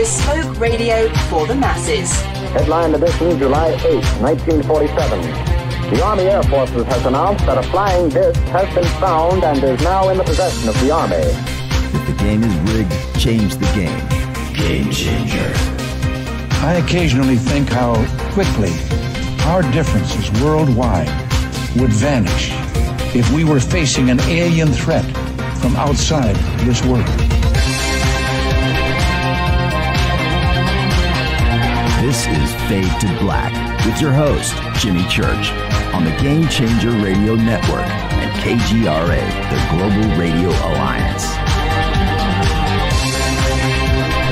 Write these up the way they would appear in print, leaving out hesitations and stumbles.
bespoke radio for the masses. Headline edition, July 8, 1947. The Army Air Forces has announced that a flying disc has been found and is now in the possession of the Army. If the game is rigged, change the game. Game changer. I occasionally think how quickly our differences worldwide would vanish if we were facing an alien threat from outside this world. This is Fade to Black with your host, Jimmy Church, on the Game Changer Radio Network and KGRA, the Global Radio Alliance.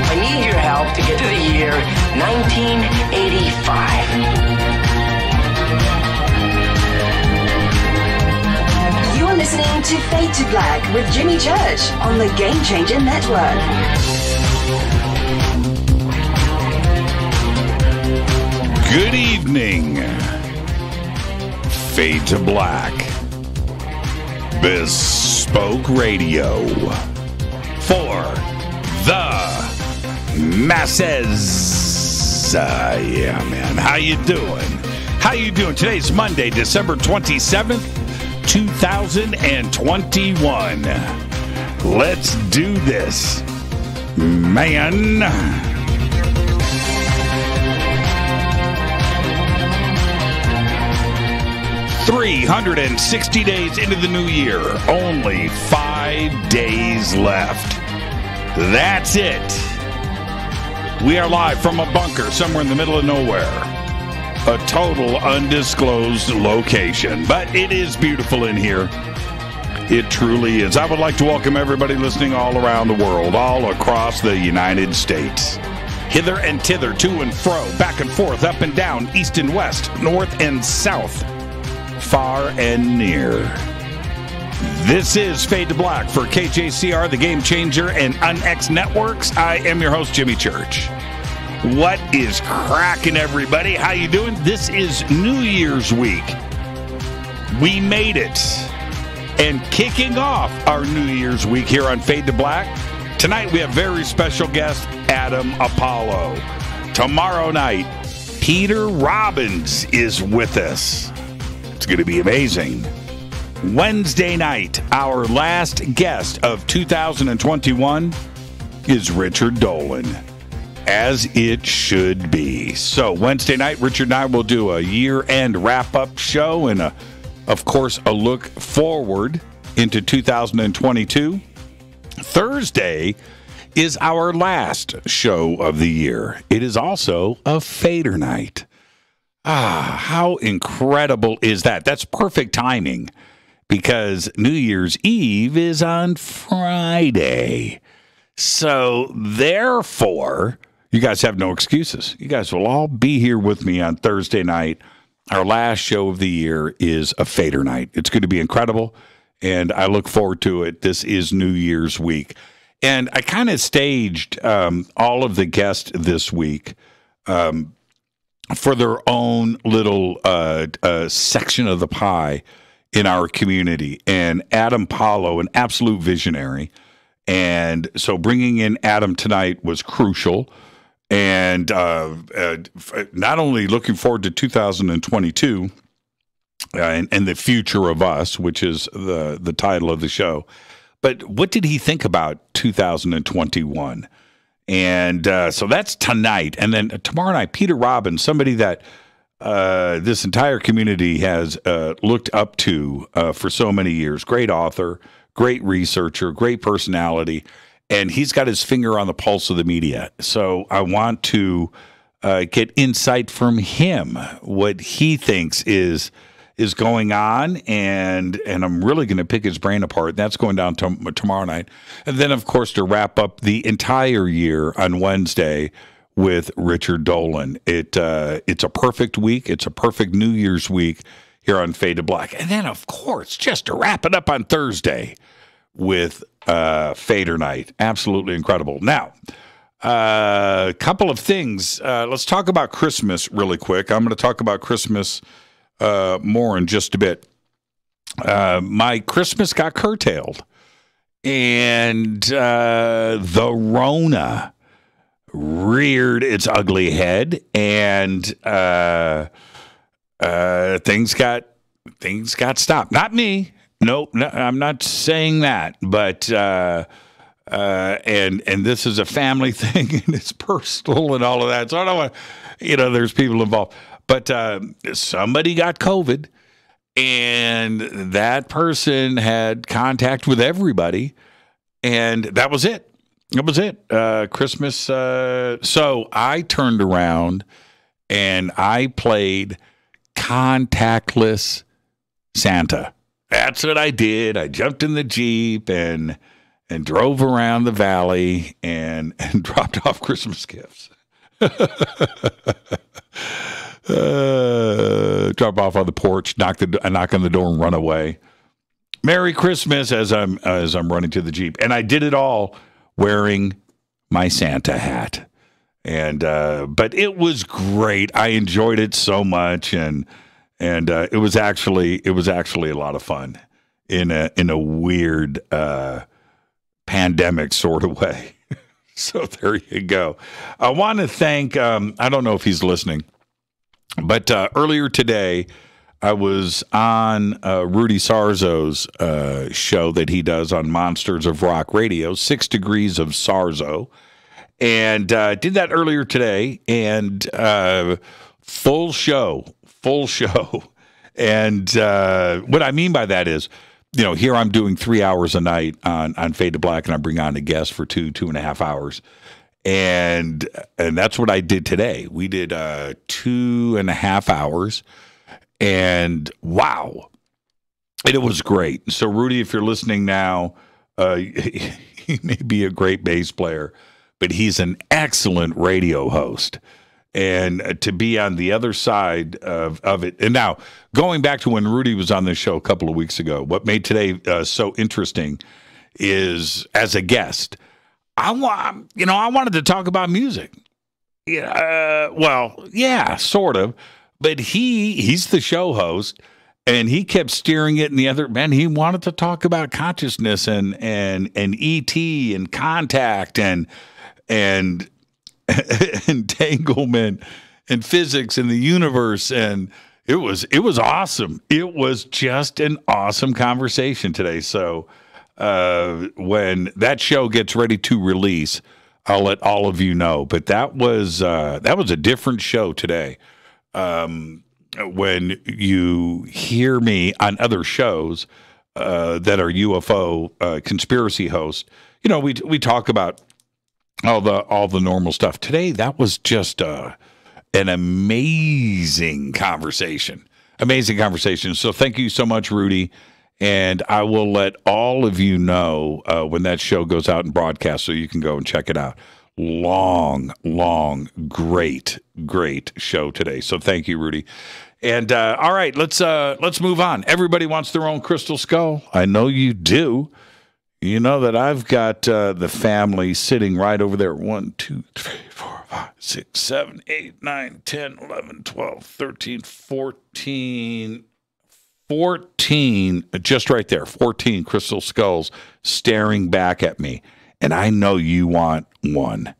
I need your help to get to the year 1985. You are listening to Fade to Black with Jimmy Church on the Game Changer Network. Good evening. Fade to Black. Bespoke radio for the masses. Yeah, man. How you doing? How you doing? Today's Monday, December 27th, 2021. Let's do this, man. 360 days into the new year. Only 5 days left. That's it. We are live from a bunker somewhere in the middle of nowhere. A total undisclosed location. But it is beautiful in here. It truly is. I would like to welcome everybody listening all around the world, all across the United States. Hither and thither, to and fro, back and forth, up and down, east and west, north and south. Far and near. This is Fade to Black for KJCR, the Game Changer, and UNX Networks. I am your host, Jimmy Church. What is cracking, everybody? How you doing? This is New Year's week. We made it. And kicking off our New Year's week here on Fade to Black, tonight we have very special guest, Adam Apollo. Tomorrow night, Peter Robbins is with us. It's going to be amazing. Wednesday night, our last guest of 2021 is Richard Dolan, as it should be. So Wednesday night, Richard and I will do a year-end wrap-up show and, of course, a look forward into 2022. Thursday is our last show of the year. It is also a Fader night. How incredible is that? That's perfect timing because New Year's Eve is on Friday. So, therefore, you guys have no excuses. You guys will all be here with me on Thursday night. Our last show of the year is a Fader night. It's going to be incredible, and I look forward to it. This is New Year's week. And I kind of staged all of the guests this week for their own little section of the pie in our community. And Adam Apollo, an absolute visionary. And so bringing in Adam tonight was crucial. And not only looking forward to 2022 and the future of us, which is the title of the show, but what did he think about 2021? And so that's tonight. And then tomorrow night, Peter Robbins, somebody that this entire community has looked up to for so many years. Great author, great researcher, great personality. And he's got his finger on the pulse of the media. So I want to get insight from him, what he thinks is going on, and I'm really going to pick his brain apart. That's going down tomorrow night. And then, of course, to wrap up the entire year on Wednesday with Richard Dolan. It's a perfect week. It's a perfect New Year's week here on Fade to Black. And then, of course, just to wrap it up on Thursday with Fader Night. Absolutely incredible. Now, a couple of things. Let's talk about Christmas really quick. I'm going to talk about Christmas more in just a bit. My Christmas got curtailed, and the Rona reared its ugly head, and things got stopped. Not me. No, I'm not saying that, but and this is a family thing, and it's personal and all of that. So I don't want, there's people involved, but somebody got COVID, and that person had contact with everybody, and that was it. That was it. Christmas. So I turned around and I played contactless Santa. That's what I did. I jumped in the Jeep and drove around the valley and dropped off Christmas gifts. Drop off on the porch, knock on the door and run away. Merry Christmas as I'm running to the Jeep. And I did it all wearing my Santa hat. And but it was great. I enjoyed it so much, and it was actually a lot of fun in a weird pandemic sort of way. So there you go. I want to thank I don't know if he's listening, but earlier today I was on Rudy Sarzo's show that he does on Monsters of Rock Radio, 6 Degrees of Sarzo, and did that earlier today, and full show. And what I mean by that is, here I'm doing 3 hours a night on Fade to Black, and I bring on a guest for 2.5 hours. And that's what I did today. We did 2.5 hours. And wow, it was great. So, Rudy, if you're listening now, he may be a great bass player, but he's an excellent radio host. And to be on the other side of it. And now, going back to when Rudy was on this show a couple of weeks ago, what made today so interesting is, as a guest, I wanted to talk about music. Yeah, sort of. But he's the show host, and he kept steering it in the other. Man, he wanted to talk about consciousness and ET and contact and entanglement and physics and the universe, and it was awesome. It was just an awesome conversation today. So when that show gets ready to release, I'll let all of you know. But that was a different show today. When you hear me on other shows that are UFO conspiracy hosts, we talk about all the normal stuff. Today, that was just an amazing conversation. Amazing conversation. So thank you so much, Rudy. And I will let all of you know when that show goes out and broadcast, so you can go and check it out. Long, great show today. So thank you, Rudy. And all right, let's move on. Everybody wants their own crystal skull. I know you do. You know that I've got the family sitting right over there. 1, 2, 3, 4, 5, 6, 7, 8, 9, 10, 11, 12, 13, 14, just right there. 14 crystal skulls staring back at me. And I know you want one.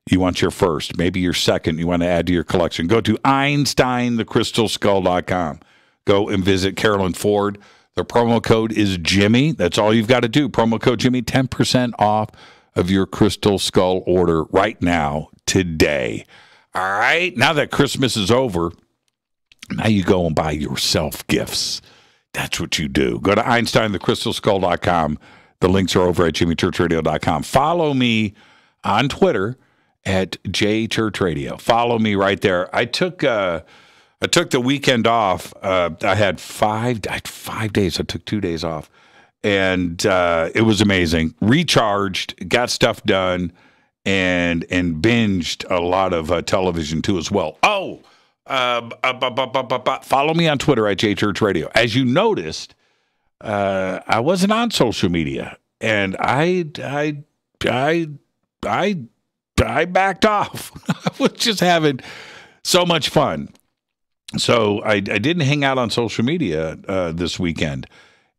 You want your first, maybe your second. You want to add to your collection. Go to EinsteinTheCrystalSkull.com. Go and visit Carolyn Ford. The promo code is Jimmy. That's all you've got to do. Promo code Jimmy, 10% off of your crystal skull order right now, today. All right? Now that Christmas is over, now you go and buy yourself gifts. That's what you do. Go to EinsteinTheCrystalSkull.com. The links are over at JimmyChurchRadio.com. Follow me on Twitter at JChurchRadio. Follow me right there. I took the weekend off. I had 5 days. I took 2 days off, and it was amazing. Recharged, got stuff done, and binged a lot of television too as well. Oh, follow me on Twitter at JChurchRadio. As you noticed, I wasn't on social media, and I backed off. I was just having so much fun. So I didn't hang out on social media this weekend,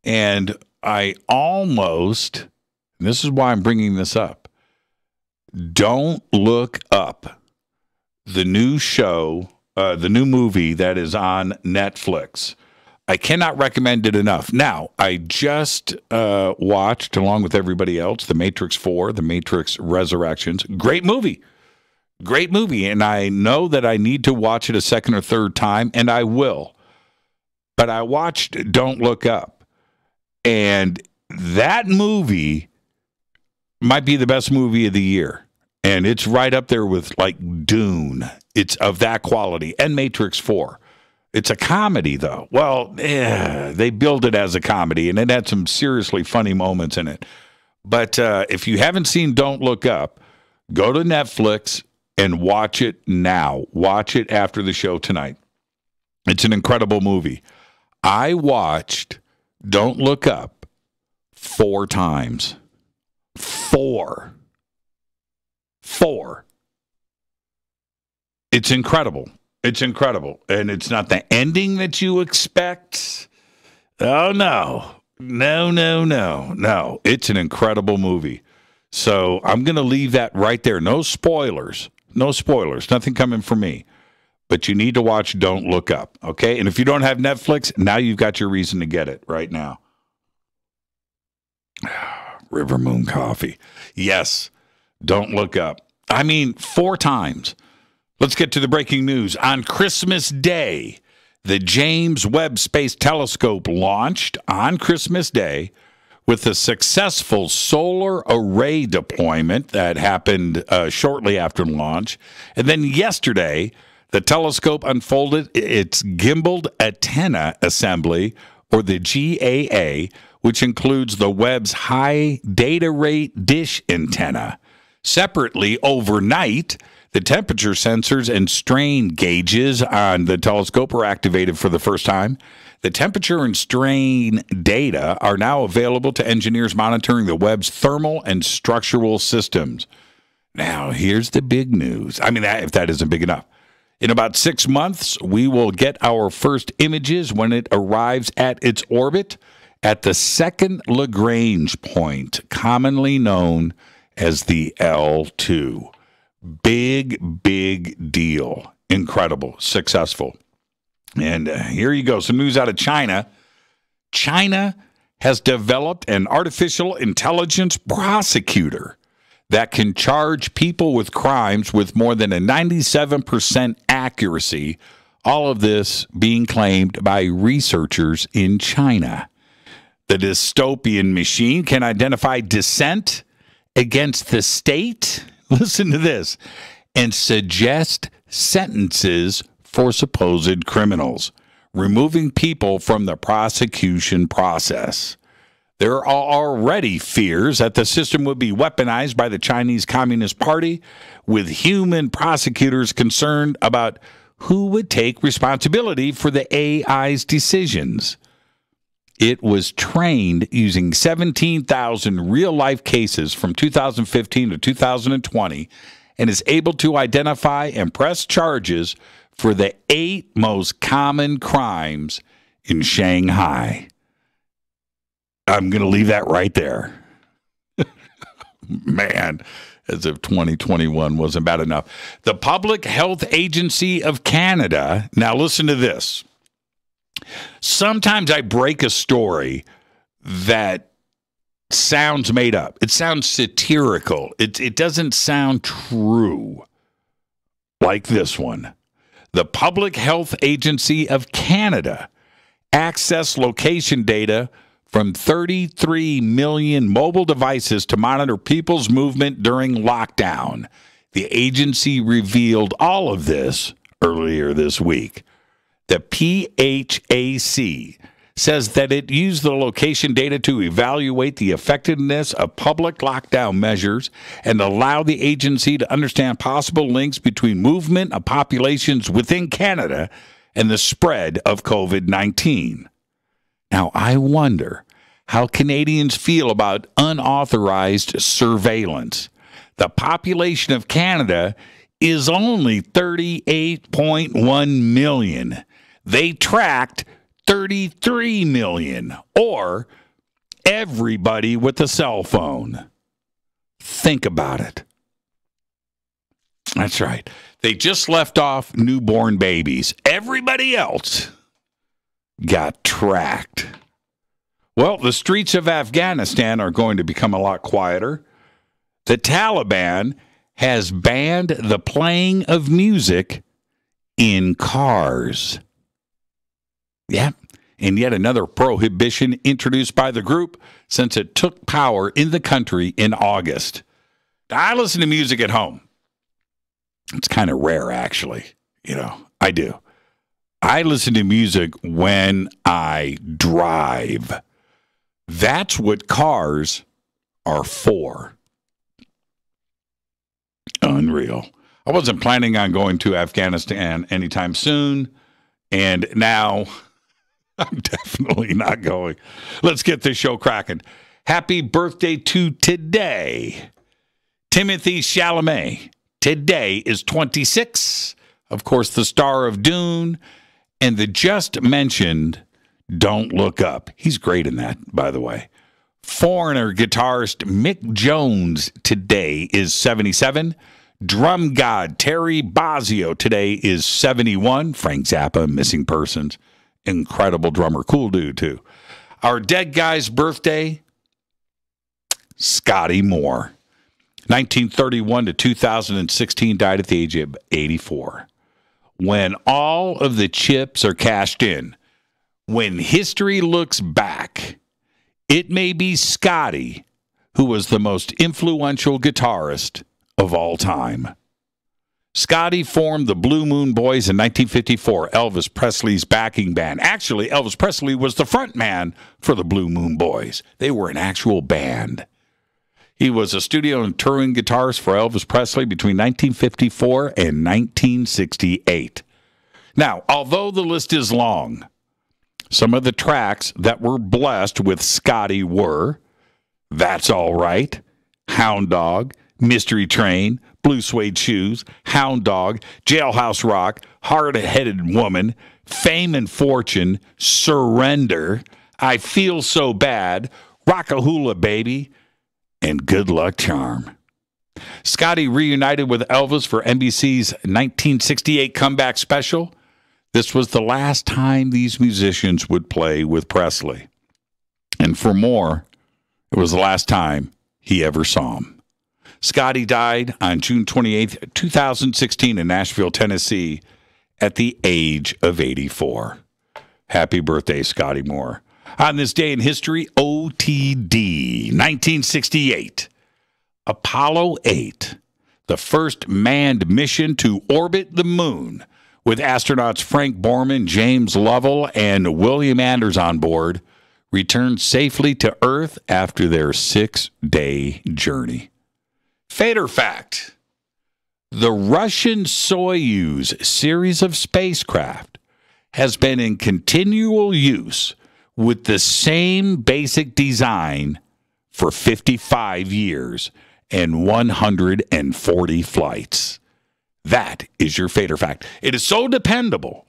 and I almost, and this is why I'm bringing this up, Don't Look Up, the new show, the new movie that is on Netflix. I cannot recommend it enough. Now, I just watched, along with everybody else, The Matrix 4, The Matrix Resurrections. Great movie. Great movie. And I know that I need to watch it a second or third time, and I will. But I watched Don't Look Up. And that movie might be the best movie of the year. And it's right up there with, like, Dune. It's of that quality. And Matrix 4. It's a comedy, though. Well, they build it as a comedy, and it had some seriously funny moments in it. But if you haven't seen Don't Look Up, go to Netflix and watch it now. Watch it after the show tonight. It's an incredible movie. I watched Don't Look Up 4 times. 4. It's incredible. It's incredible. And it's not the ending that you expect. Oh, no. No. It's an incredible movie. So I'm going to leave that right there. No spoilers. No spoilers. Nothing coming from me. But you need to watch Don't Look Up. Okay? And if you don't have Netflix, now you've got your reason to get it right now. River Moon Coffee. Yes. Don't Look Up. I mean, 4 times. Let's get to the breaking news. On Christmas Day, the James Webb Space Telescope launched on Christmas Day with a successful solar array deployment that happened shortly after launch. And then yesterday, the telescope unfolded its gimbaled antenna assembly, or the GAA, which includes the Webb's high data rate dish antenna. Separately, overnight, the temperature sensors and strain gauges on the telescope were activated for the first time. The temperature and strain data are now available to engineers monitoring the Webb's thermal and structural systems. Now, here's the big news. I mean, if that isn't big enough. In about 6 months, we will get our first images when it arrives at its orbit at the second Lagrange point, commonly known as the L2. Big deal. Incredible. Successful. And here you go. Some news out of China. China has developed an artificial intelligence prosecutor that can charge people with crimes with more than a 97% accuracy. All of this being claimed by researchers in China. The dystopian machine can identify dissent against the state. Listen to this. And suggest sentences for supposed criminals, removing people from the prosecution process. There are already fears that the system would be weaponized by the Chinese Communist Party, with human prosecutors concerned about who would take responsibility for the AI's decisions. It was trained using 17,000 real-life cases from 2015 to 2020 and is able to identify and press charges for the 8 most common crimes in Shanghai. I'm going to leave that right there. Man, as if 2021 wasn't bad enough. The Public Health Agency of Canada, now listen to this. Sometimes I break a story that sounds made up. It sounds satirical. It doesn't sound true, like this one. The Public Health Agency of Canada accessed location data from 33 million mobile devices to monitor people's movement during lockdown. The agency revealed all of this earlier this week. The PHAC says that it used the location data to evaluate the effectiveness of public lockdown measures and allow the agency to understand possible links between movement of populations within Canada and the spread of COVID-19. Now, I wonder how Canadians feel about unauthorized surveillance. The population of Canada is only 38.1 million. They tracked 33 million, or everybody with a cell phone. Think about it. That's right. They just left off newborn babies. Everybody else got tracked. Well, the streets of Afghanistan are going to become a lot quieter. The Taliban has banned the playing of music in cars. Yeah, and yet another prohibition introduced by the group since it took power in the country in August. I listen to music at home. It's kind of rare, actually. I do. I listen to music when I drive. That's what cars are for. Unreal. I wasn't planning on going to Afghanistan anytime soon, and now I'm definitely not going. Let's get this show cracking. Happy birthday to today, Timothy Chalamet. Today is 26. Of course, the star of Dune and the just mentioned Don't Look Up. He's great in that, by the way. Foreigner guitarist Mick Jones today is 77. Drum god Terry Bozzio today is 71. Frank Zappa, Missing Persons. Incredible drummer. Cool dude, too. Our dead guy's birthday, Scotty Moore. 1931 to 2016, died at the age of 84. When all of the chips are cashed in, when history looks back, it may be Scotty who was the most influential guitarist of all time. Scotty formed the Blue Moon Boys in 1954, Elvis Presley's backing band. Actually, Elvis Presley was the front man for the Blue Moon Boys. They were an actual band. He was a studio and touring guitarist for Elvis Presley between 1954 and 1968. Now, although the list is long, some of the tracks that were blessed with Scotty were That's All Right, Hound Dog, Mystery Train, Blue Suede Shoes, Hound Dog, Jailhouse Rock, Hard-Headed Woman, Fame and Fortune, Surrender, I Feel So Bad, Rockahula Baby, and Good Luck Charm. Scotty reunited with Elvis for NBC's 1968 comeback special. This was the last time these musicians would play with Presley. And for more, it was the last time he ever saw him. Scotty died on June 28, 2016 in Nashville, Tennessee at the age of 84. Happy birthday, Scotty Moore. On this day in history, OTD, 1968. Apollo 8, the first manned mission to orbit the moon, with astronauts Frank Borman, James Lovell, and William Anders on board, returned safely to Earth after their 6-day journey. Fader fact: the Russian Soyuz series of spacecraft has been in continual use with the same basic design for 55 years and 140 flights. That is your Fader fact. It is so dependable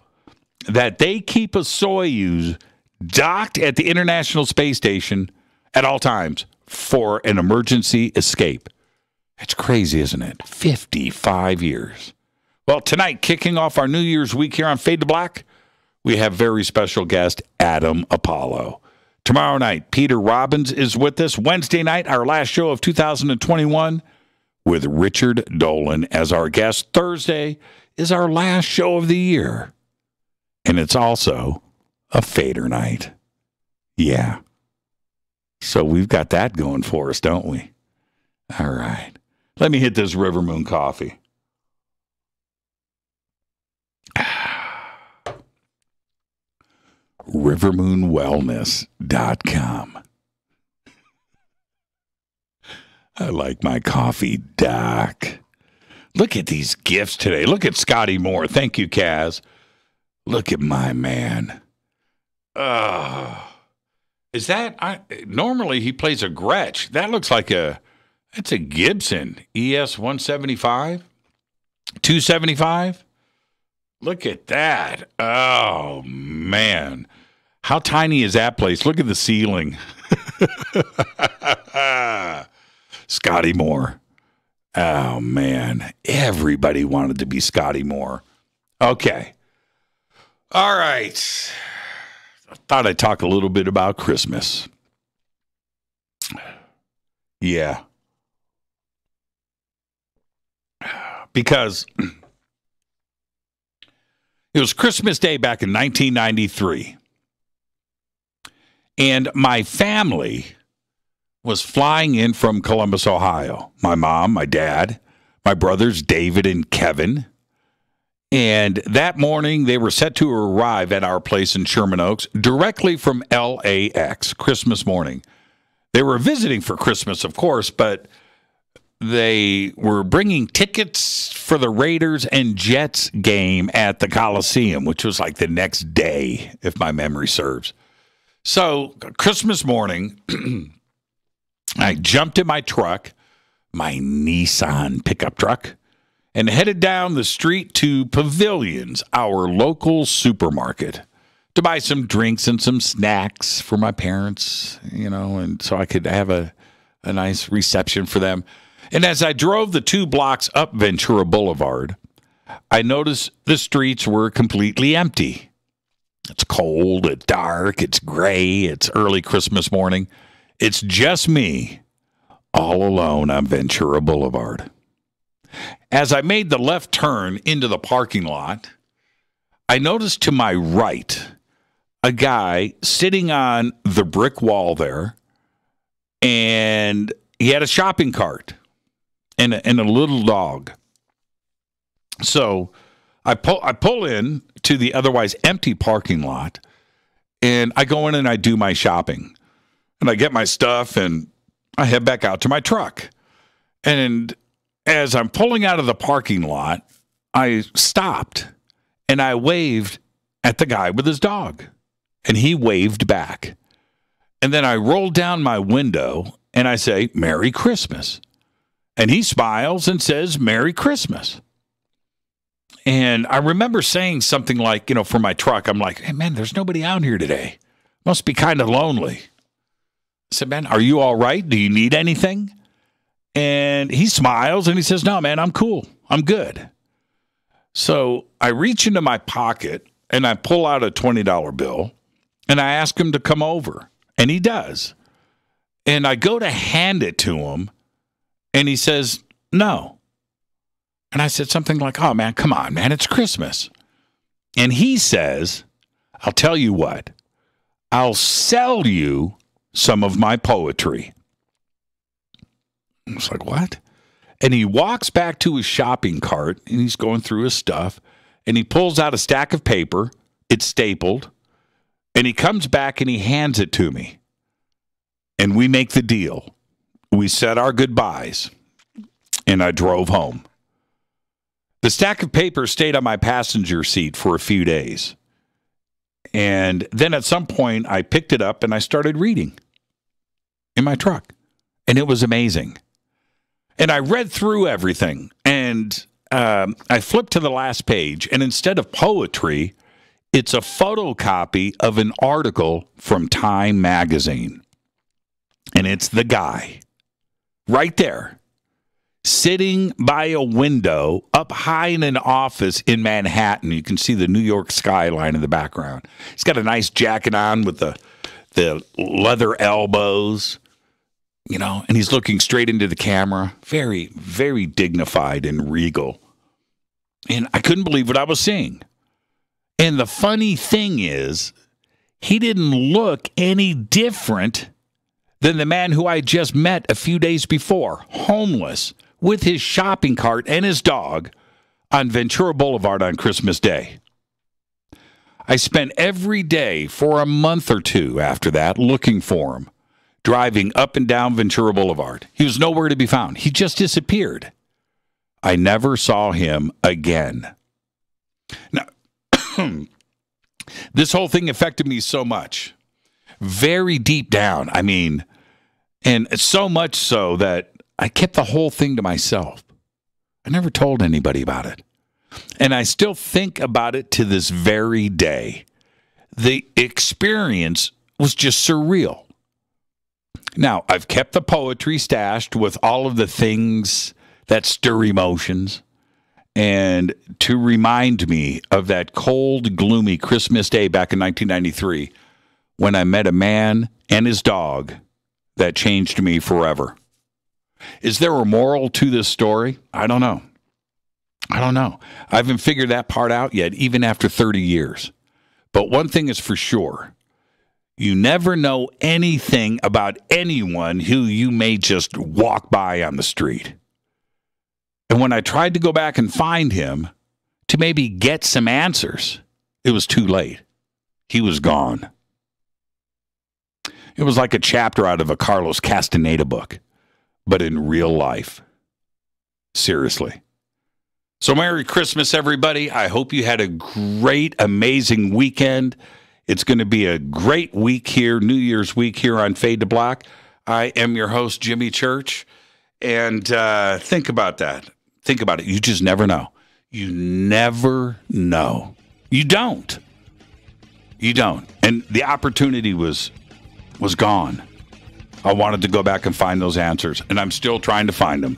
that they keep a Soyuz docked at the International Space Station at all times for an emergency escape. It's crazy, isn't it? 55 years. Well, tonight, kicking off our New Year's week here on Fade to Black, we have very special guest Adam Apollo. Tomorrow night, Peter Robbins is with us. Wednesday night, our last show of 2021, with Richard Dolan as our guest. Thursday is our last show of the year. And it's also a Fader night. Yeah. So we've got that going for us, don't we? All right. Let me hit this River Moon coffee. rivermoonwellness.com. I like my coffee, Doc. Look at these gifts today. Look at Scotty Moore. Thank you, Kaz. Look at my man. Is that... normally he plays a Gretsch. That looks like that's a Gibson ES 175? 275? Look at that. Oh, man. How tiny is that place? Look at the ceiling. Scotty Moore. Oh, man. Everybody wanted to be Scotty Moore. Okay. All right. I thought I'd talk a little bit about Christmas. Yeah. Because it was Christmas Day back in 1993. And my family was flying in from Columbus, Ohio. My mom, my dad, my brothers, David and Kevin. And that morning, they were set to arrive at our place in Sherman Oaks directly from LAX, Christmas morning. They were visiting for Christmas, of course, but they were bringing tickets for the Raiders and Jets game at the Coliseum, which was like the next day, if my memory serves. So, Christmas morning, I jumped in my truck, my Nissan pickup truck, and headed down the street to Pavilions, our local supermarket, to buy some drinks and some snacks for my parents, and so I could have a nice reception for them. And as I drove the 2 blocks up Ventura Boulevard, I noticed the streets were completely empty. It's cold, it's dark, it's gray, it's early Christmas morning. It's just me, all alone on Ventura Boulevard. As I made the left turn into the parking lot, I noticed to my right a guy sitting on the brick wall there, and he had a shopping cart and a little dog. So I pull in to the otherwise empty parking lot, and I go in and I do my shopping. And I get my stuff, and I head back out to my truck. And as I'm pulling out of the parking lot, I stopped, and I waved at the guy with his dog. And he waved back. And then I roll down my window, and I say, "Merry Christmas." And he smiles and says, "Merry Christmas." And I remember saying something like, for my truck, I'm like, "Hey, man, there's nobody out here today. Must be kind of lonely." I said, "Man, are you all right? Do you need anything?" And he smiles and he says, "No, man, I'm cool. I'm good." So I reach into my pocket and I pull out a $20 bill and I ask him to come over. And he does. And I go to hand it to him and he says, "No." And I said something like, "Oh, man, come on, man, it's Christmas." And he says, "I'll tell you what, I'll sell you some of my poetry." I was like, "What?" And he walks back to his shopping cart, and he's going through his stuff, and he pulls out a stack of paper. It's stapled. And he comes back and he hands it to me. And we make the deal. We said our goodbyes, and I drove home. The stack of paper stayed on my passenger seat for a few days. And then at some point, I picked it up and I started reading in my truck. And it was amazing. And I read through everything. And I flipped to the last page. And instead of poetry, it's a photocopy of an article from Time magazine. And it's the guy right there, sitting by a window up high in an office in Manhattan. You can see the New York skyline in the background. He's got a nice jacket on with the leather elbows, and he's looking straight into the camera. Very, very dignified and regal. And I couldn't believe what I was seeing. And the funny thing is, he didn't look any different than the man who I just met a few days before, homeless, with his shopping cart and his dog on Ventura Boulevard on Christmas Day. I spent every day for a month or two after that looking for him, driving up and down Ventura Boulevard. He was nowhere to be found. He just disappeared. I never saw him again. Now, this whole thing affected me so much, very deep down. I mean, and so much so that I kept the whole thing to myself. I never told anybody about it. And I still think about it to this very day. The experience was just surreal. Now, I've kept the poetry stashed with all of the things that stir emotions, and to remind me of that cold, gloomy Christmas day back in 1993 when I met a man and his dog that changed me forever. Is there a moral to this story? I don't know. I haven't figured that part out yet, even after 30 years. But one thing is for sure. You never know anything about anyone who you may just walk by on the street. And when I tried to go back and find him to maybe get some answers, it was too late. He was gone. It was like a chapter out of a Carlos Castaneda book, but in real life. Seriously. So Merry Christmas, everybody. I hope you had a great, amazing weekend. It's going to be a great week here, New Year's week here on Fade to Black. I am your host, Jimmy Church. And think about that. Think about it. You just never know. You never know. You don't. And the opportunity was gone. I wanted to go back and find those answers, and I'm still trying to find them.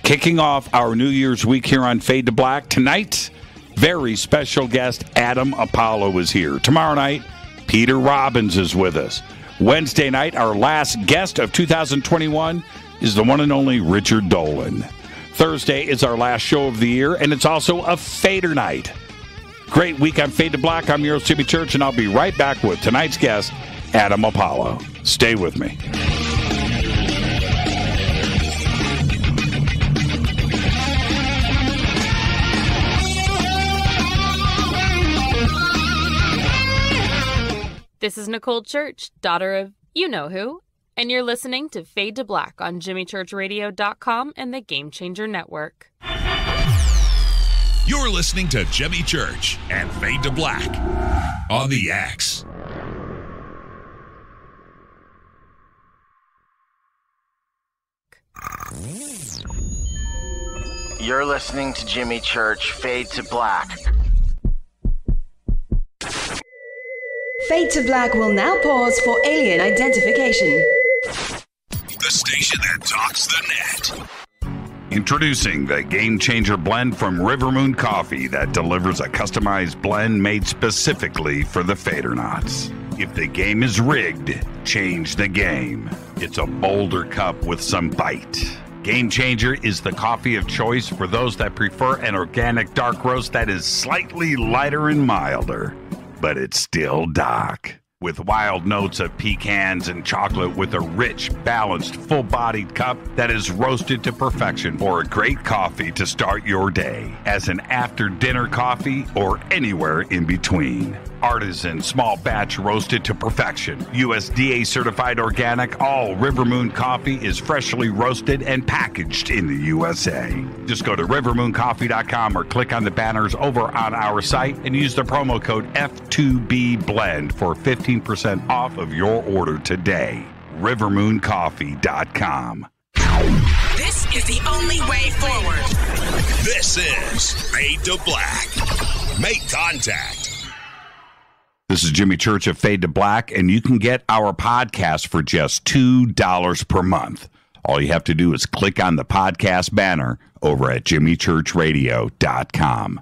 Kicking off our New Year's week here on Fade to Black tonight, very special guest Adam Apollo is here. Tomorrow night, Peter Robbins is with us. Wednesday night, our last guest of 2021 is the one and only Richard Dolan. Thursday is our last show of the year, and it's also a Fader night. Great week on Fade to Black. I'm your host, Jimmy Church, and I'll be right back with tonight's guest, Adam Apollo. Stay with me. This is Nicole Church, daughter of you-know-who, and you're listening to Fade to Black on JimmyChurchRadio.com and the Game Changer Network. You're listening to Jimmy Church and Fade to Black on the X. You're listening to Jimmy Church, Fade to Black. Fade to Black will now pause for alien identification. The station that talks the net. Introducing the Game Changer blend from Rivermoon Coffee that delivers a customized blend made specifically for the Fadernauts. If the game is rigged, change the game. It's a bolder cup with some bite. Game Changer is the coffee of choice for those that prefer an organic dark roast that is slightly lighter and milder, but it's still dark. With wild notes of pecans and chocolate with a rich, balanced, full-bodied cup that is roasted to perfection for a great coffee to start your day, as an after-dinner coffee or anywhere in between. Artisan, small batch roasted to perfection. USDA certified organic, all Rivermoon coffee is freshly roasted and packaged in the USA. Just go to rivermooncoffee.com or click on the banners over on our site and use the promo code F2B Blend for 15% off of your order today. rivermooncoffee.com. This is the only way forward. This is Fade to Black. Make contact. This is Jimmy Church of Fade to Black, and you can get our podcast for just $2 per month. All you have to do is click on the podcast banner over at jimmychurchradio.com.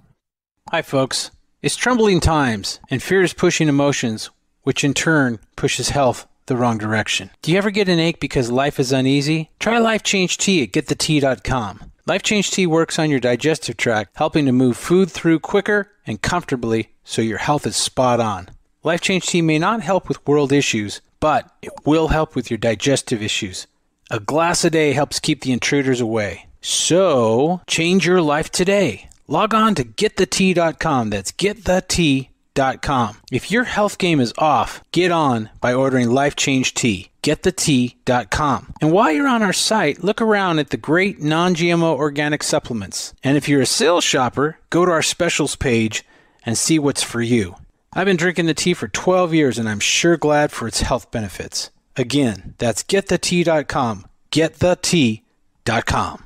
Hi, folks. It's troubling times, and fear is pushing emotions, which in turn pushes health the wrong direction. Do you ever get an ache because life is uneasy? Try Life Change Tea at getthetea.com. Life Change Tea works on your digestive tract, helping to move food through quicker and comfortably so your health is spot on. Life Change Tea may not help with world issues, but it will help with your digestive issues. A glass a day helps keep the intruders away. So, change your life today. Log on to getthetea.com. That's getthetea.com. If your health game is off, get on by ordering Life Change Tea. Getthetea.com. And while you're on our site, look around at the great non-GMO organic supplements. And if you're a sales shopper, go to our specials page and see what's for you. I've been drinking the tea for 12 years, and I'm sure glad for its health benefits. Again, that's getthetea.com. Getthetea.com.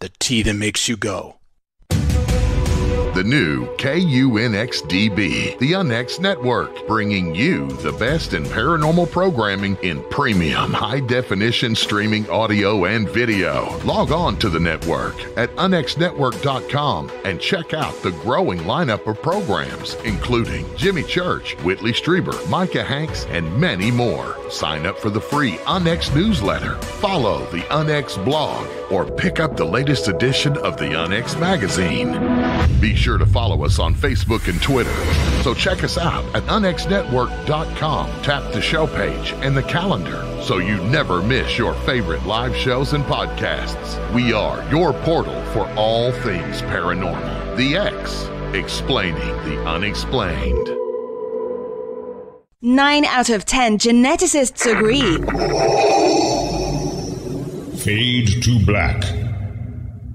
The tea that makes you go. the new KUNXDB, the UNX Network, bringing you the best in paranormal programming in premium high-definition streaming audio and video. Log on to the network at unxnetwork.com and check out the growing lineup of programs, including Jimmy Church, Whitley Strieber, Micah Hanks, and many more. Sign up for the free UNX newsletter, follow the UNX blog, or pick up the latest edition of the UNX magazine. Be sure to follow us on Facebook and Twitter. So check us out at unxnetwork.com. Tap the show page and the calendar so you never miss your favorite live shows and podcasts. We are your portal for all things paranormal. The X, explaining the unexplained. 9 out of 10 geneticists agree. Fade to Black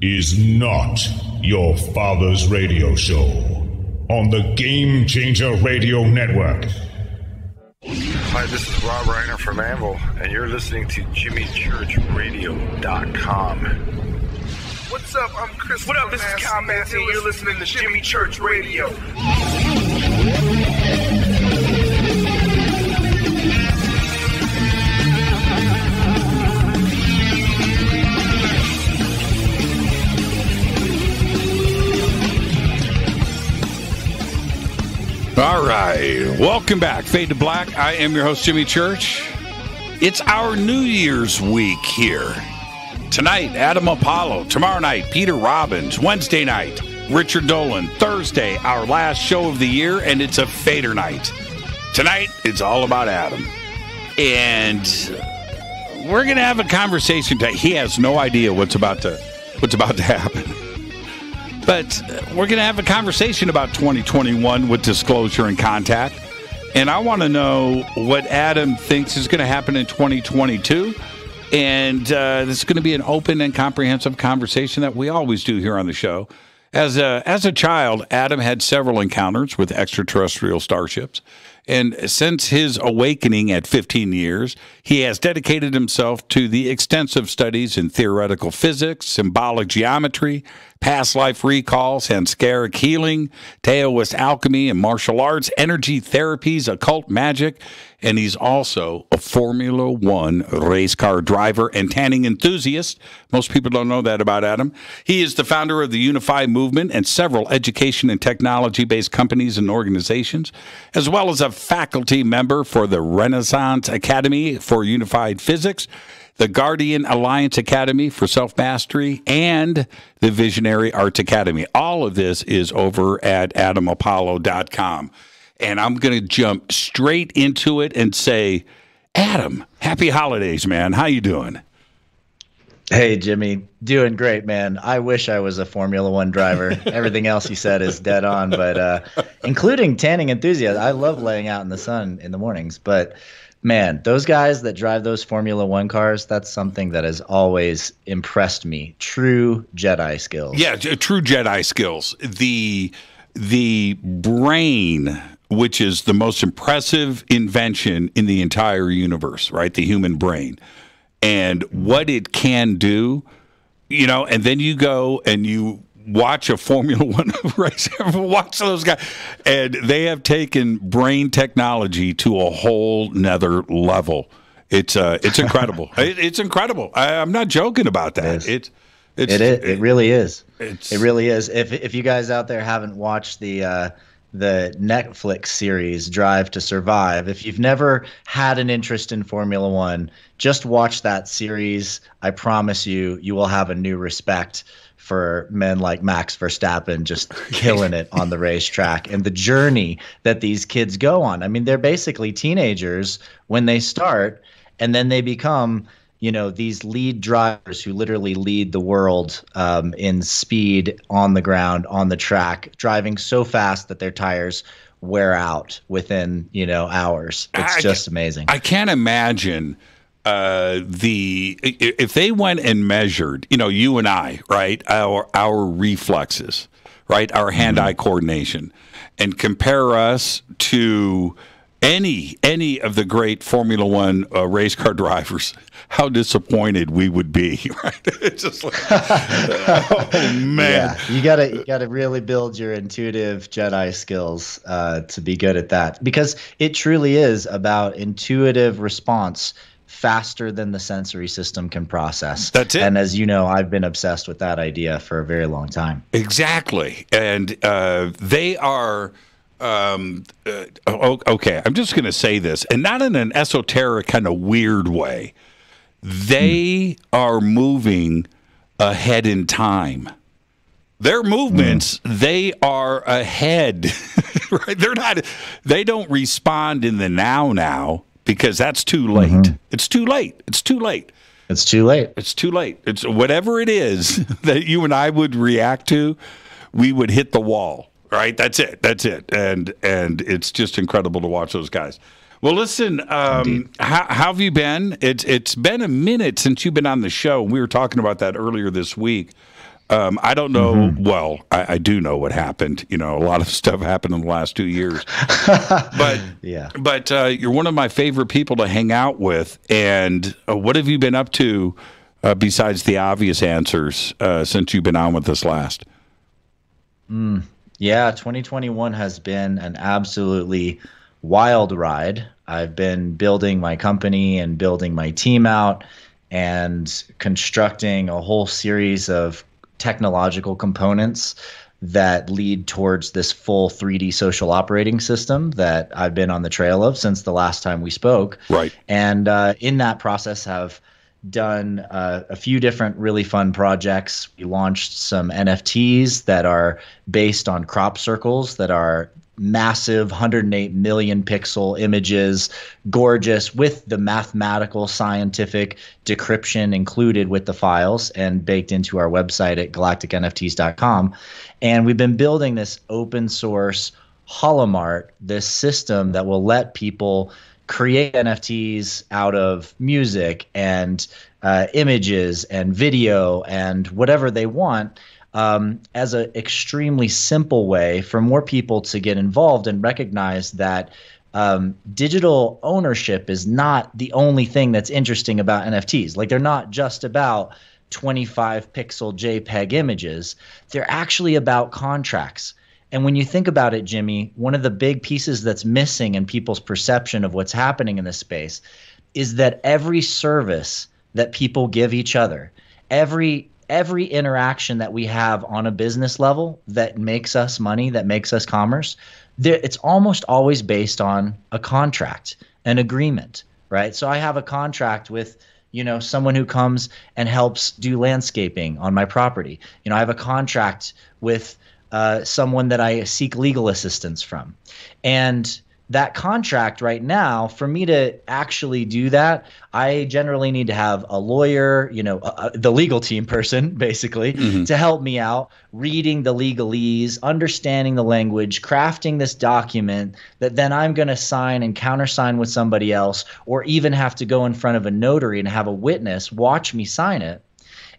is not your father's radio show on the Game Changer Radio Network. Hi, this is Rob Reiner from Anvil, and you're listening to JimmyChurchRadio.com. What's up? I'm Chris. What up? This is Kyle Massey, and you're listening to Jimmy Church Radio. All right, welcome back, Fade to Black. I am your host, Jimmy Church. It's our New Year's week here. Tonight, Adam Apollo. Tomorrow night, Peter Robbins. Wednesday night, Richard Dolan. Thursday, our last show of the year, and it's a Fader night. Tonight, it's all about Adam. And we're going to have a conversation today. He has no idea what's about to happen. But we're going to have a conversation about 2021 with disclosure and contact. And I want to know what Adam thinks is going to happen in 2022. And this is going to be an open and comprehensive conversation that we always do here on the show. As a child, Adam had several encounters with extraterrestrial starships. And since his awakening at 15 years, he has dedicated himself to the extensive studies in theoretical physics, symbolic geometry, past life recall, sanskaric healing, Taoist alchemy and martial arts, energy therapies, occult magic, and he's also a Formula One race car driver and tanning enthusiast. Most people don't know that about Adam. He is the founder of the UNIFY movement and several education and technology-based companies and organizations, as well as a faculty member for the Renaissance Academy for Unified Physics, the Guardian Alliance Academy for Self-Mastery, and the Visionary Arts Academy. All of this is over at adamapollo.com. And I'm going to jump straight into it and say, Adam, happy holidays, man. How you doing? Hey, Jimmy. Doing great, man. I wish I was a Formula One driver. Everything else you said is dead on, but including tanning enthusiast. I love laying out in the sun in the mornings, but man, those guys that drive those Formula One cars, that's something that has always impressed me. True Jedi skills. Yeah, true Jedi skills. The brain, which is the most impressive invention in the entire universe, right? The human brain. And what it can do, you know, and then you go and you watch a Formula One race, watch those guys, and they have taken brain technology to a whole nother level. It's incredible. It's incredible. I'm not joking about that. It really is. It really is. If you guys out there haven't watched the Netflix series Drive to Survive, if you've never had an interest in Formula One, just watch that series. I promise you will have a new respect for men like Max Verstappen just killing it on the racetrack and the journey that these kids go on. I mean, they're basically teenagers when they start, and then they become, you know, these lead drivers who literally lead the world in speed on the ground, on the track, driving so fast that their tires wear out within, you know, hours. It's just amazing. I can't imagine if they went and measured, you know, you and I, right, our reflexes, right, our hand-eye coordination, and compare us to any of the great Formula One race car drivers, how disappointed we would be, right? It's just like, oh man, you gotta really build your intuitive Jedi skills to be good at that, because it truly is about intuitive response, faster than the sensory system can process. That's it. And as you know, I've been obsessed with that idea for a very long time. Exactly, and they are. Okay, I'm just going to say this, and not in an esoteric kind of weird way. They are moving ahead in time. Their movements, they are ahead. Right? They don't respond in the now because that's too late. It's too late. It's too late. It's too late. It's too late. It's whatever it is that you and I would react to, we would hit the wall. Right, that's it. And it's just incredible to watch those guys. Well, listen, how have you been? It's been a minute since you've been on the show. We were talking about that earlier this week. I don't know. Well, I do know what happened. You know, a lot of stuff happened in the last 2 years. But you're one of my favorite people to hang out with. And what have you been up to besides the obvious answers since you've been on with us last? Yeah, 2021 has been an absolutely wild ride. I've been building my company and building my team out and constructing a whole series of technological components that lead towards this full 3D social operating system that I've been on the trail of since the last time we spoke. Right. And in that process have done a few different really fun projects. We launched some NFTs that are based on crop circles that are massive 108 million pixel images, gorgeous, with the mathematical scientific decryption included with the files and baked into our website at galacticnfts.com. And we've been building this open source holomart, this system that will let people create NFTs out of music and images and video and whatever they want, as an extremely simple way for more people to get involved and recognize that digital ownership is not the only thing that's interesting about NFTs. Like, they're not just about 25 pixel JPEG images. They're actually about contracts. And when you think about it, Jimmy, one of the big pieces that's missing in people's perception of what's happening in this space is that every service that people give each other, every interaction that we have on a business level that makes us money, that makes us commerce, it's almost always based on a contract, an agreement, right? So I have a contract with someone who comes and helps do landscaping on my property. I have a contract with someone that I seek legal assistance from. And that contract right now, for me to actually do that, I generally need to have a lawyer, the legal team person, basically, to help me out, reading the legalese, understanding the language, crafting this document that then I'm going to sign and countersign with somebody else, or even have to go in front of a notary and have a witness watch me sign it.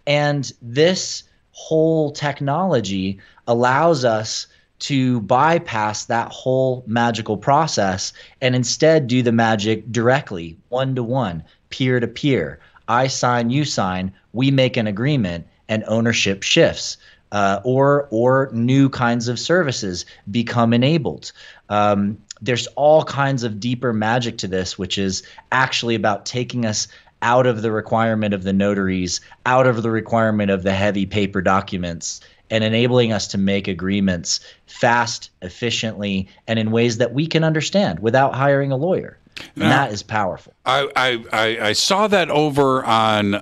And this whole technology allows us to bypass that whole magical process and instead do the magic directly, one-to-one, peer-to-peer. I sign, you sign, we make an agreement, and ownership shifts. Or new kinds of services become enabled. There's all kinds of deeper magic to this, which is actually about taking us out of the requirement of the notaries, out of the requirement of the heavy paper documents, and enabling us to make agreements fast, efficiently, and in ways that we can understand without hiring a lawyer. And that is powerful. I saw that over on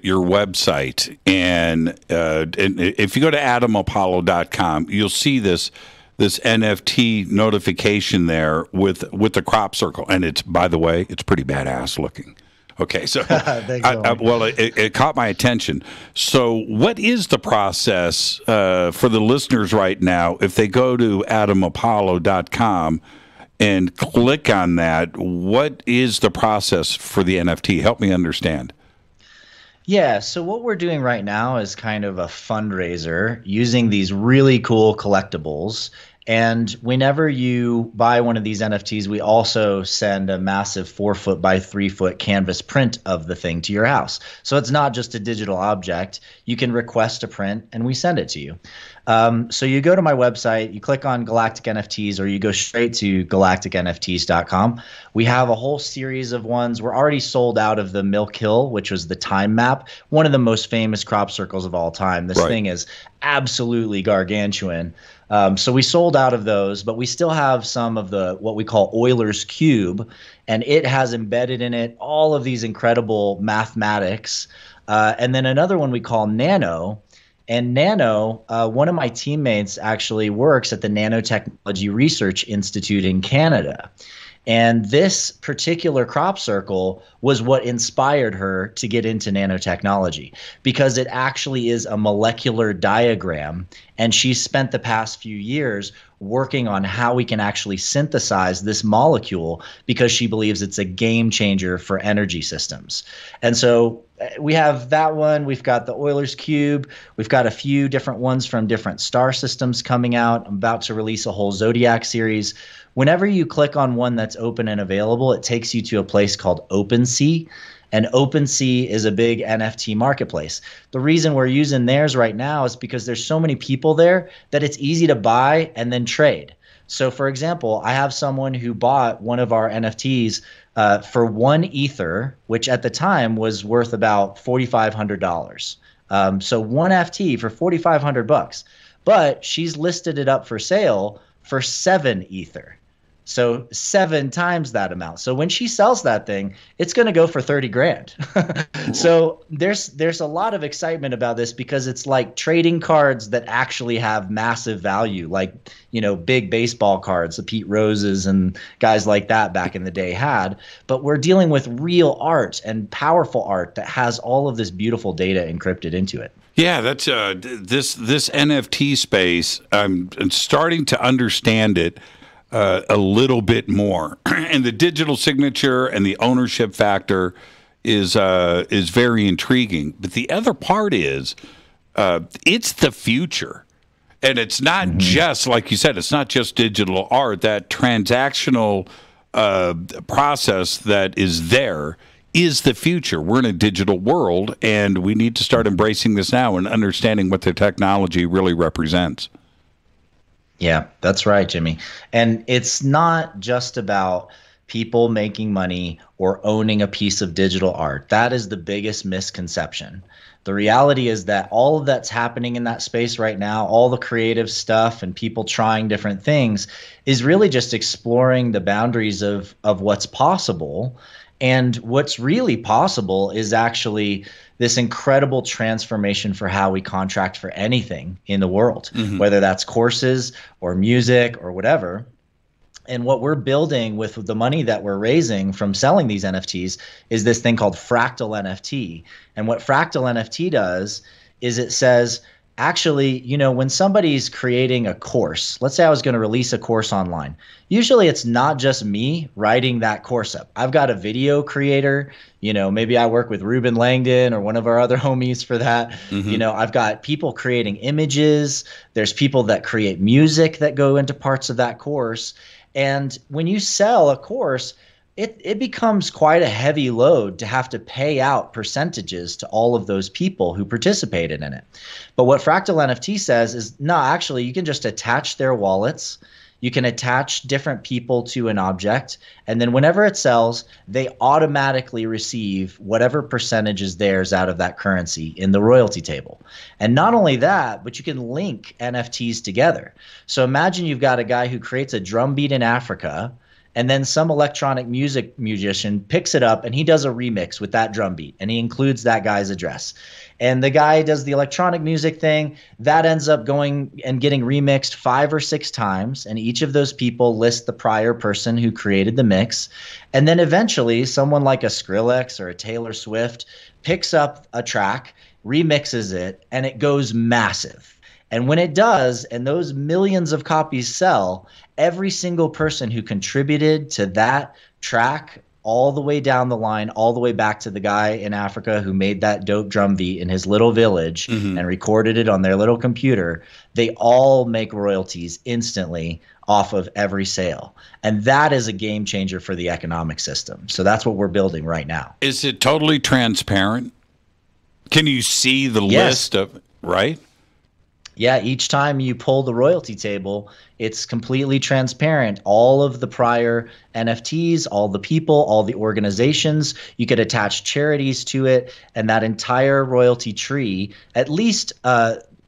your website, and if you go to adamapollo.com, you'll see this NFT notification there with the crop circle, and it's, by the way, it's pretty badass looking. Okay, so it caught my attention. So what is the process for the listeners right now if they go to adamapollo.com and click on that? What is the process for the NFT? Help me understand. Yeah, so what we're doing right now is kind of a fundraiser using these really cool collectibles And whenever you buy one of these NFTs, we also send a massive 4-foot by 3-foot canvas print of the thing to your house. So it's not just a digital object. You can request a print and we send it to you. So you go to my website, you click on Galactic NFTs, or you go straight to galacticnfts.com. We have a whole series of ones. We're already sold out of the Milk Hill, which was the time map, one of the most famous crop circles of all time. This thing is absolutely gargantuan. So we sold out of those, but we still have some of the what we call Euler's Cube, and it has embedded in it all of these incredible mathematics. And then another one we call Nano. And Nano, one of my teammates actually works at the Nanotechnology Research Institute in Canada. And this particular crop circle was what inspired her to get into nanotechnology, because it actually is a molecular diagram. And she spent the past few years working on how we can actually synthesize this molecule, because she believes it's a game changer for energy systems. And so we have that one. We've got the Euler's Cube. We've got a few different ones from different star systems coming out. I'm about to release a whole Zodiac series. Whenever you click on one that's open and available, it takes you to a place called OpenSea. And OpenSea is a big NFT marketplace. The reason we're using theirs right now is because there's so many people there that it's easy to buy and then trade. So for example, I have someone who bought one of our NFTs for 1 Ether, which at the time was worth about $4,500. So 1 FT for $4,500, but she's listed it up for sale for 7 Ether. So 7 times that amount. So when she sells that thing, it's going to go for 30 grand. So there's a lot of excitement about this, because it's like trading cards that actually have massive value, like, you know, big baseball cards, the Pete Roses and guys like that back in the day had. But we're dealing with real art and powerful art that has all of this beautiful data encrypted into it. Yeah, that's this NFT space. I'm starting to understand it a little bit more, and the digital signature and the ownership factor is very intriguing. But the other part is it's the future, and it's not just, like you said, it's not just digital art. That transactional process that is there is the future. We're in a digital world, and we need to start embracing this now and understanding what the technology really represents. Yeah, that's right, Jimmy. And it's not just about people making money or owning a piece of digital art. That is the biggest misconception. The reality is that all of that's happening in that space right now, all the creative stuff and people trying different things, is really just exploring the boundaries of what's possible. And what's really possible is actually this incredible transformation for how we contract for anything in the world, whether that's courses or music or whatever. And what we're building with the money that we're raising from selling these NFTs is this thing called Fractal NFT. And what Fractal NFT does is it says, actually, you know, when somebody's creating a course, let's say I was going to release a course online. Usually it's not just me writing that course up. I've got a video creator, you know, maybe I work with Ruben Langdon or one of our other homies for that. You know, I've got people creating images. There's people that create music that go into parts of that course. And when you sell a course, it becomes quite a heavy load to have to pay out percentages to all of those people who participated in it. But what Fractal NFT says is, no, actually, you can just attach their wallets. You can attach different people to an object. And then whenever it sells, they automatically receive whatever percentage is theirs out of that currency in the royalty table. And not only that, but you can link NFTs together. So imagine you've got a guy who creates a drum beat in Africa, and then some electronic music musician picks it up and he does a remix with that drum beat and he includes that guy's address. And the guy does the electronic music thing that ends up going and getting remixed 5 or 6 times. And each of those people lists the prior person who created the mix. And then eventually someone like a Skrillex or a Taylor Swift picks up a track, remixes it, and it goes massive. And when it does, and those millions of copies sell, every single person who contributed to that track all the way down the line, all the way back to the guy in Africa who made that dope drum beat in his little village and recorded it on their little computer, they all make royalties instantly off of every sale. And that is a game changer for the economic system. So that's what we're building right now. Is it totally transparent? Can you see the list of, right? Yeah, each time you pull the royalty table, it's completely transparent. All of the prior NFTs, all the people, all the organizations, you could attach charities to it, and that entire royalty tree, at least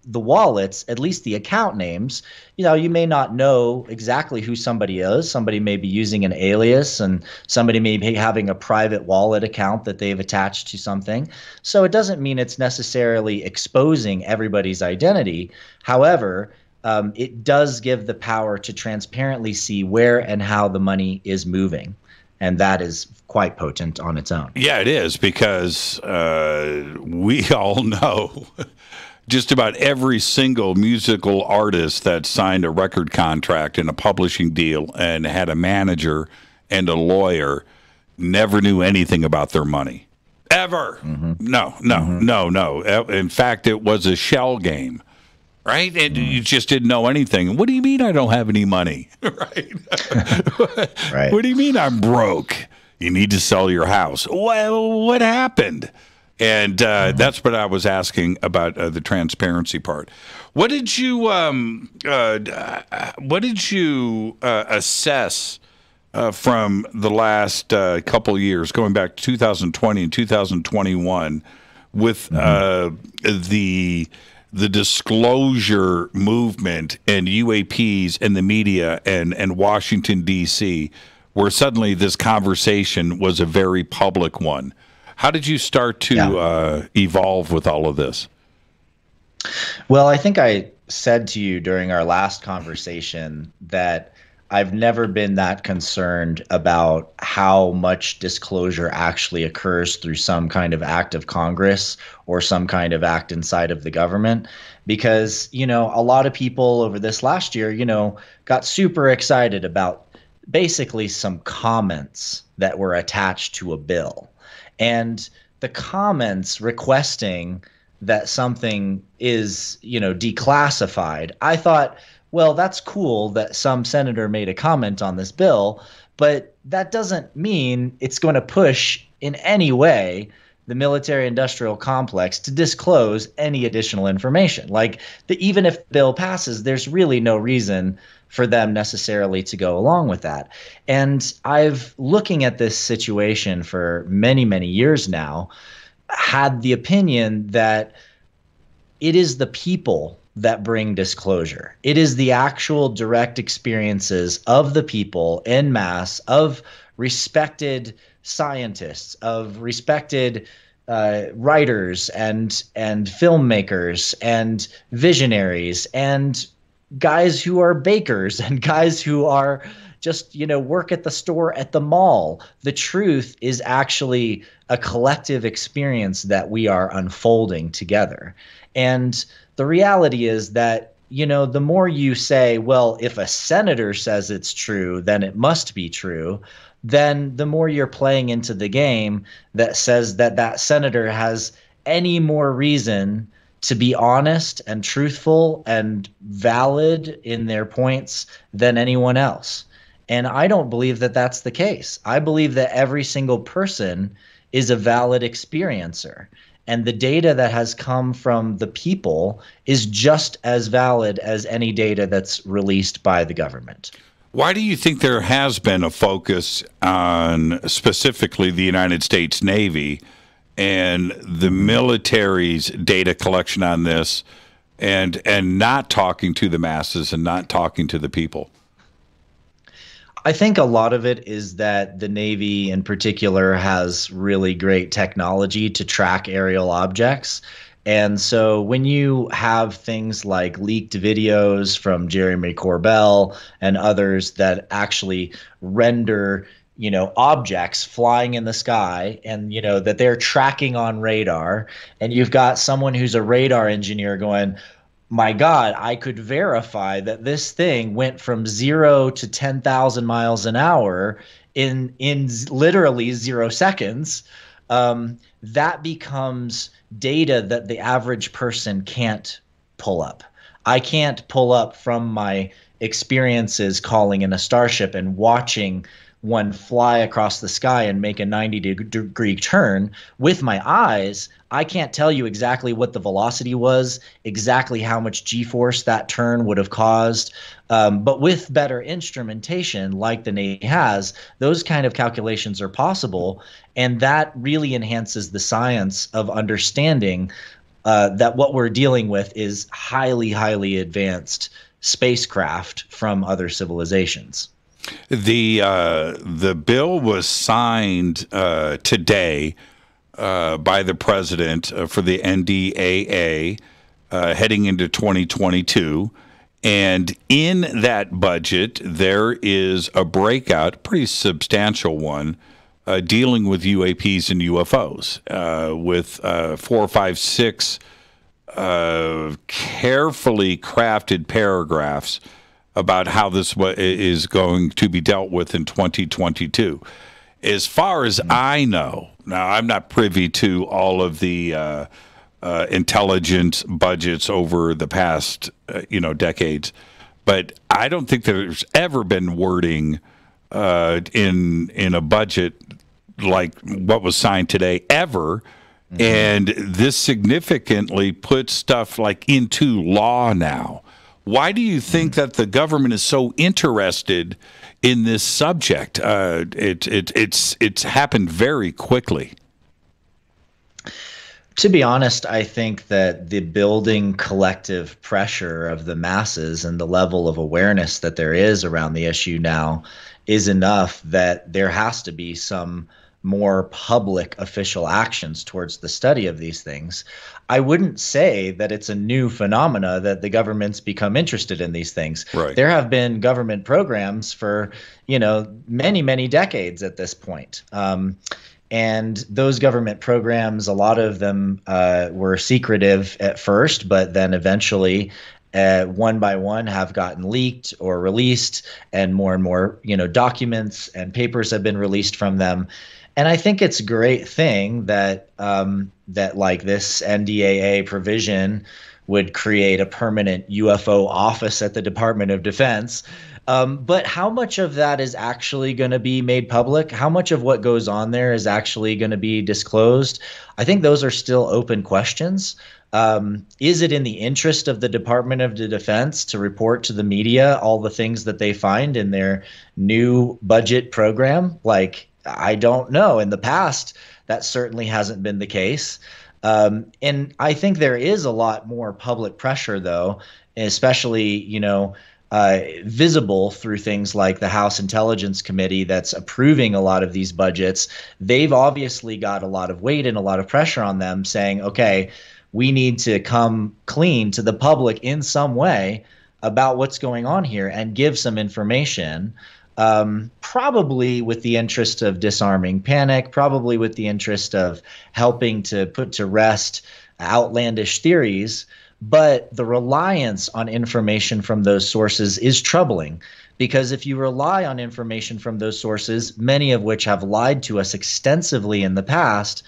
the wallets, at least the account names, you may not know exactly who somebody is. Somebody may be using an alias, and somebody may be having a private wallet account that they've attached to something. So it doesn't mean it's necessarily exposing everybody's identity. However, it does give the power to transparently see where and how the money is moving. And that is quite potent on its own. Yeah, it is, because we all know just about every single musical artist that signed a record contract and a publishing deal and had a manager and a lawyer never knew anything about their money. Ever. No. In fact, it was a shell game. Right? And you just didn't know anything. What do you mean I don't have any money? Right? Right. What do you mean I'm broke? You need to sell your house. Well, what happened? And that's what I was asking about the transparency part. What did you assess from the last couple years, going back to 2020 and 2021, with the disclosure movement and UAPs and the media and Washington, D.C., where suddenly this conversation was a very public one? How did you start to evolve with all of this? Well, I think I said to you during our last conversation that I've never been that concerned about how much disclosure actually occurs through some kind of act of Congress or some kind of act inside of the government, because, a lot of people over this last year, got super excited about basically some comments that were attached to a bill. And the comments requesting that something is, declassified, I thought, well, that's cool that some senator made a comment on this bill, but that doesn't mean it's going to push in any way the military-industrial complex to disclose any additional information. Like, even if the bill passes, there's really no reason for them necessarily to go along with that. And I've, looking at this situation for many, many years now, had the opinion that it is the people that bring disclosure. It is the actual direct experiences of the people en masse, of respected scientists, of respected writers and filmmakers and visionaries and guys who are bakers and guys who are just, work at the store at the mall. The truth is actually a collective experience that we are unfolding together. And the reality is that, the more you say, well, if a senator says it's true, then it must be true, then the more you're playing into the game that says that that senator has any more reason to be honest and truthful and valid in their points than anyone else. And I don't believe that that's the case. I believe that every single person is a valid experiencer. And the data that has come from the people is just as valid as any data that's released by the government. Why do you think there has been a focus on specifically the United States Navy and the military's data collection on this, and not talking to the masses and not talking to the people? I think a lot of it is that the Navy in particular has really great technology to track aerial objects. And so when you have things like leaked videos from Jeremy Corbell and others that actually render, objects flying in the sky and, that they're tracking on radar, and you've got someone who's a radar engineer going, my God, I could verify that this thing went from 0 to 10,000 miles an hour in literally 0 seconds. That becomes data that the average person can't pull up. I can't pull up from my experiences calling in a starship and watching one fly across the sky and make a 90-degree turn with my eyes. I can't tell you exactly what the velocity was, exactly how much G-force that turn would have caused. But with better instrumentation like the Navy has, those kind of calculations are possible. And that really enhances the science of understanding that what we're dealing with is highly, highly advanced spacecraft from other civilizations. The bill was signed today by the president for the NDAA heading into 2022. And in that budget, there is a breakout, a pretty substantial one, dealing with UAPs and UFOs with 4, 5, 6 carefully crafted paragraphs about how this is going to be dealt with in 2022. As far as I know, now I'm not privy to all of the intelligence budgets over the past, decades, but I don't think there's ever been wording in a budget like what was signed today ever. Mm-hmm. And this significantly puts stuff like into law now. Why do you think that the government is so interested in this subject? It's happened very quickly. To be honest, I think that the building collective pressure of the masses and the level of awareness that there is around the issue now is enough that there has to be some more public official actions towards the study of these things. I wouldn't say that it's a new phenomena that the government's become interested in these things. Right. There have been government programs for, many, many decades at this point. And those government programs, a lot of them were secretive at first, but then eventually one by one have gotten leaked or released, and more, documents and papers have been released from them. And I think it's a great thing that that like this NDAA provision would create a permanent UFO office at the Department of Defense. But how much of that is actually going to be made public? How much of what goes on there is actually going to be disclosed? I think those are still open questions. Is it in the interest of the Department of Defense to report to the media all the things that they find in their new budget program? I don't know. In the past, that certainly hasn't been the case. And I think there is a lot more public pressure, though, especially, visible through things like the House Intelligence Committee that's approving a lot of these budgets. They've obviously got a lot of weight and a lot of pressure on them saying, okay, we need to come clean to the public in some way about what's going on here and give some information. Probably with the interest of disarming panic, probably with the interest of helping to put to rest outlandish theories. But the reliance on information from those sources is troubling, because if you rely on information from those sources, many of which have lied to us extensively in the past,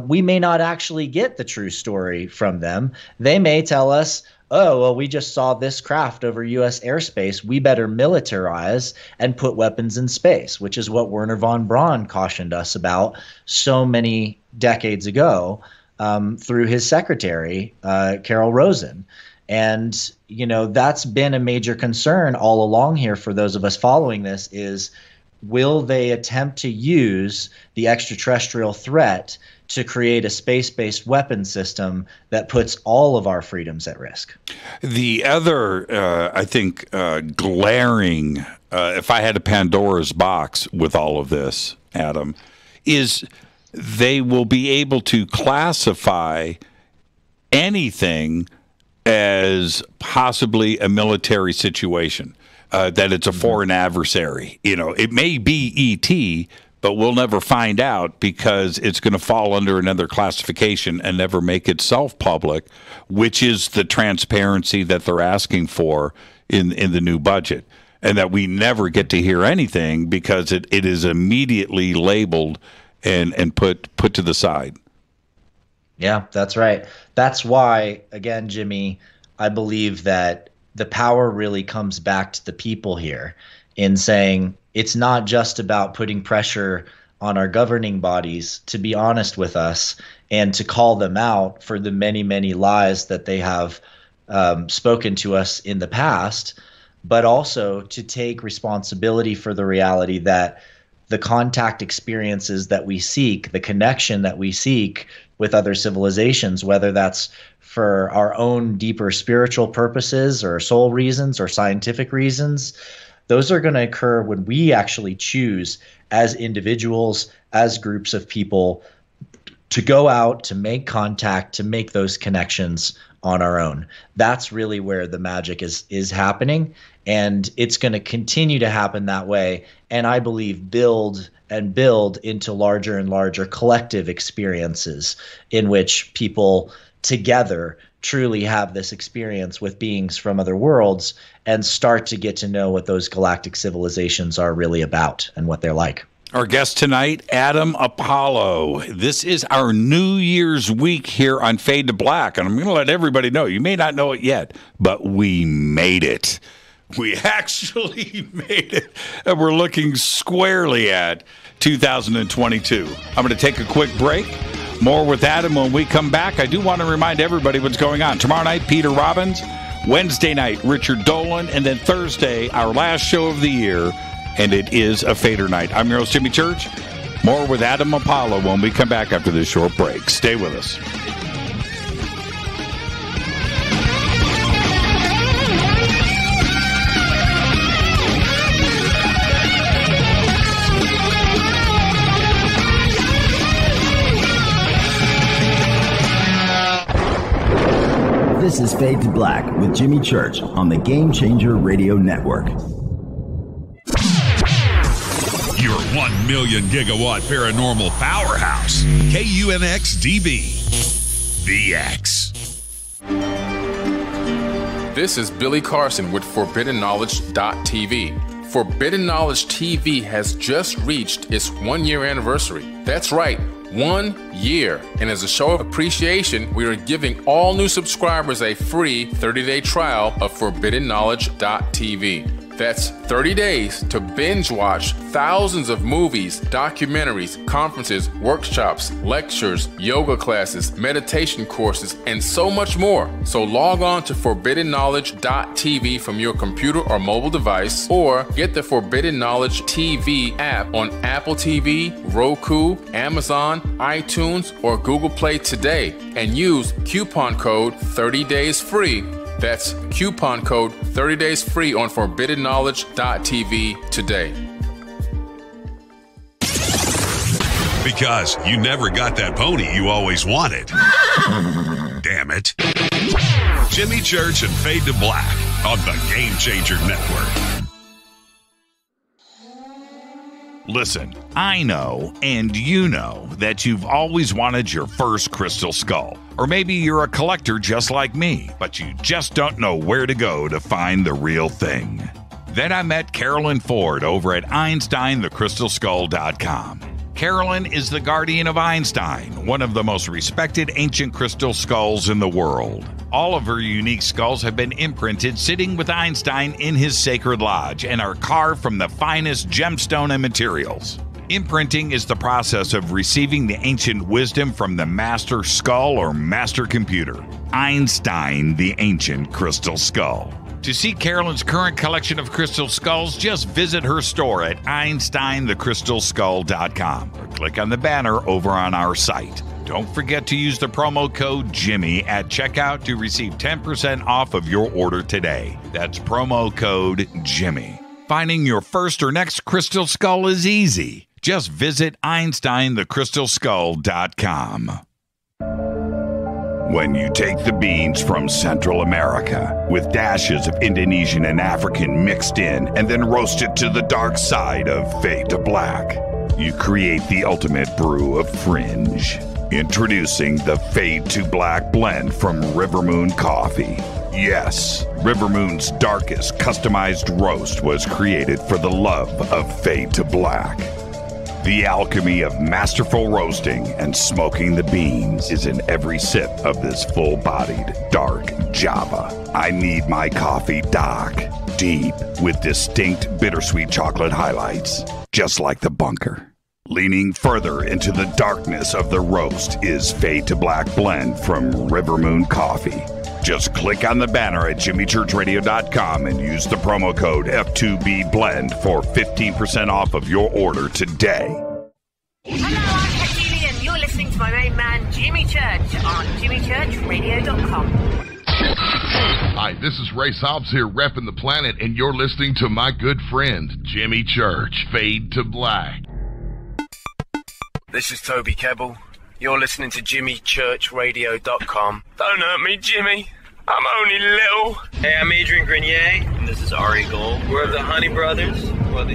we may not actually get the true story from them. They may tell us, oh, well, we just saw this craft over U.S. airspace. We better militarize and put weapons in space, which is what Wernher von Braun cautioned us about so many decades ago through his secretary, Carol Rosen. And, that's been a major concern all along here for those of us following this is, will they attempt to use the extraterrestrial threat to create a space-based weapon system that puts all of our freedoms at risk? The other, I think, glaring, if I had a Pandora's box with all of this, Adam, is they will be able to classify anything as possibly a military situation, that it's a foreign adversary. It may be ET, but we'll never find out because it's going to fall under another classification and never make itself public, which is the transparency that they're asking for in the new budget, and that we never get to hear anything because it is immediately labeled and put to the side. Yeah, that's right. That's why, again, Jimmy, I believe that the power really comes back to the people here in saying it's not just about putting pressure on our governing bodies to be honest with us and to call them out for the many, many lies that they have spoken to us in the past, but also to take responsibility for the reality that the contact experiences that we seek, the connection that we seek with other civilizations, whether that's for our own deeper spiritual purposes or soul reasons or scientific reasons, those are going to occur when we actually choose as individuals, as groups of people, to go out, to make contact, to make those connections on our own. That's really where the magic is happening, and it's going to continue to happen that way, and I believe build into larger and larger collective experiences in which people together truly have this experience with beings from other worlds and start to get to know what those galactic civilizations are really about and what they're like. Our guest tonight, Adam Apollo. This is our New Year's week here on Fade to Black, and I'm going to let everybody know. You may not know it yet, but we made it. We actually made it, and we're looking squarely at 2022. I'm going to take a quick break. More with Adam when we come back. I do want to remind everybody what's going on. Tomorrow night, Peter Robbins. Wednesday night, Richard Dolan. And then Thursday, our last show of the year, and it is a Fader night. I'm your host, Jimmy Church. More with Adam Apollo when we come back after this short break. Stay with us. This is Fade to Black with Jimmy Church on the Game Changer Radio Network. Your 1 million gigawatt paranormal powerhouse, KUNX-DB, The X. This is Billy Carson with ForbiddenKnowledge.tv. Forbidden Knowledge TV has just reached its 1-year anniversary. That's right, 1 year. And as a show of appreciation, we are giving all new subscribers a free 30-day trial of ForbiddenKnowledge.tv. That's 30 days to binge watch thousands of movies, documentaries, conferences, workshops, lectures, yoga classes, meditation courses, and so much more. So log on to ForbiddenKnowledge.tv from your computer or mobile device, or get the Forbidden Knowledge TV app on Apple TV, Roku, Amazon, iTunes, or Google Play today, and use coupon code 30daysfree. That's coupon code 30 days free on ForbiddenKnowledge.tv today. Because you never got that pony you always wanted. Damn it. Jimmy Church and Fade to Black on the Game Changer Network. Listen, I know, and you know, that you've always wanted your first crystal skull. Or maybe you're a collector just like me, but you just don't know where to go to find the real thing. Then I met Carolyn Ford over at EinsteinTheCrystalSkull.com. Carolyn is the guardian of Einstein, one of the most respected ancient crystal skulls in the world. All of her unique skulls have been imprinted sitting with Einstein in his sacred lodge and are carved from the finest gemstone and materials. Imprinting is the process of receiving the ancient wisdom from the master skull or master computer. Einstein, the ancient crystal skull. To see Carolyn's current collection of crystal skulls, just visit her store at EinsteinTheCrystalSkull.com or click on the banner over on our site. Don't forget to use the promo code Jimmy at checkout to receive 10% off of your order today. That's promo code Jimmy. Finding your first or next crystal skull is easy. Just visit EinsteinTheCrystalSkull.com. When you take the beans from Central America with dashes of Indonesian and African mixed in and then roast it to the dark side of Fade to Black, you create the ultimate brew of fringe. Introducing the Fade to Black blend from Rivermoon Coffee. Yes, Rivermoon's darkest customized roast was created for the love of Fade to Black. The alchemy of masterful roasting and smoking the beans is in every sip of this full-bodied, dark Java. I need my coffee dark, deep, with distinct bittersweet chocolate highlights, just like the bunker. Leaning further into the darkness of the roast is Fade to Black blend from Rivermoon Coffee. Just click on the banner at jimmychurchradio.com and use the promo code F2B Blend for 15% off of your order today. Hello, I'm Katie, and you're listening to my main man, Jimmy Church, on jimmychurchradio.com. Hi, this is Ray Hobbs here, repping the planet, and you're listening to my good friend, Jimmy Church, Fade to Black. This is Toby Kebbell. You're listening to jimmychurchradio.com. Don't hurt me, Jimmy. I'm only little. Hey, I'm Adrian Grenier. And this is Ari Gold. We're the Honey Brothers. We're of the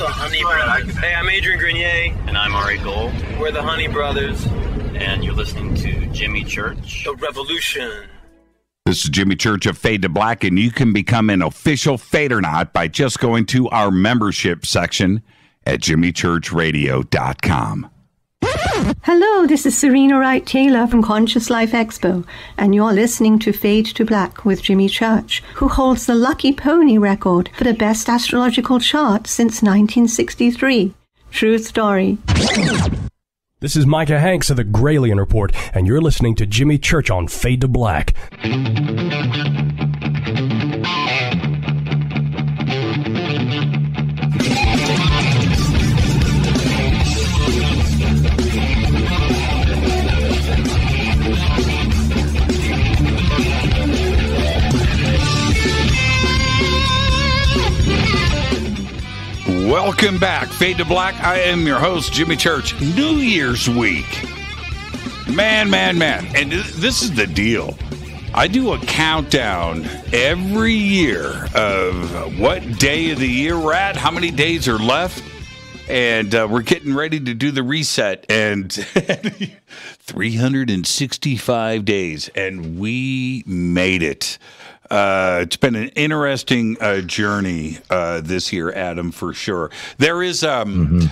Honey Brothers. Hey, I'm Adrian Grenier. And I'm Ari Gold. We're the Honey Brothers. And you're listening to Jimmy Church. The Revolution. This is Jimmy Church of Fade to Black, and you can become an official Fadernaut by just going to our membership section at jimmychurchradio.com. Hello, this is Serena Wright Taylor from Conscious Life Expo, and you're listening to Fade to Black with Jimmy Church, who holds the Lucky Pony record for the best astrological chart since 1963. True story. This is Micah Hanks of the Gralien Report, and you're listening to Jimmy Church on Fade to Black. Welcome back, Fade to Black. I am your host, Jimmy Church. New Year's week. Man. And this is the deal. I do a countdown every year of what day of the year we're at, how many days are left, and we're getting ready to do the reset. And 365 days, and we made it. It's been an interesting journey this year, Adam, for sure. There is a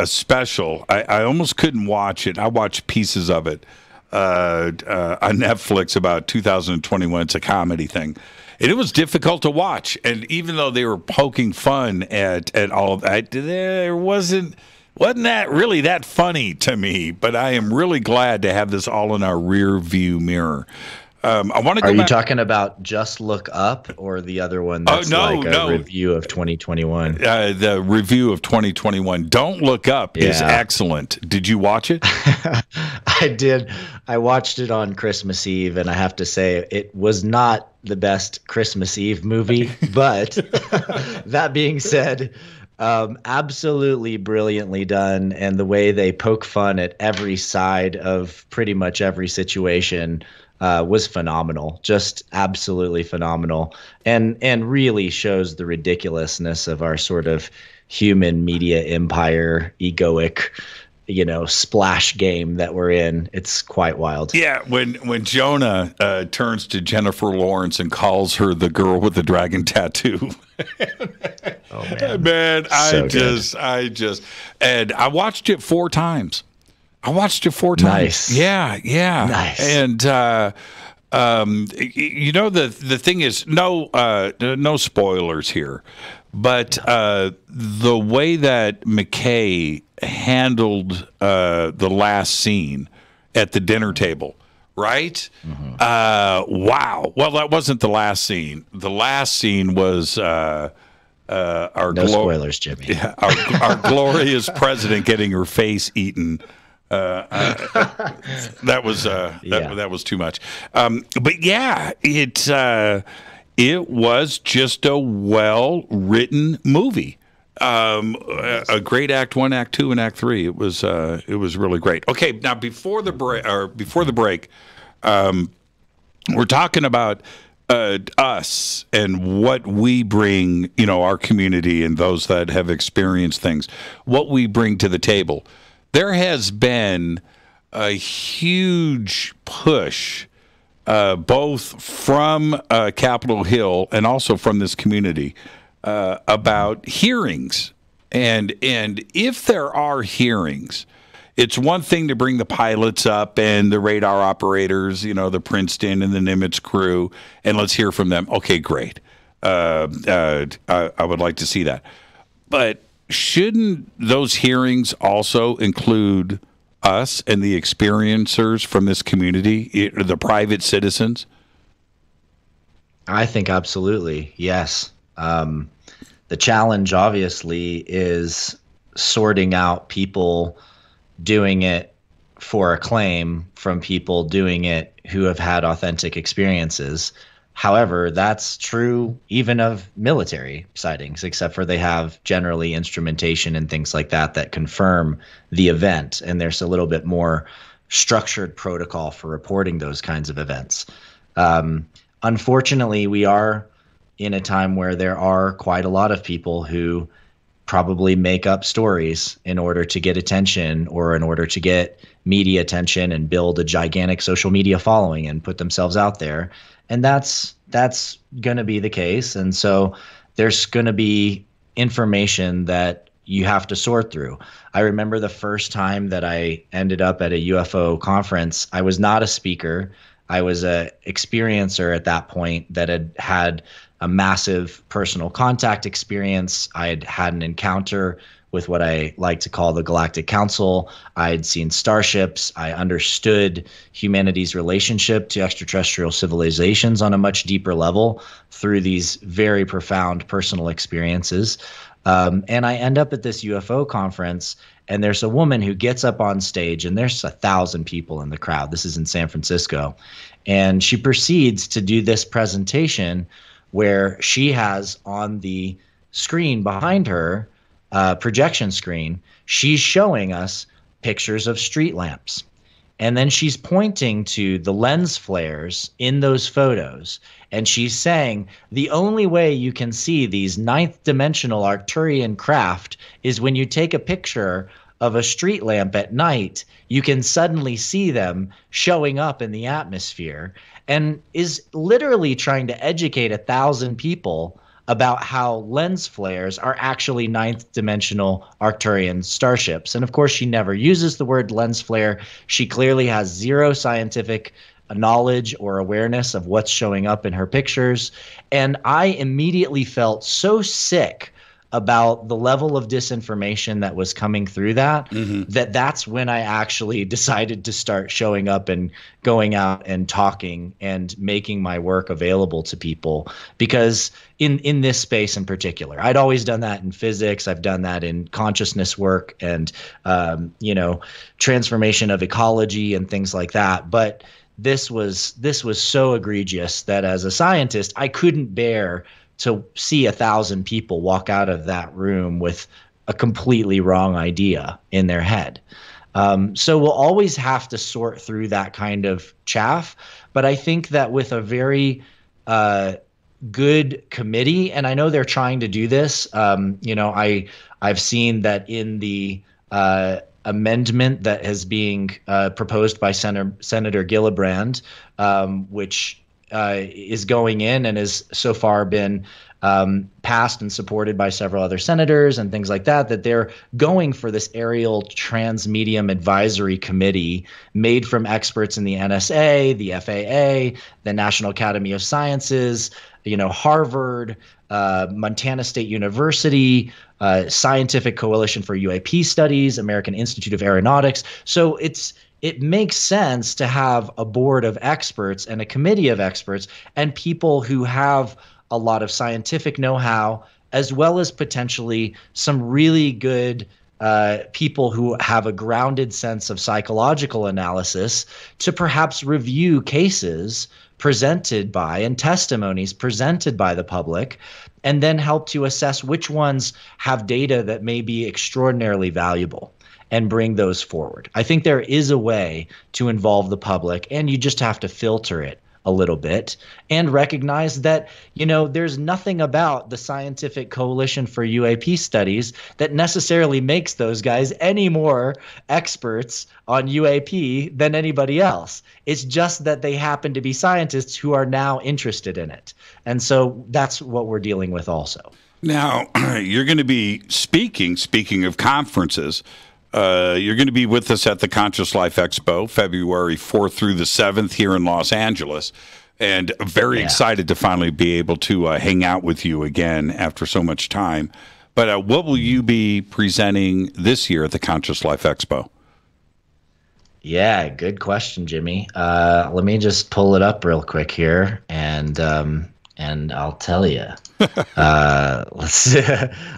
special. I almost couldn't watch it. I watched pieces of it on Netflix about 2021. It's a comedy thing. And it was difficult to watch. And even though they were poking fun at all of that, there wasn't that really that funny to me. But I am really glad to have this all in our rear view mirror. I want to go. Are you back. talking about Just Look Up or the other one that's review of 2021? The review of 2021. Don't Look Up is excellent. Did you watch it? I did. I watched it on Christmas Eve, and I have to say it was not the best Christmas Eve movie. But that being said, absolutely brilliantly done, and the way they poke fun at every side of pretty much every situation was phenomenal, just absolutely phenomenal, and really shows the ridiculousness of our sort of human media empire, egoic, splash game that we're in. It's quite wild. Yeah, when Jonah turns to Jennifer Lawrence and calls her the girl with the dragon tattoo. Oh man, I just, and I watched it 4 times. Nice. Yeah. Nice. And the thing is, no spoilers here, but the way that McKay handled the last scene at the dinner table, right? Mm-hmm. Wow. Well, that wasn't the last scene. The last scene was our spoilers, Jimmy. Our glorious president getting her face eaten. That was too much. But yeah, it was just a well-written movie. A great Act 1, Act 2, and Act 3. It was really great. Okay, now before the break, we're talking about us and what we bring, our community and those that have experienced things, what we bring to the table. There has been a huge push, both from Capitol Hill and also from this community, about hearings. And if there are hearings, it's one thing to bring the pilots up and the radar operators, the Princeton and the Nimitz crew, and let's hear from them. Okay, great. I would like to see that. But shouldn't those hearings also include us and the experiencers from this community, the private citizens? I think absolutely, yes. The challenge, obviously, is sorting out people doing it for acclaim from people doing it who have had authentic experiences. However, that's true even of military sightings, except for they have generally instrumentation and things like that that confirm the event. And there's a little bit more structured protocol for reporting those kinds of events. Unfortunately, we are in a time where there are quite a lot of people who probably make up stories in order to get attention or in order to get media attention and build a gigantic social media following and put themselves out there. And that's going to be the case. And so there's going to be information that you have to sort through. I remember the first time that I ended up at a UFO conference. I was not a speaker. I was a experiencer at that point that had a massive personal contact experience. I had had an encounter with what I like to call the Galactic Council. I had seen starships. I understood humanity's relationship to extraterrestrial civilizations on a much deeper level through these very profound personal experiences. And I end up at this UFO conference, and there's a woman who gets up on stage, and there's 1,000 people in the crowd. This is in San Francisco. And she proceeds to do this presentation where she has on the screen behind her, projection screen, she's showing us pictures of street lamps. And then she's pointing to the lens flares in those photos. And she's saying the only way you can see these ninth dimensional Arcturian craft is when you take a picture of a street lamp at night, you can suddenly see them showing up in the atmosphere, and is literally trying to educate 1,000 people about how lens flares are actually ninth dimensional Arcturian starships. And of course, she never uses the word lens flare. She clearly has zero scientific knowledge or awareness of what's showing up in her pictures. And I immediately felt so sick about the level of disinformation that was coming through that's when I actually decided to start showing up and going out and talking and making my work available to people. Because in this space in particular, I'd always done that in physics. I've done that in consciousness work and, transformation of ecology and things like that. But this was so egregious that as a scientist, I couldn't bear to see 1,000 people walk out of that room with a completely wrong idea in their head. So we'll always have to sort through that kind of chaff. But I think that with a very good committee, and I know they're trying to do this, I've seen that in the amendment that is being proposed by Senator Gillibrand, which is going in and has so far been passed and supported by several other senators and things like that they're going for this aerial transmedium advisory committee made from experts in the NSA, the FAA, the National Academy of Sciences, Harvard, Montana State University, Scientific Coalition for UAP Studies, American Institute of Aeronautics. So it makes sense to have a board of experts and a committee of experts and people who have a lot of scientific know-how, as well as potentially some really good people who have a grounded sense of psychological analysis to perhaps review cases presented by and testimonies presented by the public, and then help to assess which ones have data that may be extraordinarily valuable and bring those forward. I think there is a way to involve the public, and you just have to filter it a a little bit and recognize that, there's nothing about the Scientific Coalition for UAP Studies that necessarily makes those guys any more experts on UAP than anybody else. It's just that they happen to be scientists who are now interested in it. And so that's what we're dealing with also. Now, you're going to be speaking of conferences, you're going to be with us at the Conscious Life Expo, February 4th through the 7th here in Los Angeles, and very excited to finally be able to hang out with you again after so much time. But what will you be presenting this year at the Conscious Life Expo? Yeah, good question, Jimmy. Let me just pull it up real quick here, and I'll tell you. Let's see.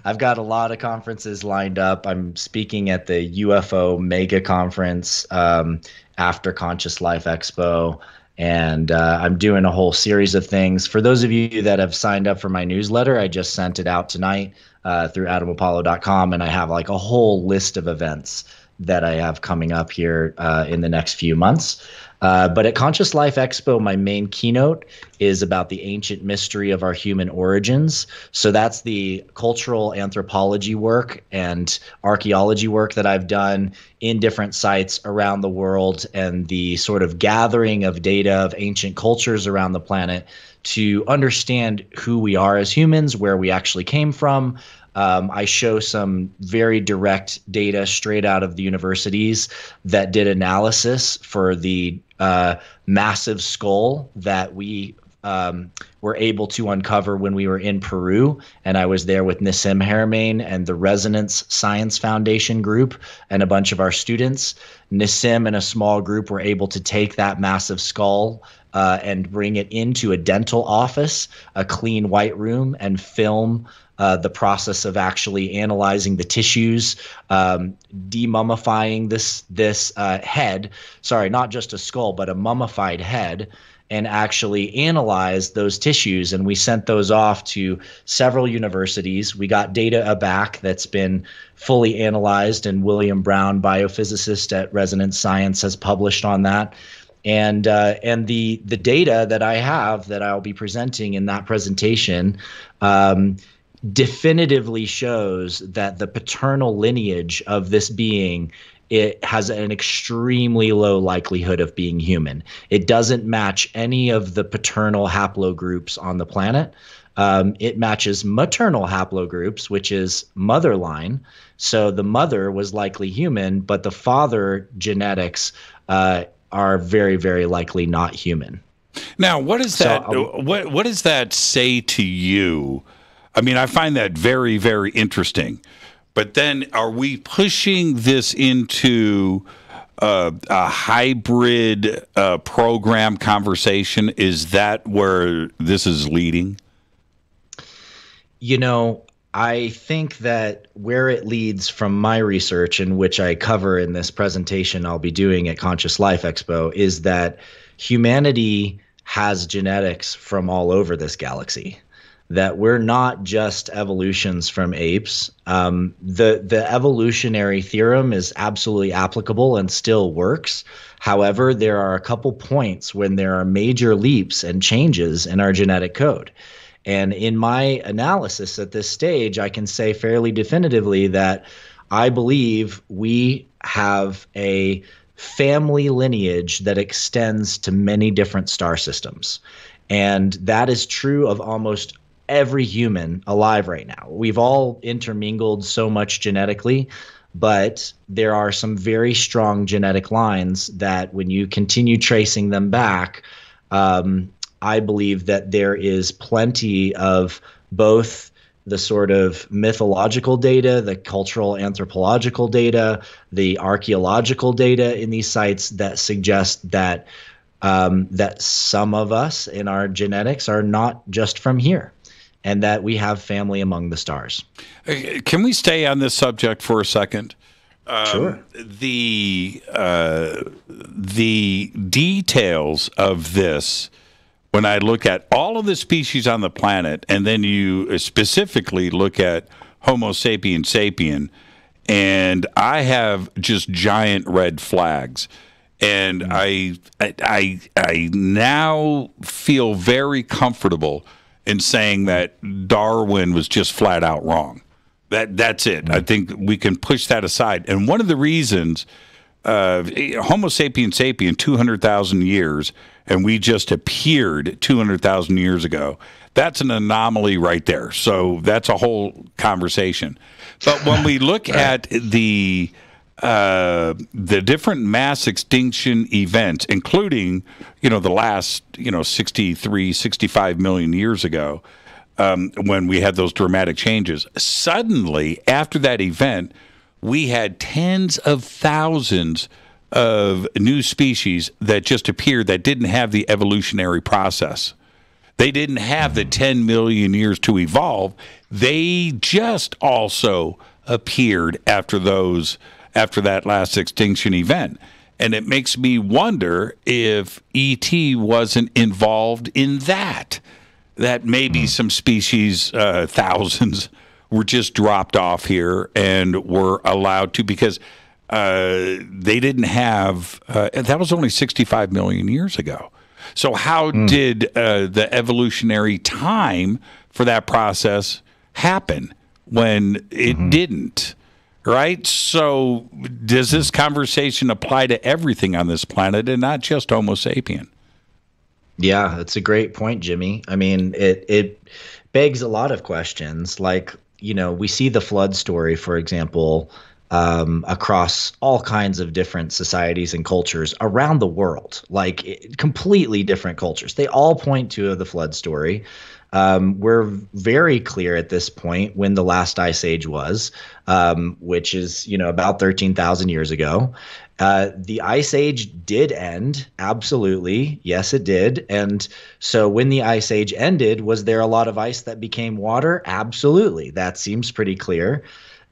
I've got a lot of conferences lined up. I'm speaking at the UFO Mega Conference after Conscious Life Expo, and I'm doing a whole series of things. For those of you that have signed up for my newsletter, I just sent it out tonight through adamapollo.com, and I have like a whole list of events that I have coming up here in the next few months. But at Conscious Life Expo, my main keynote is about the ancient mystery of our human origins. So that's the cultural anthropology work and archaeology work that I've done in different sites around the world, and the sort of gathering of data of ancient cultures around the planet to understand who we are as humans, where we actually came from. I show some very direct data straight out of the universities that did analysis for the massive skull that we were able to uncover when we were in Peru. And I was there with Nissim Haramain and the Resonance Science Foundation group and a bunch of our students. Nissim and a small group were able to take that massive skull and bring it into a dental office, a clean white room, and film the process of actually analyzing the tissues, demummifying this head, sorry, not just a skull, but a mummified head, and actually analyze those tissues. And we sent those off to several universities. We got data back that's been fully analyzed, and William Brown, biophysicist at Resonance Science, has published on that. And the data that I have that I'll be presenting in that presentation definitively shows that the paternal lineage of this being, it has an extremely low likelihood of being human. It doesn't match any of the paternal haplogroups on the planet. It matches maternal haplogroups, which is mother line. So the mother was likely human, but the father genetics are very, very likely not human. Now, what is that? What does that say to you? I mean, I find that very, very interesting. But then are we pushing this into a hybrid program conversation? Is that where this is leading? I think that where it leads from my research, and which I cover in this presentation I'll be doing at Conscious Life Expo, is that humanity has genetics from all over this galaxy. That we're not just evolutions from apes. The evolutionary theorem is absolutely applicable and still works. However, there are a couple points when there are major leaps and changes in our genetic code. And in my analysis at this stage, I can say fairly definitively that I believe we have a family lineage that extends to many different star systems. And that is true of almost every human alive right now. We've all intermingled so much genetically, but there are some very strong genetic lines that when you continue tracing them back, I believe that there is plenty of both the sort of mythological data, the cultural anthropological data, the archaeological data in these sites that suggest that that some of us in our genetics are not just from here, and that we have family among the stars. Can we stay on this subject for a second? Sure. The details of this, when I look at all of the species on the planet, and then you specifically look at Homo sapiens sapien, and I have just giant red flags. And I now feel very comfortable in saying that Darwin was just flat out wrong. That's it. I think we can push that aside. And one of the reasons Homo sapiens sapien 200,000 years, and we just appeared 200,000 years ago, that's an anomaly right there. So that's a whole conversation. But when we look at the different mass extinction events, including, the last, 63, 65 million years ago, when we had those dramatic changes, suddenly after that event, we had tens of thousands of new species that just appeared that didn't have the evolutionary process. They didn't have the 10 million years to evolve. They just also appeared after that last extinction event. And it makes me wonder if E.T. wasn't involved in that maybe some species, thousands, were just dropped off here and were allowed to, because they didn't have, that was only 65 million years ago. So how did the evolutionary time for that process happen when it didn't? Right? So does this conversation apply to everything on this planet and not just Homo sapien? Yeah, that's a great point, Jimmy. I mean, it begs a lot of questions. Like, we see the flood story, for example, across all kinds of different societies and cultures around the world, like completely different cultures. They all point to the flood story. We're very clear at this point when the last ice age was, which is, about 13,000 years ago. The ice age did end. Absolutely. Yes, it did. And so when the ice age ended, was there a lot of ice that became water? Absolutely. That seems pretty clear.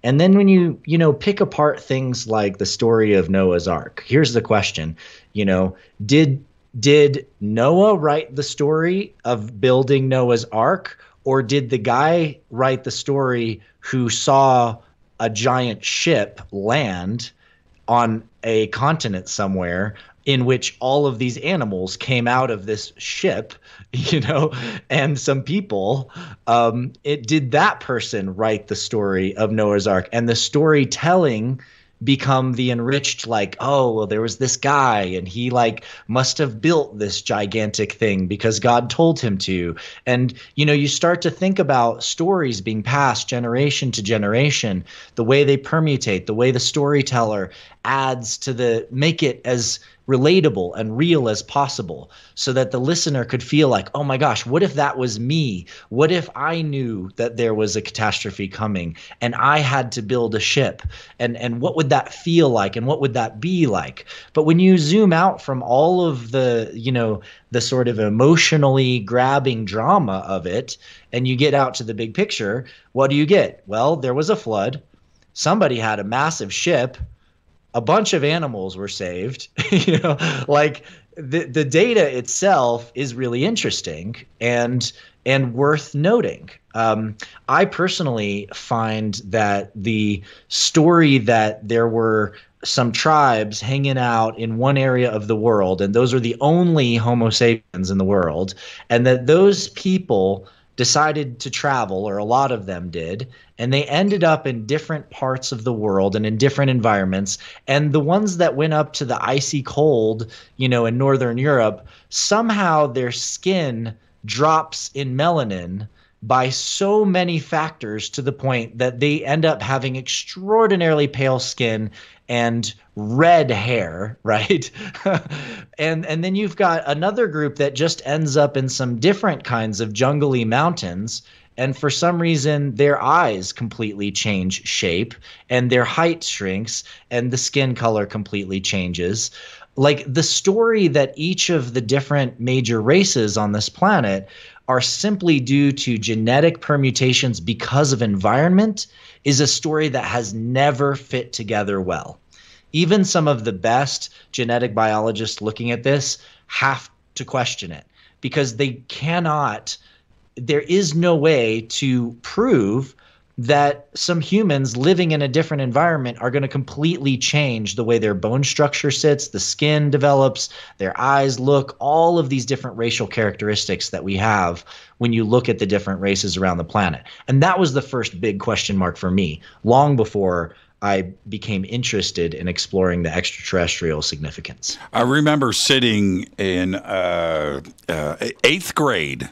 And then when you pick apart things like the story of Noah's Ark, here's the question, did Noah write the story of building Noah's Ark, or did the guy write the story who saw a giant ship land on a continent somewhere in which all of these animals came out of this ship, and some people, did that person write the story of Noah's Ark, and the storytelling become the enriched, like, oh, well, there was this guy and he must have built this gigantic thing because God told him to. And, you start to think about stories being passed generation to generation, the way they permutate, the way the storyteller adds to make it as relatable and real as possible, so that the listener could feel like, oh my gosh, what if that was me? What if I knew that there was a catastrophe coming and I had to build a ship? And what would that feel like? And what would that be like? But when you zoom out from all of the, the sort of emotionally grabbing drama of it, and you get out to the big picture, what do you get? Well, there was a flood. Somebody had a massive ship. A bunch of animals were saved. The data itself is really interesting and worth noting. I personally find that the story that there were some tribes hanging out in one area of the world, and those are the only Homo sapiens in the world, and that those people decided to travel, or a lot of them did, and they ended up in different parts of the world and in different environments. And the ones that went up to the icy cold, in Northern Europe, somehow their skin drops in melanin by so many factors to the point that they end up having extraordinarily pale skin and red hair, right? and then you've got another group that just ends up in some different kinds of jungly mountains, and for some reason their eyes completely change shape and their height shrinks and the skin color completely changes. Like, the story that each of the different major races on this planet are simply due to genetic permutations because of environment is a story that has never fit together well. Even some of the best genetic biologists looking at this have to question it, because they cannot, there is no way to prove that some humans living in a different environment are going to completely change the way their bone structure sits, the skin develops, their eyes look, all of these different racial characteristics that we have when you look at the different races around the planet. And that was the first big question mark for me, long before I became interested in exploring the extraterrestrial significance. I remember sitting in 8th grade,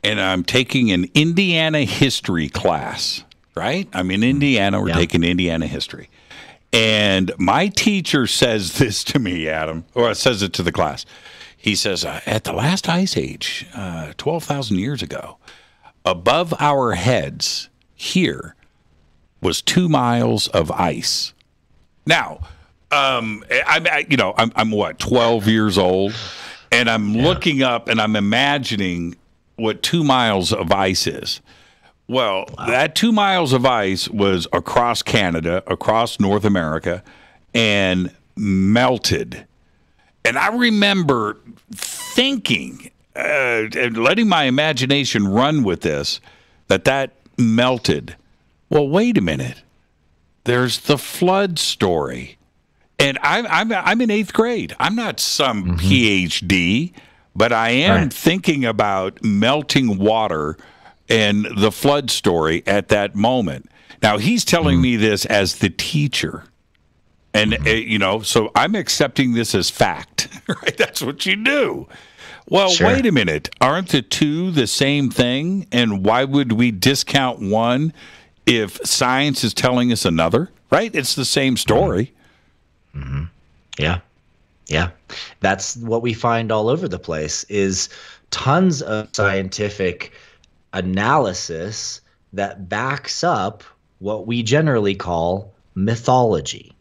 and I'm taking an Indiana history class. Right? I'm in Indiana. We're taking Indiana history. And my teacher says this to me, Adam, or says it to the class. He says, at the last ice age, 12,000 years ago, above our heads here was 2 miles of ice. Now, I'm what, 12 years old? And I'm looking up and I'm imagining what 2 miles of ice is. Well, that 2 miles of ice was across Canada, across North America, and melted. And I remember thinking, and letting my imagination run with this, that melted. Well, wait a minute. There's the flood story. And I'm in 8th grade. I'm not some PhD, but I am thinking about melting water and the flood story at that moment. Now, he's telling me this as the teacher. And, so I'm accepting this as fact, right? That's what you do. Well, wait a minute. Aren't the two the same thing? And why would we discount one if science is telling us another, right? It's the same story. Mm-hmm. Yeah. Yeah. That's what we find all over the place is tons of scientific analysis that backs up what we generally call mythology.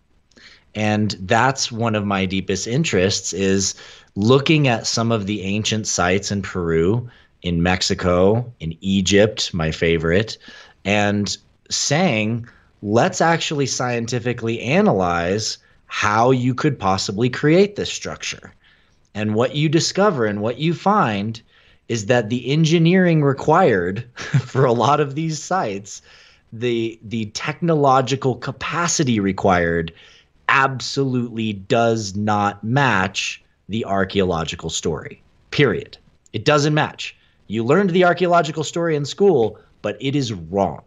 And that's one of my deepest interests is looking at some of the ancient sites in Peru, in Mexico, in Egypt, my favorite, and saying, let's actually scientifically analyze how you could possibly create this structure. And what you discover and what you find is that the engineering required for a lot of these sites, the technological capacity required absolutely does not match the archaeological story, period. It doesn't match. You learned the archaeological story in school, but it is wrong.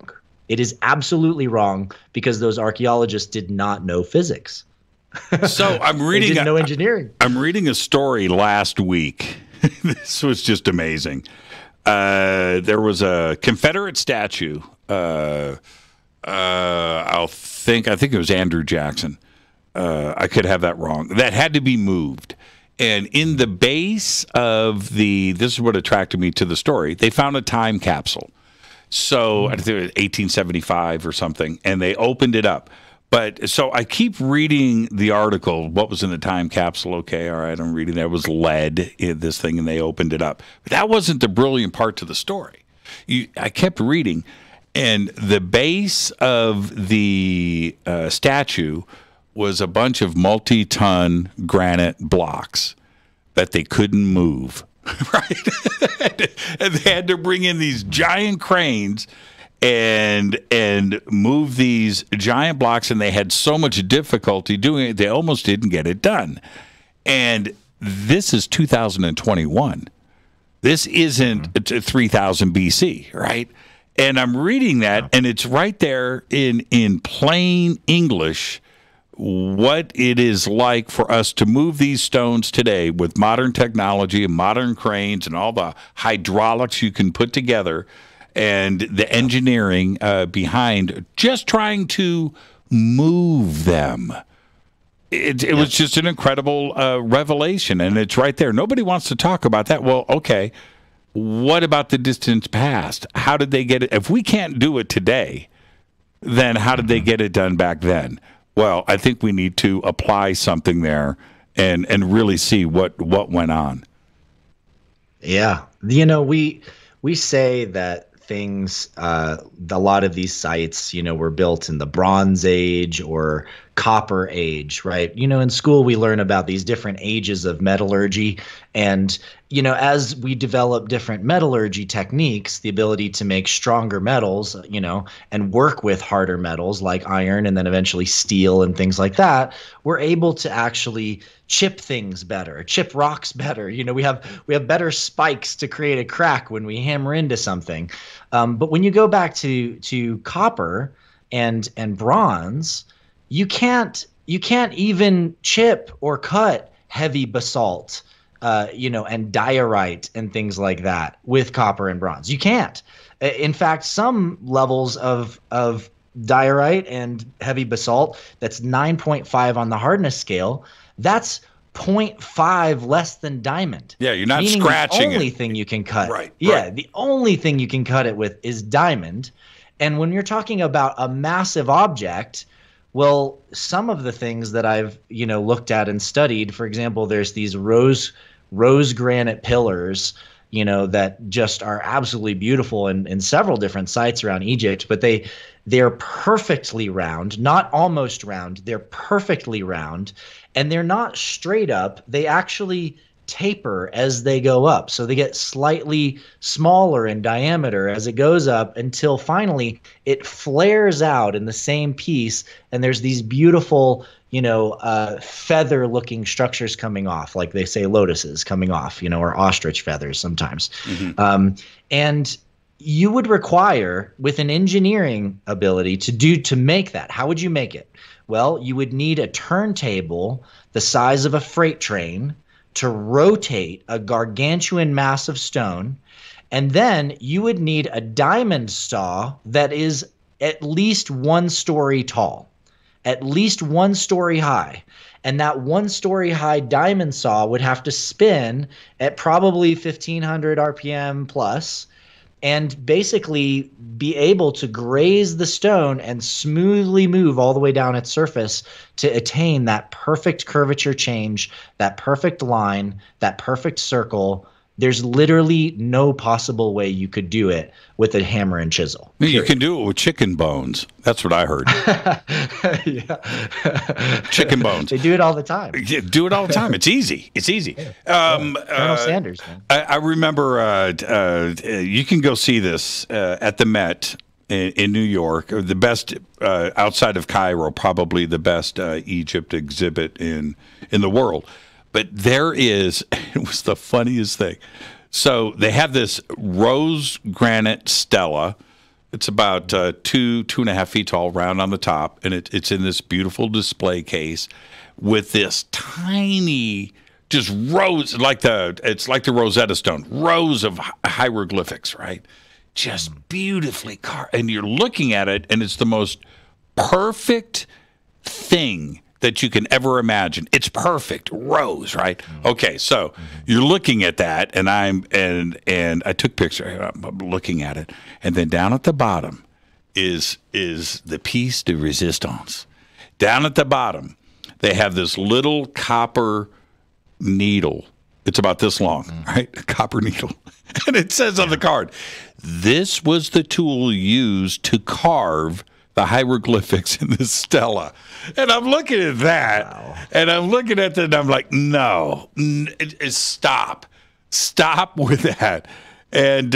It is absolutely wrong because those archaeologists did not know physics. So I'm reading they didn't know engineering. I'm reading a story last week. This was just amazing. There was a Confederate statue. I think it was Andrew Jackson. I could have that wrong. That had to be moved. And in the base of this is what attracted me to the story. They found a time capsule. So I think it was 1875 or something, and they opened it up. But so I keep reading the article. What was in the time capsule? Okay, all right, I'm reading. There was lead in this thing, and they opened it up. But that wasn't the brilliant part to the story. I kept reading, and the base of the statue was a bunch of multi-ton granite blocks that they couldn't move. Right, and they had to bring in these giant cranes and move these giant blocks, and they had so much difficulty doing it, they almost didn't get it done. And this is 2021. This isn't 3000 BC, right? And I'm reading that, and it's right there in plain English what it is like for us to move these stones today with modern technology and modern cranes and all the hydraulics you can put together and the engineering behind just trying to move them. It was just an incredible revelation, and it's right there. Nobody wants to talk about that. Well, okay, what about the distant past? How did they get it? If we can't do it today, then how did they get it done back then? Well, I think we need to apply something there and really see what went on. Yeah. You know, we say that things, a lot of these sites, were built in the Bronze Age or copper age, right? In school we learn about these different ages of metallurgy, and as we develop different metallurgy techniques, the ability to make stronger metals, and work with harder metals like iron and then eventually steel and things like that, we're able to actually chip things better, chip rocks better. We have better spikes to create a crack when we hammer into something. But when you go back to copper and bronze, you can't even chip or cut heavy basalt, and diorite and things like that with copper and bronze. You can't. In fact, some levels of diorite and heavy basalt, that's 9.5 on the hardness scale. That's 0.5 less than diamond. Yeah, you're not scratching the only it. thing you can cut. Right. Yeah, the only thing you can cut it with is diamond. And when you're talking about a massive object, well, some of the things that I've, looked at and studied, for example, there's these rose granite pillars, that just are absolutely beautiful in several different sites around Egypt, but they're perfectly round, not almost round, they're perfectly round, and they're not straight up. They actually taper as they go up. So they get slightly smaller in diameter as it goes up until finally it flares out in the same piece, and there's these beautiful feather looking structures coming off, like they say lotuses coming off, or ostrich feathers sometimes. Mm-hmm. And you would require, with an engineering ability to make that. How would you make it? Well, you would need a turntable the size of a freight train to rotate a gargantuan mass of stone. And then you would need a diamond saw that is at least 1 story tall, at least 1 story high. And that 1 story high diamond saw would have to spin at probably 1500 RPM plus, and basically be able to graze the stone and smoothly move all the way down its surface to attain that perfect curvature change, that perfect line, that perfect circle. There's literally no possible way you could do it with a hammer and chisel. Period. You can do it with chicken bones. That's what I heard. Chicken bones. They do it all the time. Yeah, do it all the time. It's easy. It's easy. Colonel Sanders. Man. I remember you can go see this at the Met in New York. The best outside of Cairo, probably the best Egypt exhibit in the world. But there is, it was the funniest thing. So they have this rose granite stela. It's about 2.5 feet tall, round on the top, and it's in this beautiful display case with this tiny, just rows, it's like the Rosetta Stone, rows of hieroglyphics, right? Just beautifully carved. And you're looking at it, and it's the most perfect thing that you can ever imagine. It's perfect rows, right? Okay, so you're looking at that, and I took pictures. I'm looking at it, and then down at the bottom is the piece de resistance. Down at the bottom, they have this little copper needle. It's about this long, right? A copper needle, and it says on the card, "This was the tool used to carve the hieroglyphics in the stela." And I'm looking at that, and I'm looking at that, and I'm like, no, stop with that. And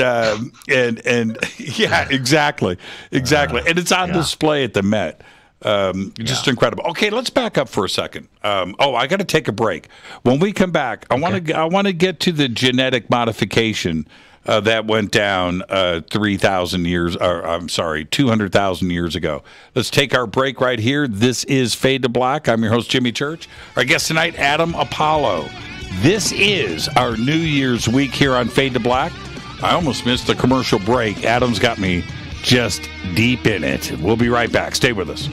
yeah, exactly. And it's on display at the Met. Just incredible. Okay, let's back up for a second. I got to take a break. When we come back, I want to get to the genetic modification that went down 200,000 years ago. Let's take our break right here. This is Fade to Black. I'm your host, Jimmy Church. Our guest tonight, Adam Apollo. This is our New Year's week here on Fade to Black. I almost missed the commercial break. Adam's got me just deep in it. We'll be right back. Stay with us.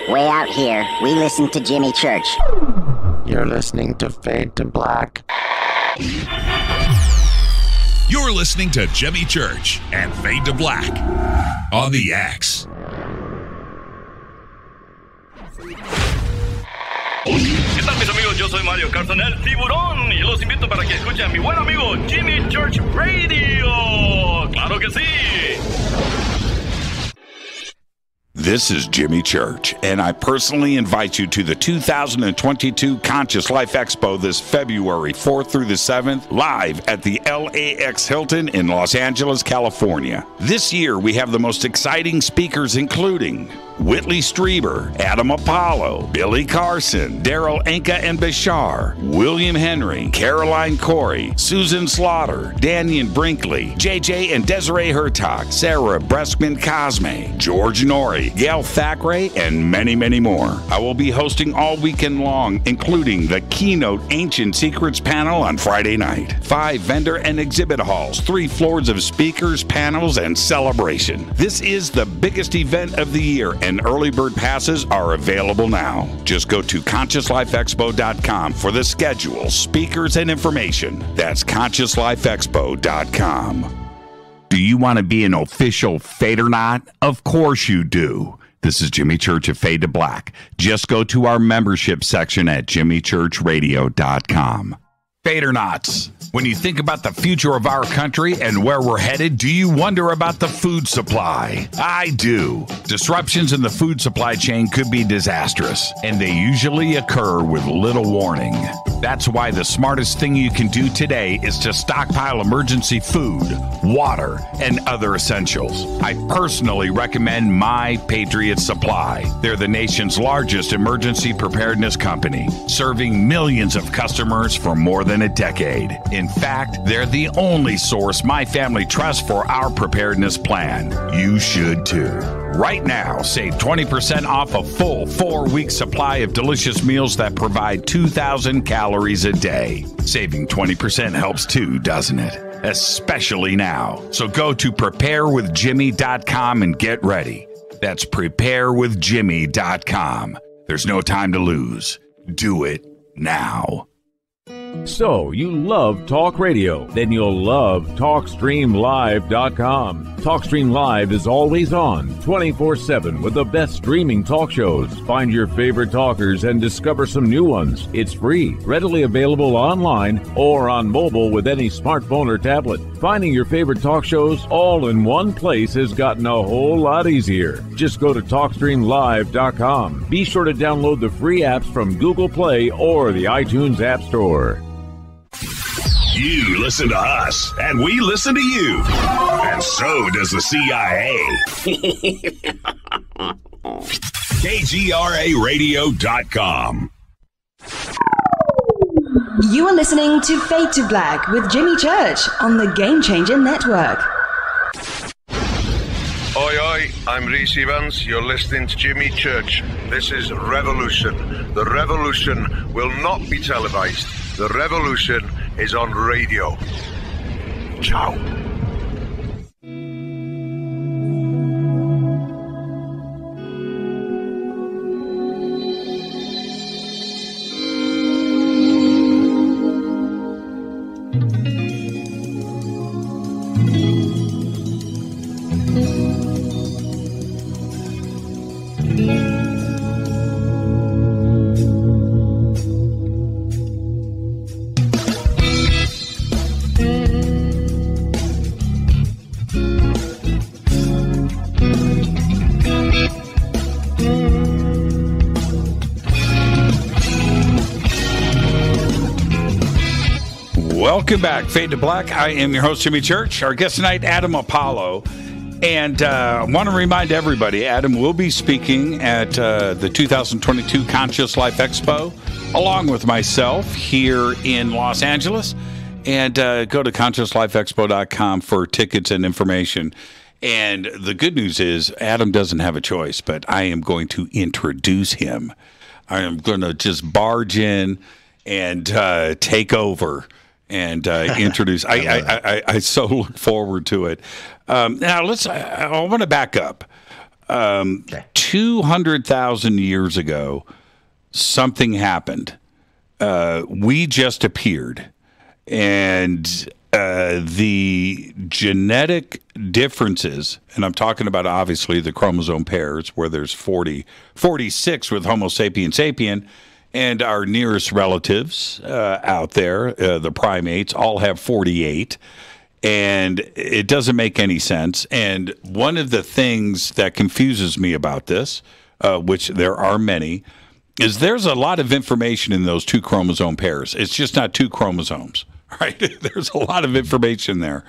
Way out here, we listen to Jimmy Church. You're listening to Fade to Black. You're listening to Jimmy Church and Fade to Black. on the X. ¿Qué tal, mis amigos? Yo soy Mario Carson, el tiburón, y los invito para que escuchen a mi buen amigo Jimmy Church Radio. ¡Claro que sí! This is Jimmy Church, and I personally invite you to the 2022 Conscious Life Expo this February 4th through the 7th, live at the LAX Hilton in Los Angeles, California. This year, we have the most exciting speakers, including Whitley Strieber, Adam Apollo, Billy Carson, Daryl Anka and Bashar, William Henry, Caroline Corey, Susan Slaughter, Daniel Brinkley, JJ and Desiree Hertog, Sarah Breskman Cosme, George Norrie, Gail Thackeray, and many, many more. I will be hosting all weekend long, including the keynote Ancient Secrets panel on Friday night, 5 vendor and exhibit halls, 3 floors of speakers, panels, and celebration. This is the biggest event of the year, and early bird passes are available now. Just go to ConsciousLifeExpo.com for the schedule, speakers, and information. That's ConsciousLifeExpo.com. Do you want to be an official Fade or Not? Of course you do. This is Jimmy Church of Fade to Black. Just go to our membership section at JimmyChurchRadio.com. Fade or Nots. When you think about the future of our country and where we're headed, do you wonder about the food supply? I do. Disruptions in the food supply chain could be disastrous, and they usually occur with little warning. That's why the smartest thing you can do today is to stockpile emergency food, water, and other essentials. I personally recommend My Patriot Supply. They're the nation's largest emergency preparedness company, serving millions of customers for more than a decade. In fact, they're the only source my family trusts for our preparedness plan. You should too. Right now, save 20% off a full 4-week supply of delicious meals that provide 2,000 calories a day. Saving 20% helps too, doesn't it? Especially now. So go to preparewithjimmy.com and get ready. That's preparewithjimmy.com. There's no time to lose. Do it now. So, you love talk radio? Then you'll love TalkStreamLive.com. TalkStream Live is always on, 24/7 with the best streaming talk shows. Find your favorite talkers and discover some new ones. It's free, readily available online or on mobile with any smartphone or tablet. Finding your favorite talk shows all in one place has gotten a whole lot easier. Just go to TalkStreamLive.com. Be sure to download the free apps from Google Play or the iTunes App Store. You listen to us, and we listen to you. And so does the CIA. KGRARadio.com. You are listening to Fade to Black with Jimmy Church on the Game Changer Network. Oi, oi, I'm Reese Evans. You're listening to Jimmy Church. This is Revolution. The revolution will not be televised. The revolution is on radio. Ciao. Welcome back, Fade to Black. I am your host, Jimmy Church. Our guest tonight, Adam Apollo. And I want to remind everybody, Adam will be speaking at the 2022 Conscious Life Expo, along with myself here in Los Angeles. And go to ConsciousLifeExpo.com for tickets and information. And the good news is Adam doesn't have a choice, but I am going to introduce him. I am going to just barge in and take over and introduce. I so look forward to it. Now I want to back up. 200,000 years ago, something happened. We just appeared, and the genetic differences, and I'm talking about obviously the chromosome pairs where there's 46 with Homo sapien sapien, and our nearest relatives out there, the primates, all have 48. And it doesn't make any sense. And one of the things that confuses me about this, which there are many, is there's a lot of information in those 2 chromosome pairs. It's just not 2 chromosomes, right? There's a lot of information there.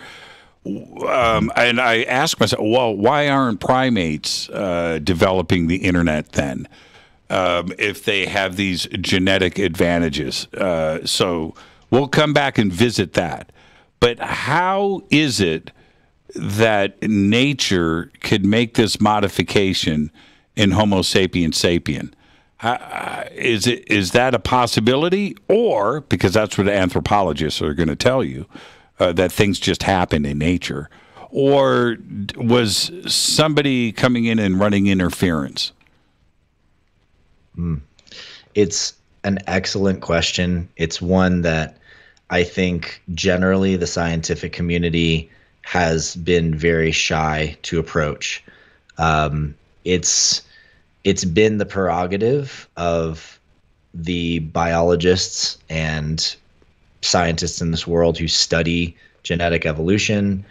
And I ask myself, well, why aren't primates developing the internet then? If they have these genetic advantages. So we'll come back and visit that. But how is it that nature could make this modification in Homo sapiens sapien? Is that a possibility? Or, because that's what anthropologists are going to tell you, that things just happen in nature? Or was somebody coming in and running interference? It's an excellent question. It's one that I think generally the scientific community has been very shy to approach. It's been the prerogative of the biologists and scientists in this world who study genetic evolution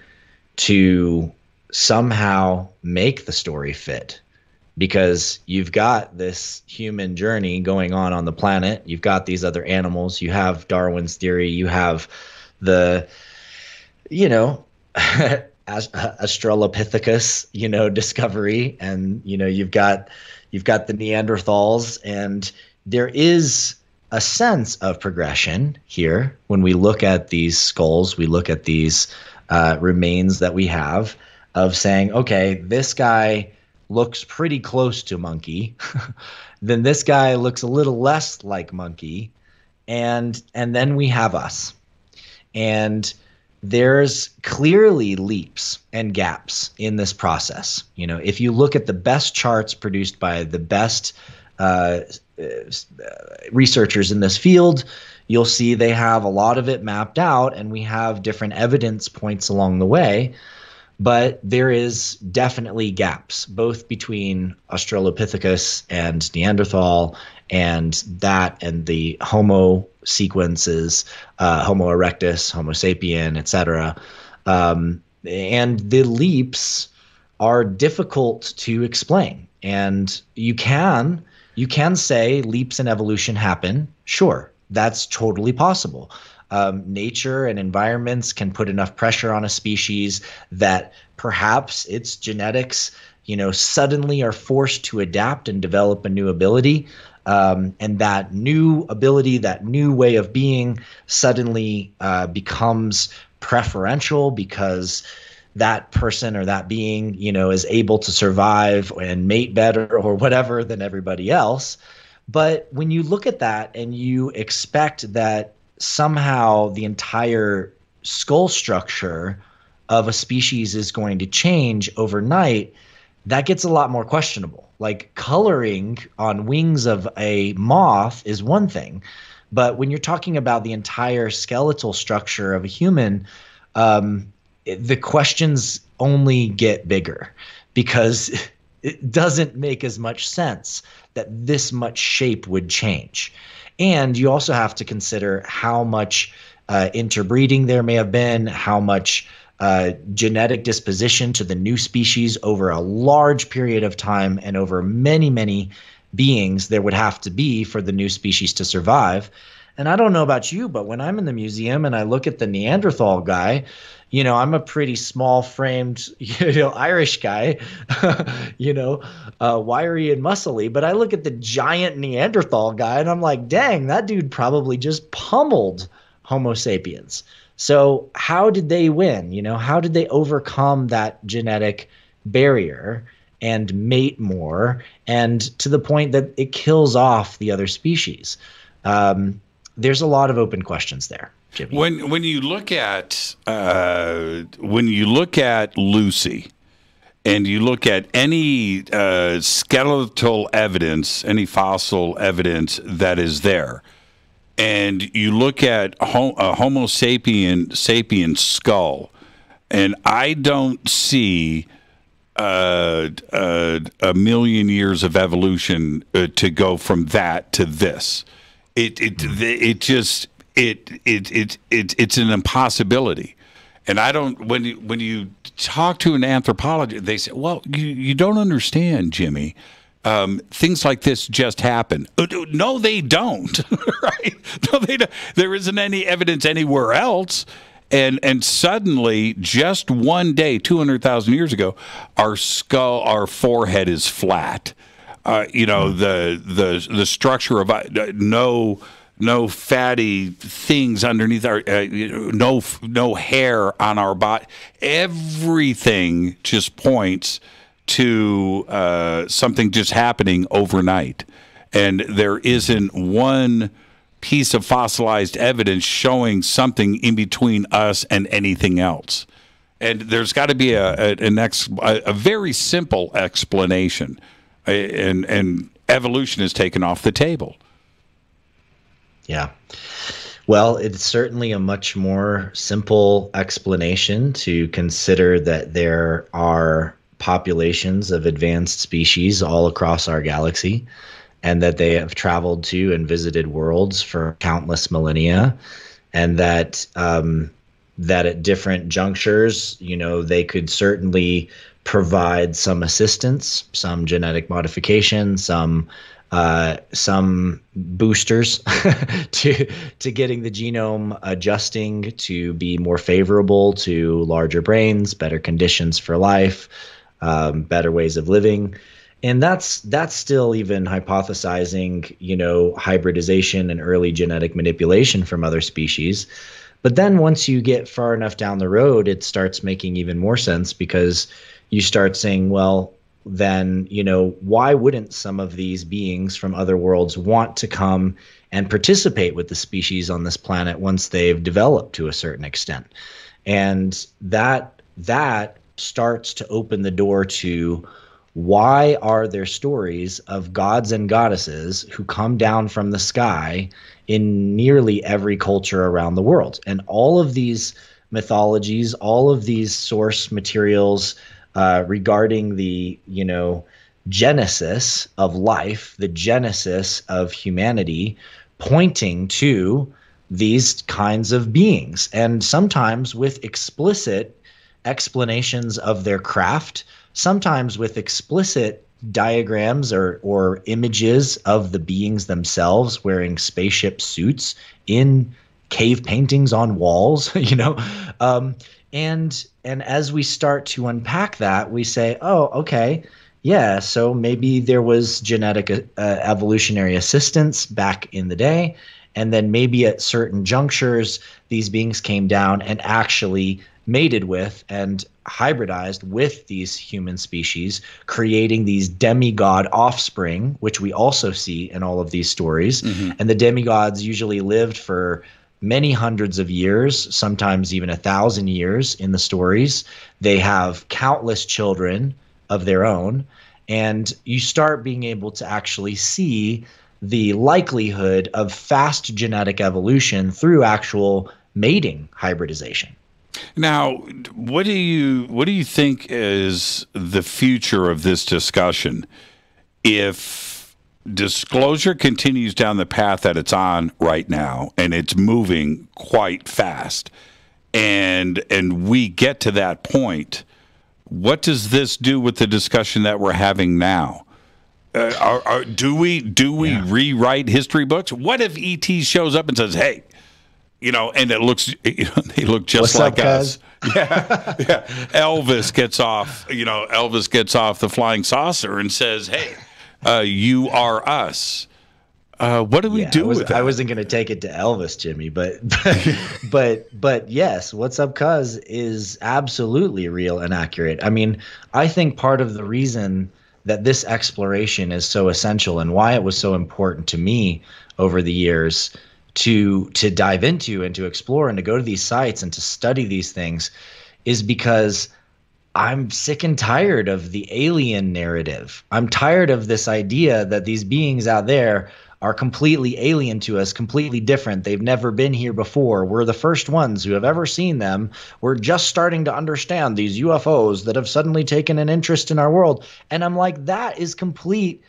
to somehow make the story fit. Because you've got this human journey going on the planet. You've got these other animals. You have Darwin's theory. You have the, Australopithecus, discovery. And, you've got the Neanderthals. And there is a sense of progression here when we look at these skulls. We look at these remains that we have of saying, okay, this guy looks pretty close to monkey, then this guy looks a little less like monkey, and then we have us. And there's clearly leaps and gaps in this process. If you look at the best charts produced by the best researchers in this field, you'll see they have a lot of it mapped out, and we have different evidence points along the way. But there is definitely gaps, both between Australopithecus and Neanderthal and the Homo sequences, Homo erectus, Homo sapien, etc. And the leaps are difficult to explain. And you can say leaps in evolution happen. Sure, that's totally possible. Nature and environments can put enough pressure on a species that perhaps its genetics, suddenly are forced to adapt and develop a new ability. And that new ability, that new way of being suddenly becomes preferential because that person or that being, is able to survive and mate better or whatever than everybody else. But when you look at that and you expect that somehow the entire skull structure of a species is going to change overnight, that gets a lot more questionable. Like coloring on wings of a moth is one thing, but when you're talking about the entire skeletal structure of a human, the questions only get bigger because it doesn't make as much sense that this much shape would change. And you also have to consider how much interbreeding there may have been, how much genetic disposition to the new species over a large period of time and over many, many beings there would have to be for the new species to survive. And I don't know about you, but when I'm in the museum and I look at the Neanderthal guy, I'm a pretty small framed, Irish guy, wiry and muscly. But I look at the giant Neanderthal guy and I'm like, dang, that dude probably just pummeled Homo sapiens. So how did they win? How did they overcome that genetic barrier and mate more, and to the point that it kills off the other species? There's a lot of open questions there, Jimmy. When you look at Lucy, and you look at any skeletal evidence, any fossil evidence that is there, and you look at a Homo sapien skull, and I don't see a million years of evolution to go from that to this. It's an impossibility. And I don't. When you talk to an anthropologist, they say, "Well, you don't understand, Jimmy. Things like this just happen." No, they don't. Right? No, they don't. There isn't any evidence anywhere else. And suddenly, just one day, 200,000 years ago, our forehead is flat. The structure of no fatty things underneath our no hair on our body. Everything just points to something just happening overnight, and there isn't one piece of fossilized evidence showing something in between us and anything else. And there's got to be a very simple explanation, and evolution is taken off the table. Yeah. Well, it's certainly a much more simple explanation to consider that there are populations of advanced species all across our galaxy, and that they have traveled to and visited worlds for countless millennia, and that at different junctures, they could certainly provide some assistance, some genetic modification, some boosters to getting the genome adjusting to be more favorable to larger brains, better conditions for life, better ways of living. And that's still even hypothesizing, hybridization and early genetic manipulation from other species. But then once you get far enough down the road, it starts making even more sense, because you start saying, well, then, why wouldn't some of these beings from other worlds want to come and participate with the species on this planet once they've developed to a certain extent? And that starts to open the door to, why are there stories of gods and goddesses who come down from the sky in nearly every culture around the world? And all of these mythologies, all of these source materials regarding the, genesis of life, the genesis of humanity, pointing to these kinds of beings, and sometimes with explicit explanations of their craft, sometimes with explicit diagrams or images of the beings themselves wearing spaceship suits in cave paintings on walls, and as we start to unpack that, we say, oh, okay, yeah, so maybe there was genetic evolutionary assistance back in the day, and then maybe at certain junctures, these beings came down and actually mated with and hybridized with these human species, creating these demigod offspring, which we also see in all of these stories. Mm-hmm. And the demigods usually lived for many hundreds of years, sometimes even 1,000 years in the stories. They have countless children of their own, and you start being able to actually see the likelihood of fast genetic evolution through actual mating hybridization. Now, what do you think is the future of this discussion if disclosure continues down the path that it's on right now, and it's moving quite fast, and we get to that point? What does this do with the discussion that we're having now? Do we rewrite history books? What if ET shows up and says, "Hey," and it looks, they look just like us. Yeah. Elvis gets off, the flying saucer and says, "Hey, you are us." What do we do with that? I wasn't going to take it to Elvis, Jimmy, but yes, "What's up, cuz" is absolutely real and accurate. I mean, I think part of the reason that this exploration is so essential, and why it was so important to me over the years to dive into and to explore and to go to these sites and to study these things, is because I'm sick and tired of the alien narrative. I'm tired of this idea that these beings out there are completely alien to us, completely different. They've never been here before. We're the first ones who have ever seen them. We're just starting to understand these UFOs that have suddenly taken an interest in our world. And I'm like, that is complete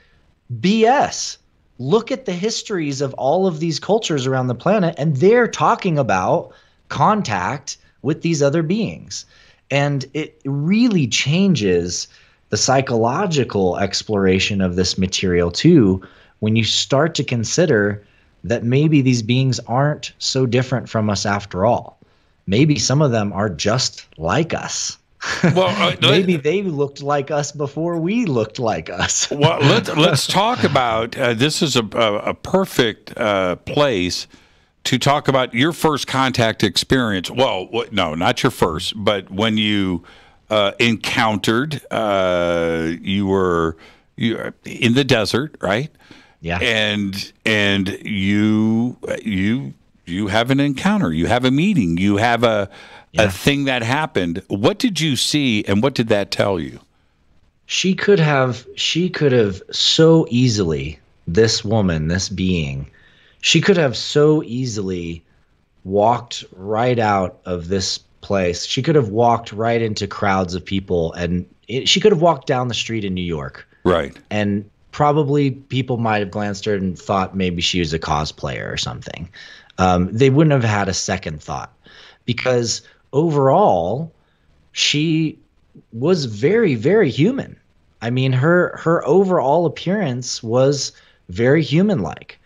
BS. Look at the histories of all of these cultures around the planet, and they're talking about contact with these other beings. And it really changes the psychological exploration of this material too, when you start to consider that maybe these beings aren't so different from us after all. Maybe some of them are just like us. Well, maybe they looked like us before we looked like us. Well, let's talk about this is a perfect place to talk about your first contact experience. Well, no, not your first, but when you encountered, you were in the desert, right? Yeah. And you have an encounter, you have a meeting, you have a thing that happened. What did you see, and what did that tell you? She could have so easily, this woman, this being, she could have so easily walked right out of this place. She could have walked right into crowds of people, and she could have walked down the street in New York. Right. And probably people might have glanced at her and thought maybe she was a cosplayer or something. They wouldn't have had a second thought, because overall she was very, very human. I mean, her overall appearance was very human-like.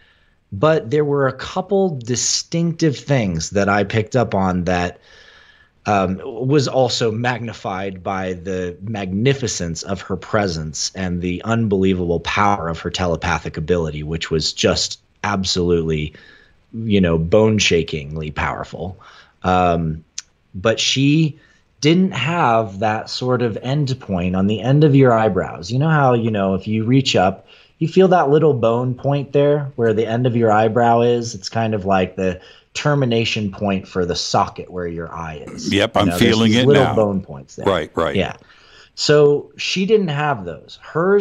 But there were a couple distinctive things that I picked up on that was also magnified by the magnificence of her presence and the unbelievable power of her telepathic ability, which was just absolutely, bone-shakingly powerful. But she didn't have that sort of end point on the end of your eyebrows. You know how, if you reach up, you feel that little bone point there where the end of your eyebrow is? It's kind of like the termination point for the socket where your eye is. Yep, I'm feeling it now. Little bone points there. Right. Yeah. So she didn't have those. Her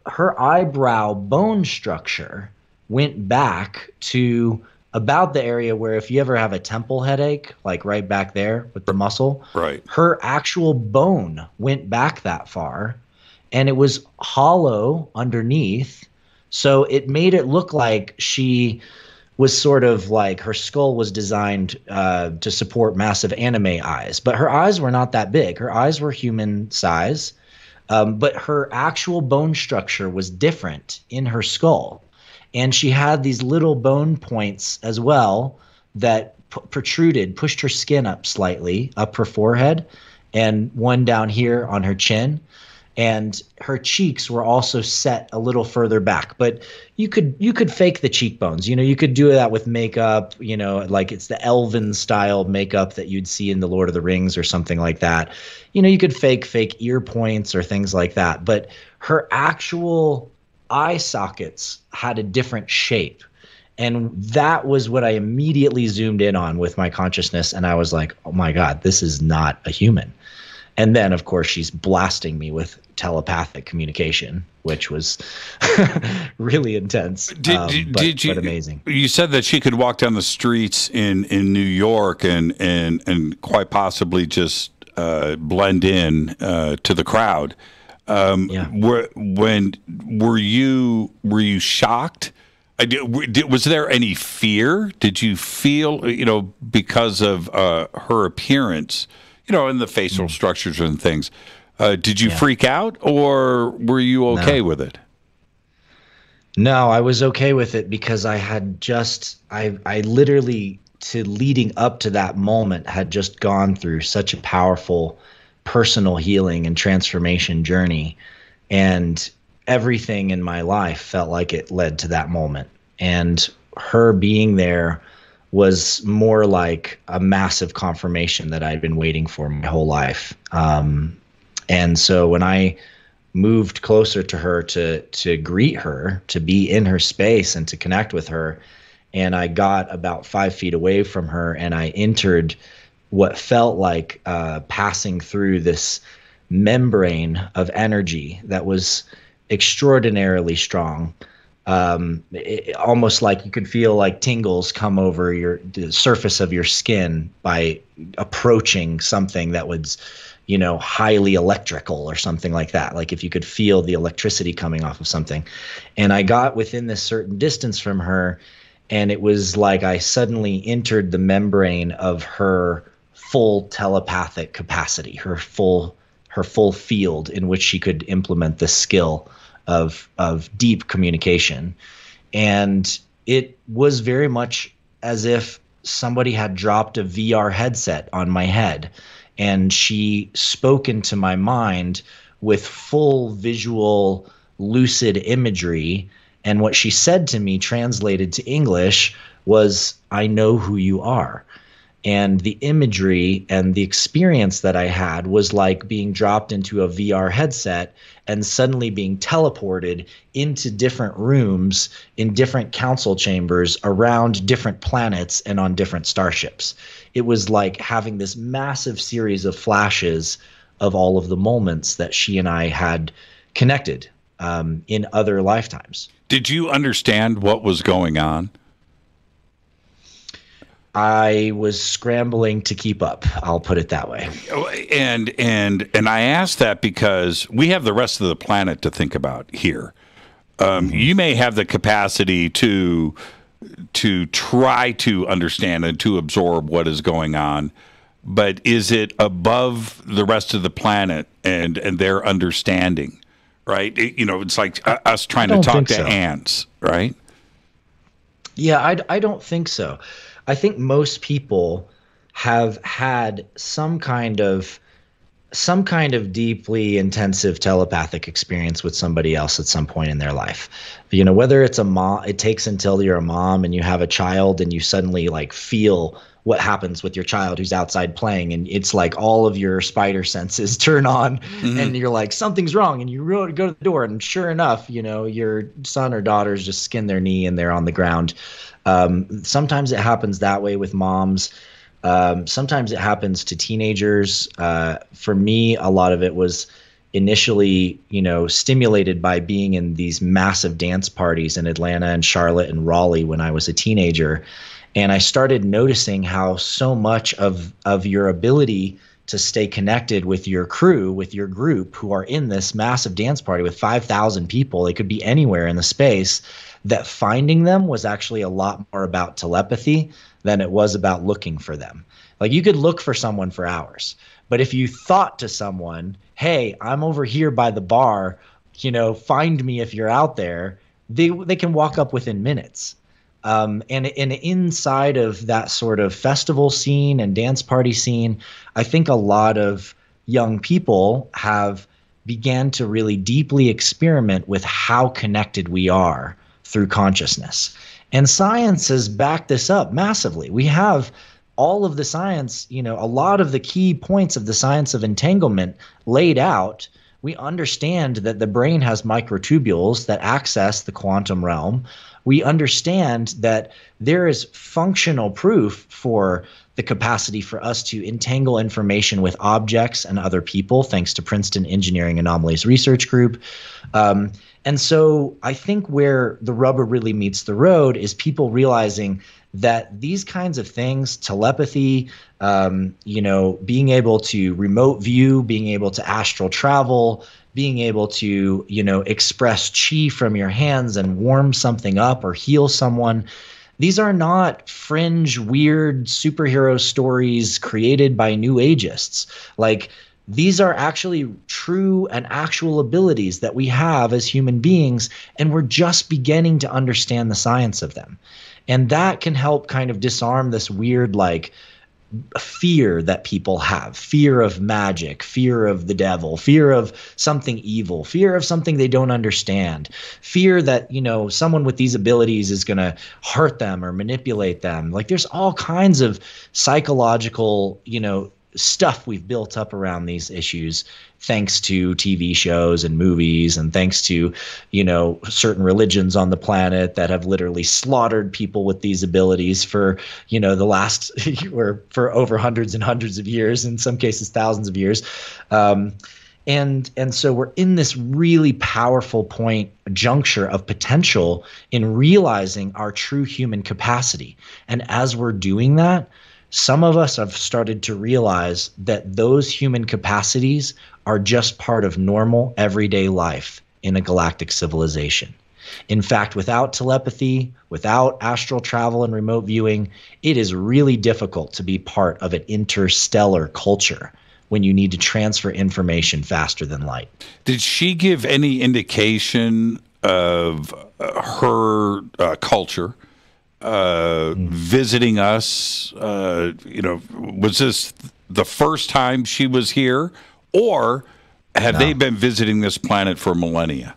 eyebrow bone structure went back to about the area where, if you ever have a temple headache, like right back there with the muscle, right, her actual bone went back that far, and it was hollow underneath. So it made it look like she was sort of like her skull was designed to support massive anime eyes. But her eyes were not that big. Her eyes were human size. But her actual bone structure was different in her skull. And she had these little bone points as well that protruded, pushed her skin up slightly, up her forehead, and one down here on her chin. And her cheeks were also set a little further back. But you could fake the cheekbones. You could do that with makeup, like it's the elven style makeup that you'd see in the Lord of the Rings or something like that. You could fake ear points or things like that. But her actual eye sockets had a different shape. And that was what I immediately zoomed in on with my consciousness. And I was like, oh my God, this is not a human. And then, of course, she's blasting me with telepathic communication, which was really intense, but amazing. You said that she could walk down the streets in New York and quite possibly just blend in to the crowd. Were you shocked? Was there any fear? Did you feel, because of her appearance, in the facial structures and things, did you freak out, or were you okay with it? No, I was okay with it because I had I literally, leading up to that moment, had just gone through such a powerful personal healing and transformation journey, and everything in my life felt like it led to that moment. And her being there was more like a massive confirmation that I'd been waiting for my whole life. And so when I moved closer to her to greet her, to be in her space and to connect with her, and I got about 5 feet away from her, and I entered what felt like passing through this membrane of energy that was extraordinarily strong. almost like you could feel like tingles come over the surface of your skin by approaching something that was, highly electrical or something like that. Like if you could feel the electricity coming off of something. And I got within this certain distance from her, and it was like I suddenly entered the membrane of her full telepathic capacity, her full field in which she could implement this skill of deep communication. And it was very much as if somebody had dropped a VR headset on my head, and she spoke into my mind with full visual lucid imagery. And what she said to me, translated to English, was, "I know who you are." And the imagery and the experience that I had was like being dropped into a VR headset and suddenly being teleported into different rooms in different council chambers around different planets and on different starships. It was like having this massive series of flashes of all of the moments that she and I had connected in other lifetimes. Did you understand what was going on? I was scrambling to keep up. I'll put it that way. And I asked that because we have the rest of the planet to think about here. You may have the capacity to try to understand and to absorb what is going on, but is it above the rest of the planet and their understanding? Right? It's like us trying to talk to ants, right? Yeah, I don't think so. I think most people have had some kind of deeply intensive telepathic experience with somebody else at some point in their life. Whether it's a mom, it takes until you're a mom and you have a child and you suddenly like feel what happens with your child who's outside playing, and it's like all of your spider senses turn on, and you're like, something's wrong, and you go to the door, and sure enough, your son or daughter's just skinned their knee and they're on the ground. Sometimes it happens that way with moms. Sometimes it happens to teenagers. For me, a lot of it was initially, stimulated by being in these massive dance parties in Atlanta and Charlotte and Raleigh when I was a teenager. And I started noticing how so much of your ability to stay connected with your crew, with your group who are in this massive dance party with 5,000 people, they could be anywhere in the space, that finding them was actually a lot more about telepathy than it was about looking for them. Like you could look for someone for hours, but if you thought to someone, hey, I'm over here by the bar, find me if you're out there, they can walk up within minutes. And inside of that sort of festival scene and dance party scene, I think a lot of young people have began to really deeply experiment with how connected we are through consciousness. And science has backed this up massively. We have all of the science, a lot of the key points of the science of entanglement laid out. We understand that the brain has microtubules that access the quantum realm. We understand that there is functional proof for the capacity for us to entangle information with objects and other people, thanks to Princeton Engineering Anomalies Research Group. And so I think where the rubber really meets the road is people realizing that these kinds of things, telepathy, being able to remote view, being able to astral travel, being able to, express chi from your hands and warm something up or heal someone. These are not fringe, weird superhero stories created by New Ageists. Like, these are actually true and actual abilities that we have as human beings, and we're just beginning to understand the science of them. And that can help kind of disarm this weird, like, fear that people have, fear of magic, fear of the devil, fear of something evil, fear of something they don't understand, fear that, someone with these abilities is going to hurt them or manipulate them. Like, there's all kinds of psychological, stuff we've built up around these issues, thanks to TV shows and movies, and thanks to, certain religions on the planet that have literally slaughtered people with these abilities for, the last, or for over hundreds and hundreds of years, in some cases thousands of years. And so we're in this really powerful juncture of potential in realizing our true human capacity. And as we're doing that, some of us have started to realize that those human capacities are just part of normal everyday life in a galactic civilization. In fact, without telepathy, without astral travel and remote viewing, it is really difficult to be part of an interstellar culture when you need to transfer information faster than light. Did she give any indication of her culture visiting us? Was this the first time she was here, or have they been visiting this planet for millennia?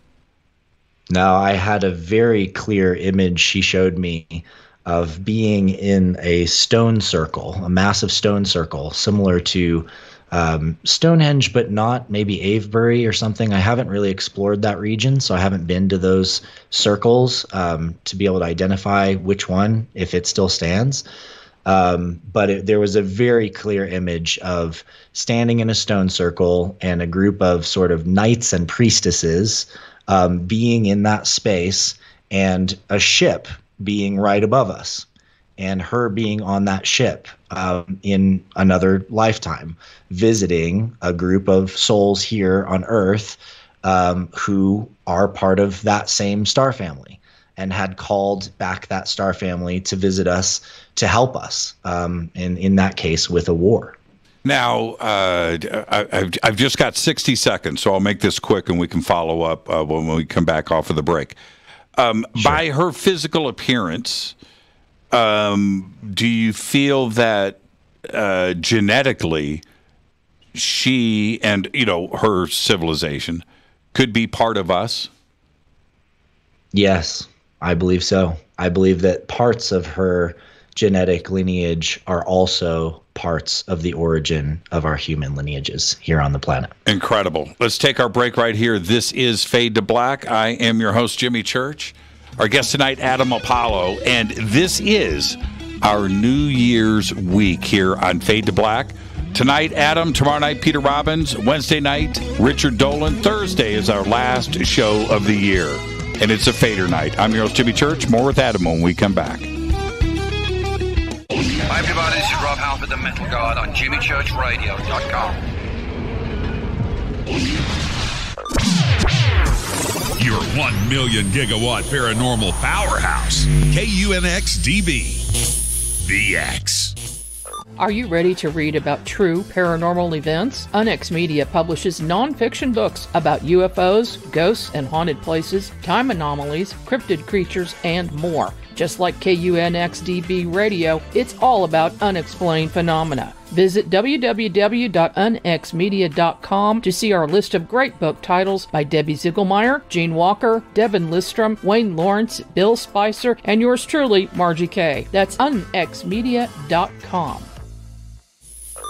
No, I had a very clear image she showed me of being in a stone circle, a massive stone circle, similar to Stonehenge, but not maybe Avebury or something. I haven't really explored that region, so I haven't been to those circles to be able to identify which one, if it still stands. But there was a very clear image of standing in a stone circle and a group of sort of knights and priestesses being in that space, and a ship being right above us, and her being on that ship in another lifetime, visiting a group of souls here on Earth who are part of that same star family, and had called back that star family to visit us, to help us, in that case with a war. Now, I've just got 60 seconds, so I'll make this quick and we can follow up when we come back off of the break. Sure. By her physical appearance, do you feel that genetically she and, her civilization could be part of us? Yes, I believe so. I believe that parts of her genetic lineage are also parts of the origin of our human lineages here on the planet. Incredible. Let's take our break right here. This is Fade to Black. I am your host, Jimmy Church. Our guest tonight, Adam Apollo, and this is our New Year's week here on Fade to Black. Tonight, Adam. Tomorrow night, Peter Robbins. Wednesday night, Richard Dolan. Thursday is our last show of the year, and it's a Fader night. I'm your host, Jimmy Church. More with Adam when we come back. Hi, everybody. This is Rob Halford, the Metal God, on JimmyChurchRadio.com. Your 1 million gigawatt paranormal powerhouse, KUNX-DB, the X. Are you ready to read about true paranormal events? UNX Media publishes non-fiction books about UFOs, ghosts and haunted places, time anomalies, cryptid creatures, and more. Just like KUNX-DB Radio, it's all about unexplained phenomena. Visit www.unxmedia.com to see our list of great book titles by Debbie Ziegelmeyer, Gene Walker, Devin Listrom, Wayne Lawrence, Bill Spicer, and yours truly, Margie Kay. That's unxmedia.com.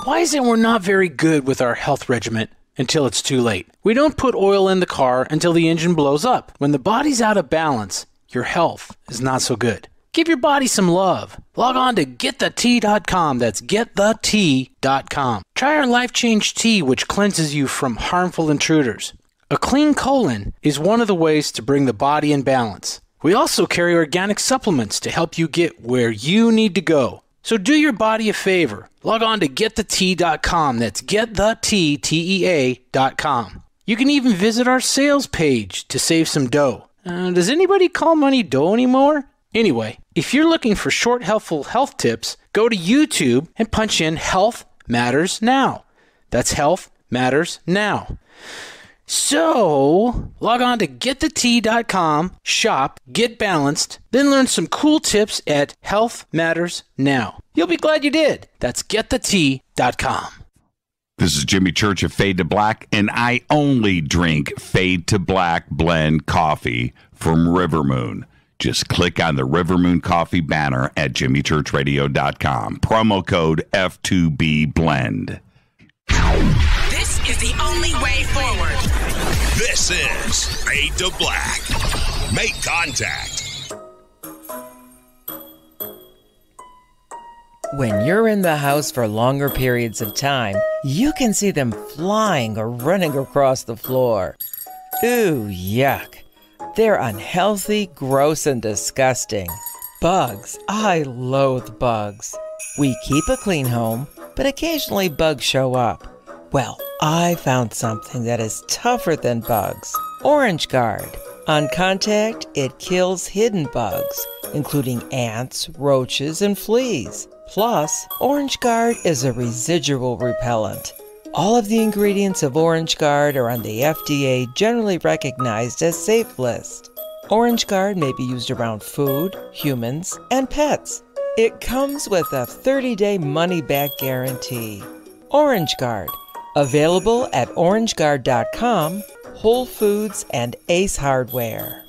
Why is it we're not very good with our health regimen until it's too late? We don't put oil in the car until the engine blows up. When the body's out of balance, your health is not so good. Give your body some love. Log on to GetTheT.com. That's GetTheT.com. Try our Life Change Tea, which cleanses you from harmful intruders. A clean colon is one of the ways to bring the body in balance. We also carry organic supplements to help you get where you need to go. So do your body a favor. Log on to GetTheT.com. That's GetTheT.com. You can even visit our sales page to save some dough. Does anybody call money dough anymore? Anyway, if you're looking for short, helpful health tips, go to YouTube and punch in Health Matters Now. That's Health Matters Now. So, log on to GetTheT.com, shop, get balanced, then learn some cool tips at Health Matters Now. You'll be glad you did. That's GetTheT.com. This is Jimmy Church of Fade to Black, and I only drink Fade to Black blend coffee from River Moon. Just click on the River Moon Coffee banner at JimmyChurchRadio.com. Promo code F2B Blend. This is the only way forward. This is Fade to Black. Make contact. When you're in the house for longer periods of time, you can see them flying or running across the floor. Ooh, yuck. They're unhealthy, gross, and disgusting. Bugs. I loathe bugs. We keep a clean home, but occasionally bugs show up. Well, I found something that is tougher than bugs. Orange Guard. On contact, it kills hidden bugs, including ants, roaches, and fleas. Plus, Orange Guard is a residual repellent. All of the ingredients of Orange Guard are on the FDA generally recognized as safe list. Orange Guard may be used around food, humans, and pets. It comes with a 30-day money-back guarantee. Orange Guard, available at orangeguard.com, Whole Foods, and Ace Hardware.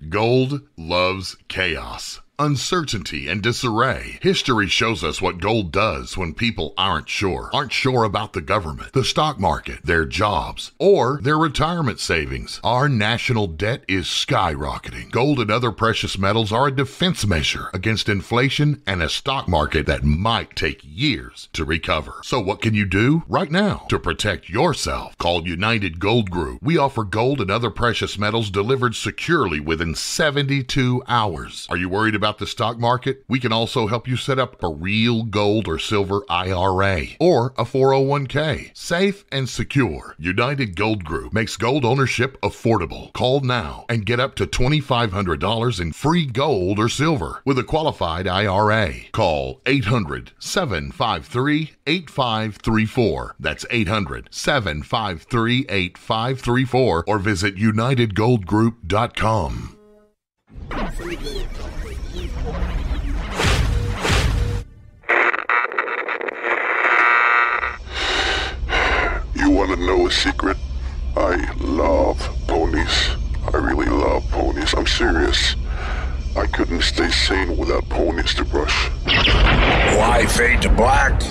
Gold loves chaos, uncertainty, and disarray. History shows us what gold does when people aren't sure about the government, the stock market, their jobs, or their retirement savings. Our national debt is skyrocketing. Gold and other precious metals are a defense measure against inflation and a stock market that might take years to recover. So what can you do right now to protect yourself? Call United Gold Group. We offer gold and other precious metals delivered securely within 72 hours. Are you worried about the stock market? We can also help you set up a real gold or silver IRA or a 401k. Safe and secure. United Gold Group makes gold ownership affordable. Call now and get up to $2,500 in free gold or silver with a qualified IRA. Call 800-753-8534. That's 800-753-8534 or visit UnitedGoldGroup.com. You want to know a secret? I love ponies. I really love ponies. I'm serious. I couldn't stay sane without ponies to brush. Why fade to black?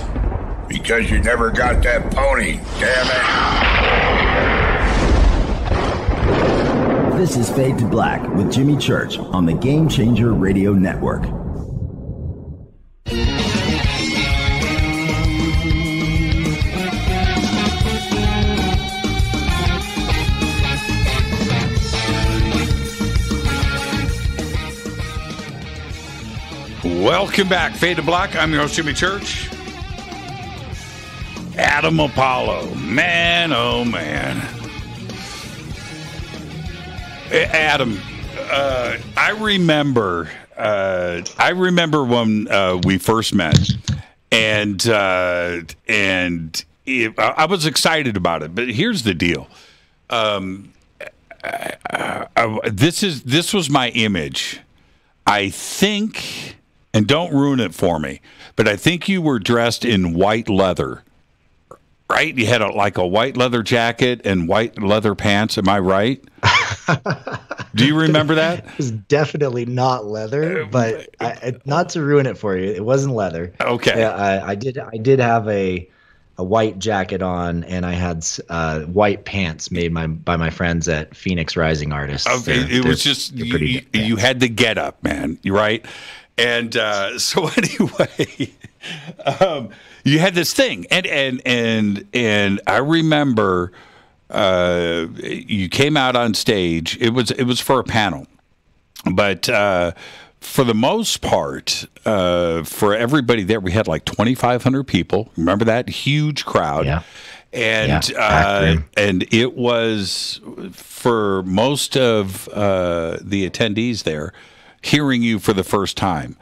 Because you never got that pony, damn it. This is Fade to Black with Jimmy Church on the Game Changer Radio Network. Welcome back, Fade to Black. I'm your host, Jimmy Church. Adam Apollo. Man, oh man. Adam, I remember when we first met, and I was excited about it. But here's the deal: this was my image. I think, and don't ruin it for me, but I think you were dressed in white leather, right? You had a white leather jacket and white leather pants. Am I right? Do you remember that? It was definitely not leather, but not to ruin it for you, it wasn't leather. Okay. Yeah, I did have a white jacket on, and I had white pants made by my friends at Phoenix Rising Artists. Okay, it was just you had the get up, man. You're right. And so anyway, you had this thing, and I remember you came out on stage. It was for a panel, but for the most part, for everybody there, we had like 2,500 people. Remember that huge crowd? Yeah. And and it was for most of the attendees there hearing you for the first time.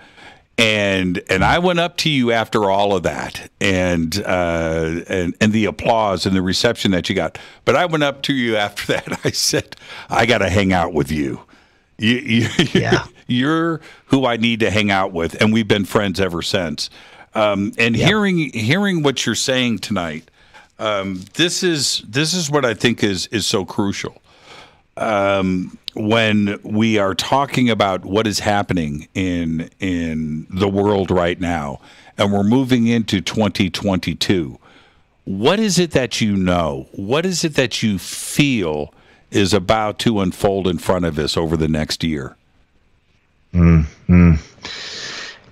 And I went up to you after all of that, and the applause and the reception that you got. But I went up to you after that. I said, "I got to hang out with you. You're who I need to hang out with," and we've been friends ever since. Hearing what you're saying tonight, this is what I think is so crucial. When we are talking about what is happening in the world right now, and we're moving into 2022, what is it that you know? What is it that you feel is about to unfold in front of us over the next year? You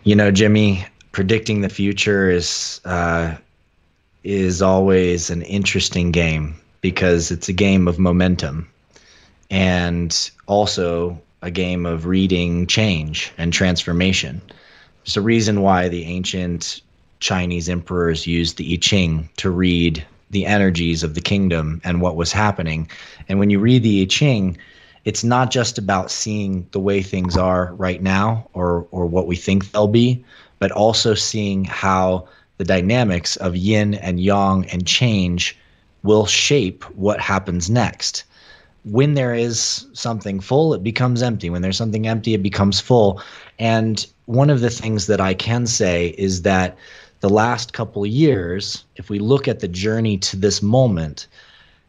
know, Jimmy, predicting the future is always an interesting game because it's a game of momentum and also a game of reading change and transformation. There's a reason why the ancient Chinese emperors used the I Ching to read the energies of the kingdom and what was happening. And when you read the I Ching, it's not just about seeing the way things are right now or what we think they'll be, but also seeing how the dynamics of yin and yang and change will shape what happens next. When there is something full, it becomes empty. When there's something empty, it becomes full. And one of the things that I can say is that the last couple of years, if we look at the journey to this moment,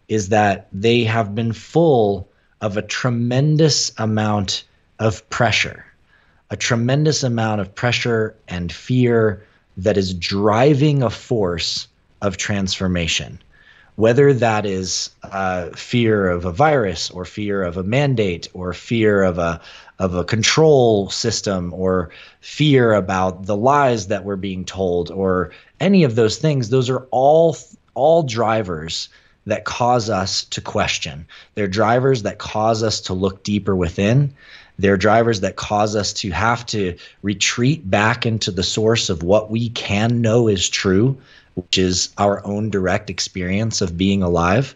is that they have been full of a tremendous amount of pressure, and fear that is driving a force of transformation. Whether that is fear of a virus or fear of a mandate or fear of a control system or fear about the lies that we're being told or any of those things, those are all drivers that cause us to question. They're drivers that cause us to look deeper within. They're drivers that cause us to have to retreat back into the source of what we can know is true, which is our own direct experience of being alive.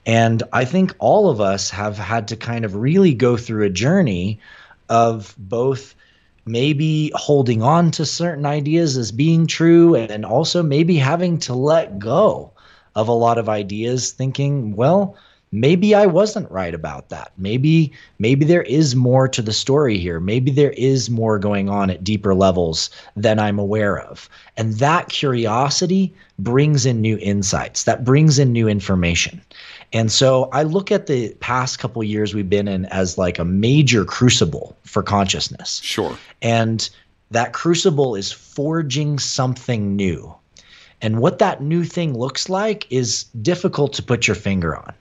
And I think all of us have had to kind of really go through a journey of both maybe holding on to certain ideas as being true and also maybe having to let go of a lot of ideas, thinking, well, maybe I wasn't right about that. Maybe there is more to the story here. Maybe there is more going on at deeper levels than I'm aware of. And that curiosity brings in new insights. That brings in new information. And so I look at the past couple of years we've been in as like a major crucible for consciousness. Sure. And that crucible is forging something new. And what that new thing looks like is difficult to put your finger on.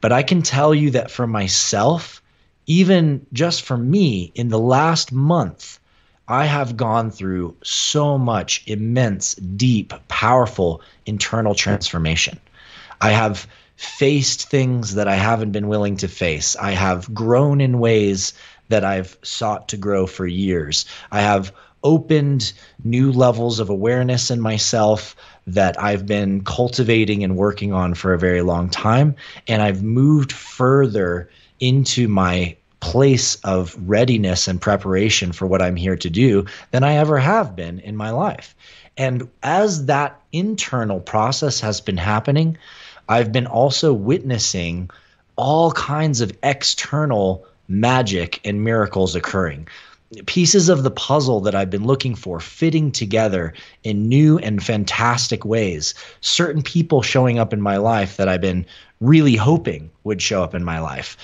But I can tell you that for myself, even just for me, in the last month, I have gone through so much immense, deep, powerful internal transformation. I have faced things that I haven't been willing to face. I have grown in ways that I've sought to grow for years. I have opened new levels of awareness in myself that I've been cultivating and working on for a very long time. And I've moved further into my place of readiness and preparation for what I'm here to do than I ever have been in my life. And as that internal process has been happening, I've been also witnessing all kinds of external magic and miracles occurring. Pieces of the puzzle that I've been looking for fitting together in new and fantastic ways. Certain people showing up in my life that I've been really hoping would show up in my life,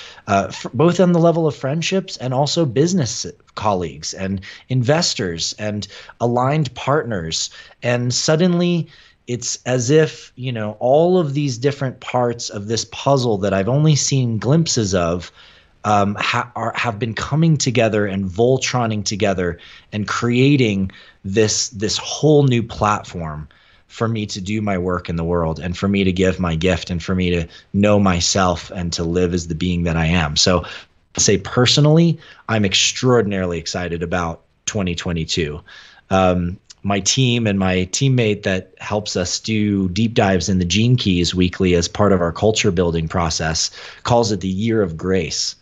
both on the level of friendships and also business colleagues and investors and aligned partners. And suddenly it's as if, all of these different parts of this puzzle that I've only seen glimpses of have been coming together and Voltroning together and creating this whole new platform for me to do my work in the world and for me to give my gift and for me to know myself and to live as the being that I am. So say personally, I'm extraordinarily excited about 2022. My team and my teammate that helps us do deep dives in the gene keys weekly as part of our culture building process calls it the year of grace.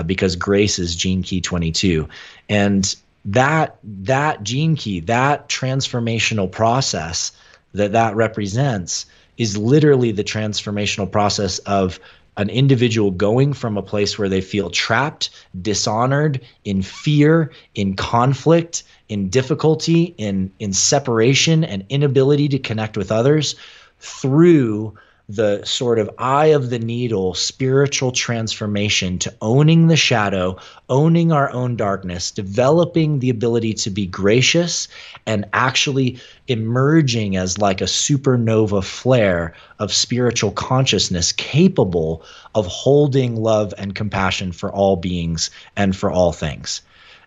Because grace is gene key 22. And that gene key, that transformational process that represents is literally the transformational process of an individual going from a place where they feel trapped, dishonored, in fear, in conflict, in difficulty, in separation and inability to connect with others through the sort of eye of the needle spiritual transformation to owning the shadow, owning our own darkness, developing the ability to be gracious and actually emerging as like a supernova flare of spiritual consciousness capable of holding love and compassion for all beings and for all things.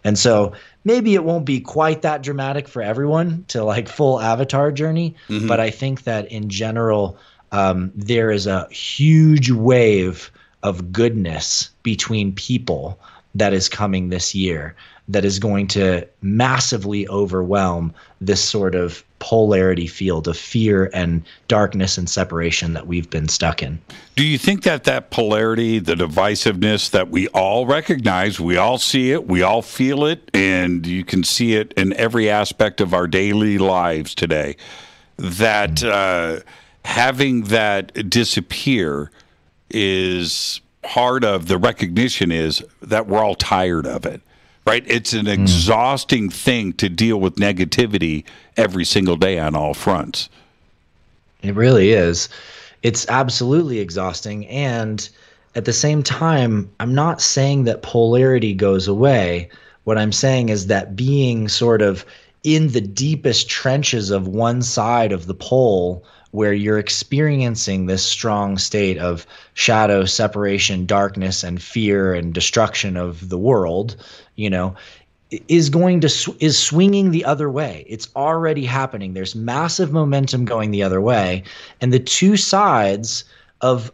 And so maybe it won't be quite that dramatic for everyone to like full avatar journey, but I think that in general, there is a huge wave of goodness between people that is coming this year that is going to massively overwhelm this sort of polarity field of fear and darkness and separation that we've been stuck in. Do you think that polarity, the divisiveness that we all recognize, we all see it, we all feel it, and you can see it in every aspect of our daily lives today, that having that disappear is part of the recognition is that we're all tired of it, right? It's an exhausting thing to deal with negativity every single day on all fronts. It really is. It's absolutely exhausting. And at the same time, I'm not saying that polarity goes away. What I'm saying is that being sort of in the deepest trenches of one side of the pole, where you're experiencing this strong state of shadow, separation, darkness, and fear and destruction of the world, you know, is swinging the other way. It's already happening. There's massive momentum going the other way, and the two sides of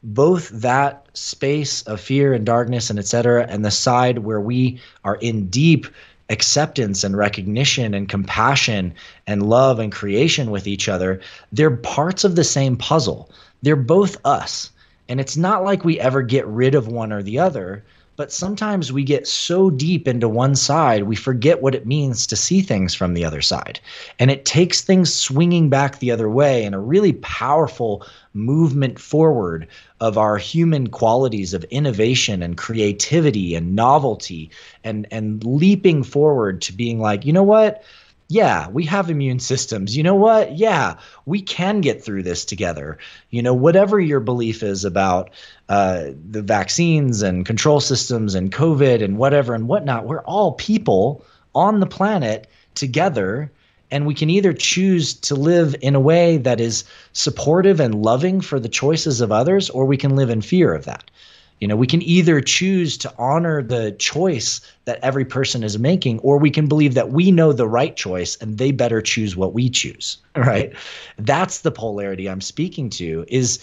both that space of fear and darkness and et cetera, and the side where we are in deep acceptance and recognition and compassion and love and creation with each other, they're parts of the same puzzle. They're both us. And it's not like we ever get rid of one or the other, but sometimes we get so deep into one side, we forget what it means to see things from the other side. And it takes things swinging back the other way in a really powerful movement forward of our human qualities of innovation and creativity and novelty, and leaping forward to being like, you know what? Yeah, we have immune systems. You know what? Yeah, we can get through this together. You know, whatever your belief is about the vaccines and control systems and COVID and whatever and whatnot, we're all people on the planet together. And we can either choose to live in a way that is supportive and loving for the choices of others, or we can live in fear of that. You know, we can either choose to honor the choice that every person is making, or we can believe that we know the right choice and they better choose what we choose, right? That's the polarity I'm speaking to, is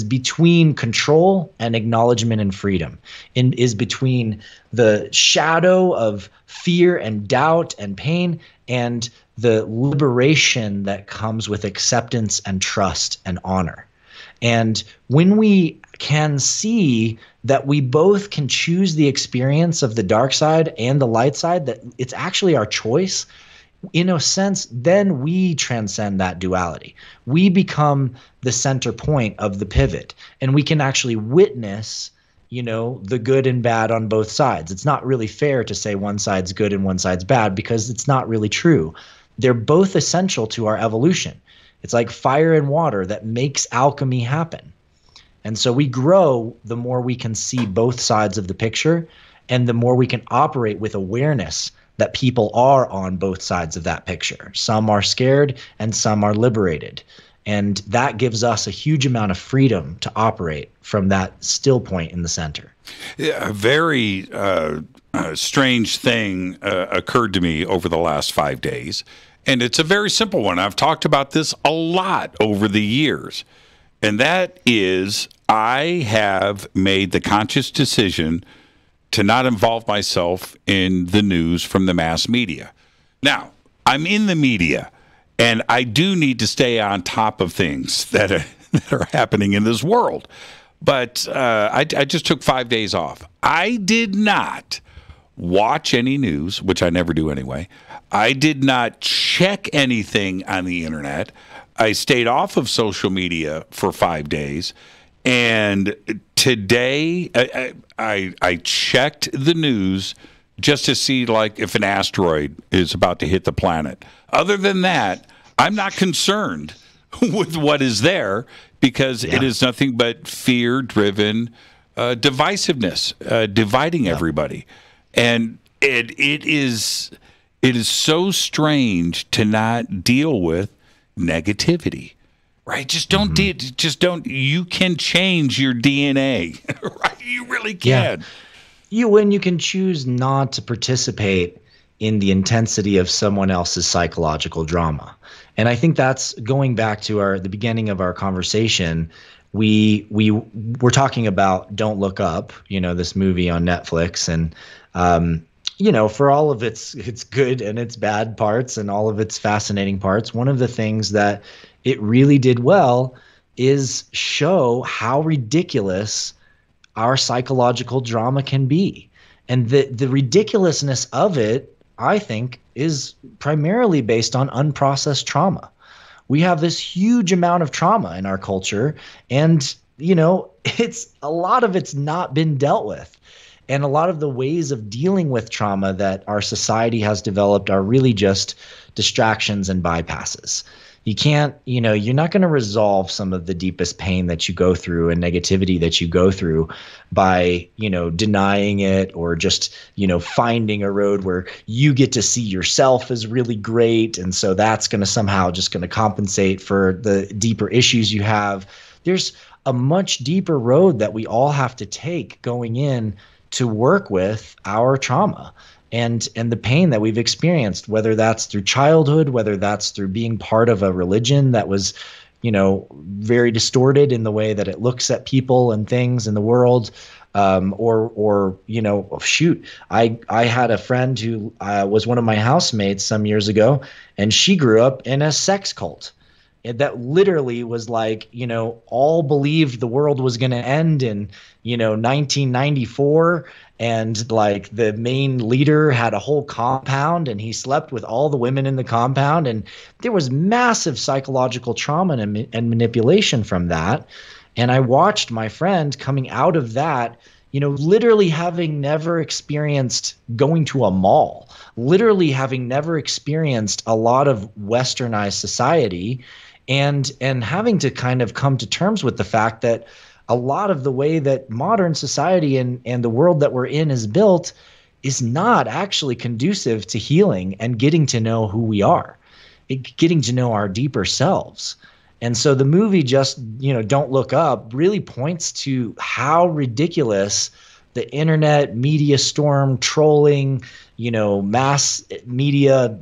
between control and acknowledgement and freedom, and is between the shadow of fear and doubt and pain and the liberation that comes with acceptance and trust and honor. And when we can see that we both can choose the experience of the dark side and the light side, that it's actually our choice, in a sense, then we transcend that duality. We become the center point of the pivot, and we can actually witness, you know, the good and bad on both sides. It's not really fair to say one side's good and one side's bad, because it's not really true. They're both essential to our evolution. It's like fire and water that makes alchemy happen. And so we grow the more we can see both sides of the picture, and the more we can operate with awareness that people are on both sides of that picture. Some are scared and some are liberated. And that gives us a huge amount of freedom to operate from that still point in the center. Yeah, a very strange thing occurred to me over the last 5 days. And it's a very simple one. I've talked about this a lot over the years. And that is, I have made the conscious decision to not involve myself in the news from the mass media. Now, I'm in the media, and I do need to stay on top of things that are happening in this world. But I just took 5 days off. I did not watch any news, which I never do anyway. I did not check anything on the internet. I stayed off of social media for 5 days. And today I checked the news just to see, like, if an asteroid is about to hit the planet. Other than that, I'm not concerned with what is there, because it is nothing but fear-driven divisiveness, dividing everybody. And it is so strange to not deal with negativity, right? Just don't you can change your DNA, right? You really can. you can choose not to participate in the intensity of someone else's psychological drama. And I think that's going back to the beginning of our conversation. We're talking about Don't Look Up, this movie on Netflix, and for all of its good and its bad parts and all of its fascinating parts, one of the things that it really did well is show how ridiculous our psychological drama can be. And the ridiculousness of it, I think, is primarily based on unprocessed trauma. We have this huge amount of trauma in our culture, and a lot of it's not been dealt with. And a lot of the ways of dealing with trauma that our society has developed are really just distractions and bypasses. You can't, you're not going to resolve some of the deepest pain that you go through and negativity that you go through by, denying it, or just, finding a road where you get to see yourself as really great. And so that's going to somehow just going to compensate for the deeper issues you have. There's a much deeper road that we all have to take going in to work with our trauma and the pain that we've experienced, whether that's through childhood, whether that's through being part of a religion that was, very distorted in the way that it looks at people and things in the world. I had a friend who was one of my housemates some years ago, and she grew up in a sex cult. That literally was like, all believed the world was going to end in, 1994. And like the main leader had a whole compound, and he slept with all the women in the compound. And there was massive psychological trauma and manipulation from that. And I watched my friend coming out of that, literally having never experienced going to a mall, literally having never experienced a lot of westernized society, and having to kind of come to terms with the fact that a lot of the way that modern society and the world that we're in is built is not actually conducive to healing and getting to know who we are, getting to know our deeper selves. And so the movie just, Don't Look Up really points to how ridiculous the internet media storm, trolling, mass media,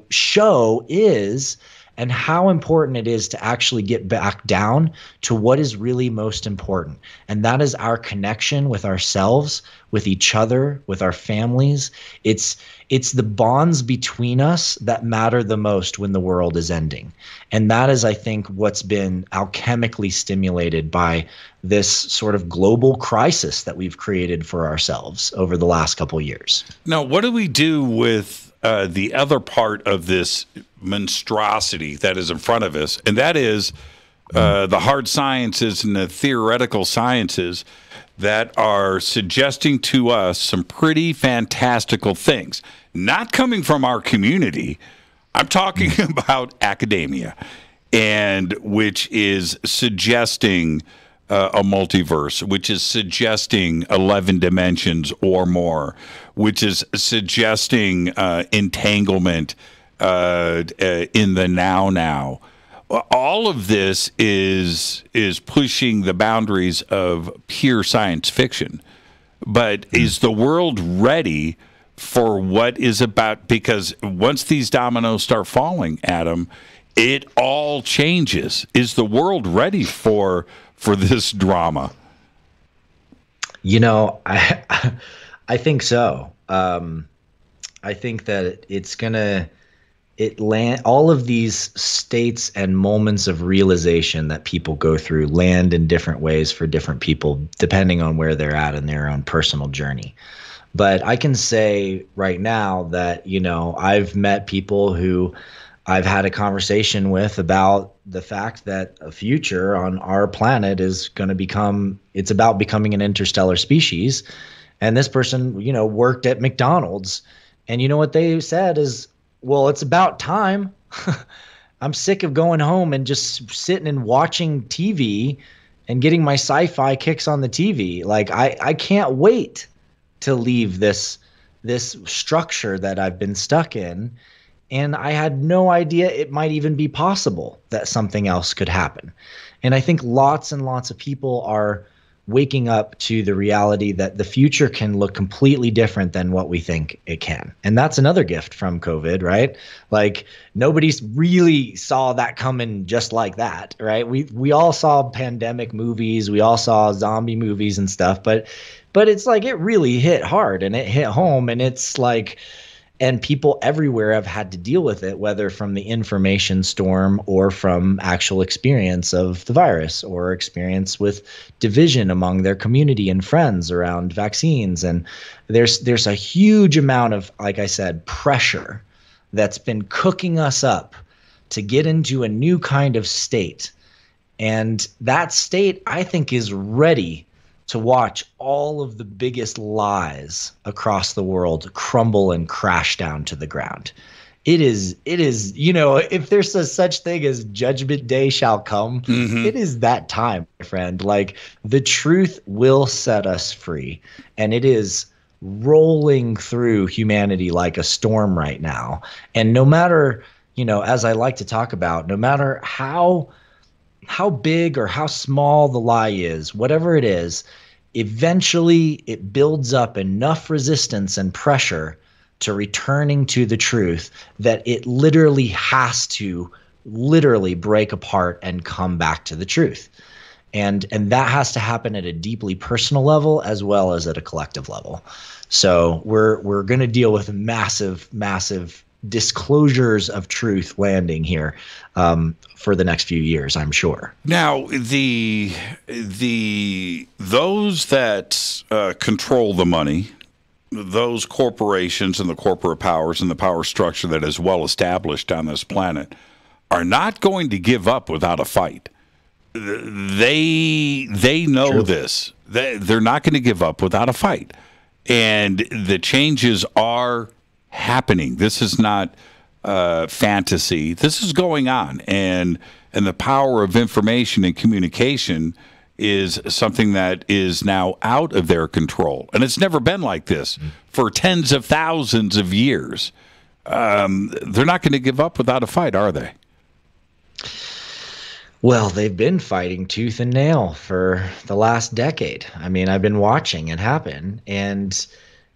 show is, and how important it is to actually get back down to what is really most important. And that is our connection with ourselves, with each other, with our families. It's the bonds between us that matter the most when the world is ending. And that is, I think, what's been alchemically stimulated by this sort of global crisis that we've created for ourselves over the last couple of years. Now, what do we do with the other part of this monstrosity that is in front of us, and that is the hard sciences and the theoretical sciences that are suggesting to us some pretty fantastical things, not coming from our community. I'm talking about academia, and which is suggesting a multiverse, which is suggesting 11 dimensions or more, which is suggesting entanglement in the now. All of this is pushing the boundaries of pure science fiction. But is the world ready for what is about? Because once these dominoes start falling, Adam, it all changes. Is the world ready for this drama? I think so. I think that it's gonna all of these states and moments of realization that people go through land in different ways for different people, depending on where they're at in their own personal journey. But I can say right now that, I've met people who I've had a conversation with about the fact that a future on our planet is going to it's about becoming an interstellar species. And this person, worked at McDonald's. And you know what they said is, well, it's about time. I'm sick of going home and just sitting and watching TV and getting my sci-fi kicks on the TV. Like, I can't wait to leave this structure that I've been stuck in. And I had no idea it might even be possible that something else could happen. And I think lots and lots of people are waking up to the reality that the future can look completely different than what we think it can. And that's another gift from COVID, right? Like nobody's really saw that coming just like that, right? We all saw pandemic movies, we all saw zombie movies and stuff, but it's like it really hit hard and it hit home, and it's like, and people everywhere have had to deal with it, whether from the information storm or from actual experience of the virus or experience with division among their community and friends around vaccines. And there's a huge amount of, like I said, pressure that's been cooking us up to get into a new kind of state. And that state, I think, is ready to watch all of the biggest lies across the world crumble and crash down to the ground. It is, you know, if there's a such thing as Judgment Day shall come, it is that time, my friend. Like the truth will set us free, and it is rolling through humanity like a storm right now. And no matter, you know, as I like to talk about, no matter how big or how small the lie is, whatever it is, eventually it builds up enough resistance and pressure to returning to the truth that it literally has to break apart and come back to the truth. And that has to happen at a deeply personal level as well as at a collective level. So we're going to deal with massive disclosures of truth landing here for the next few years, I'm sure. Now, those that control the money, those corporations and the corporate powers and the power structure that is well established on this planet are not going to give up without a fight. They know this. They're not going to give up without a fight. And the changes are happening. This is not fantasy. This is going on, and the power of information and communication is something that is now out of their control, and it's never been like this for tens of thousands of years. They're not going to give up without a fight, are they? Well, they've been fighting tooth and nail for the last decade. I mean, I've been watching it happen, and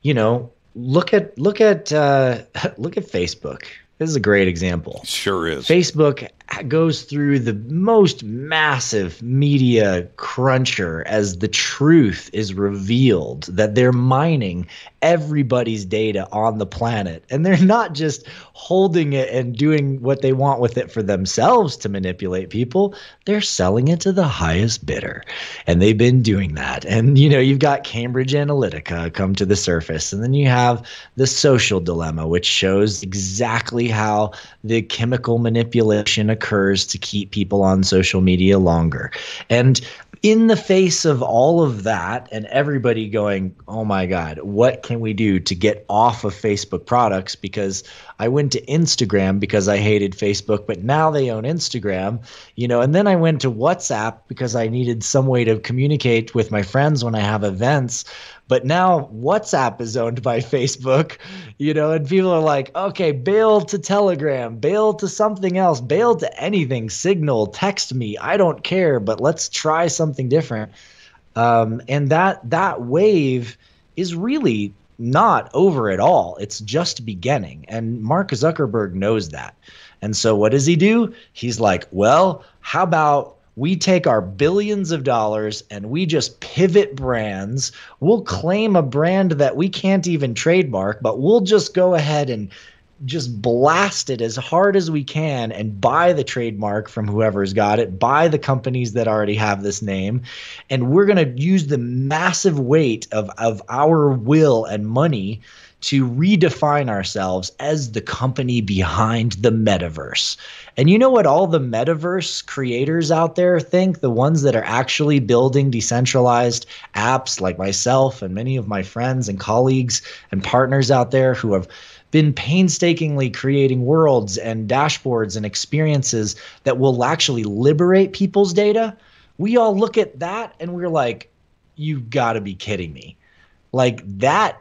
you know, look at Facebook. This is a great example. Sure is. Facebook goes through the most massive media cruncher as the truth is revealed that they're mining everybody's data on the planet. And they're not just holding it and doing what they want with it for themselves to manipulate people. They're selling it to the highest bidder. And they've been doing that. And, you know, you've got Cambridge Analytica come to the surface. And then you have the social dilemma, which shows exactly how the chemical manipulation occurs to keep people on social media longer. And in the face of all of that and everybody going, oh my God, what can we do to get off of Facebook products? Because I went to Instagram because I hated Facebook, but now they own Instagram, you know, and then I went to WhatsApp because I needed some way to communicate with my friends when I have events. But now WhatsApp is owned by Facebook, you know, and people are like, okay, bail to Telegram, bail to something else, bail to anything, Signal, text me, I don't care, but let's try something different. And that wave is really not over at all. It's just beginning. And Mark Zuckerberg knows that. And so what does he do? He's like, well, how about we take our billions of dollars and we just pivot brands. We'll claim a brand that we can't even trademark, but we'll just go ahead and just blast it as hard as we can and buy the trademark from whoever's got it, buy the companies that already have this name. And we're going to use the massive weight of our will and money to redefine ourselves as the company behind the metaverse. And you know what all the metaverse creators out there think? The ones that are actually building decentralized apps, like myself and many of my friends and colleagues and partners out there who have been painstakingly creating worlds and dashboards and experiences that will actually liberate people's data. We all look at that and we're like, you've got to be kidding me. Like that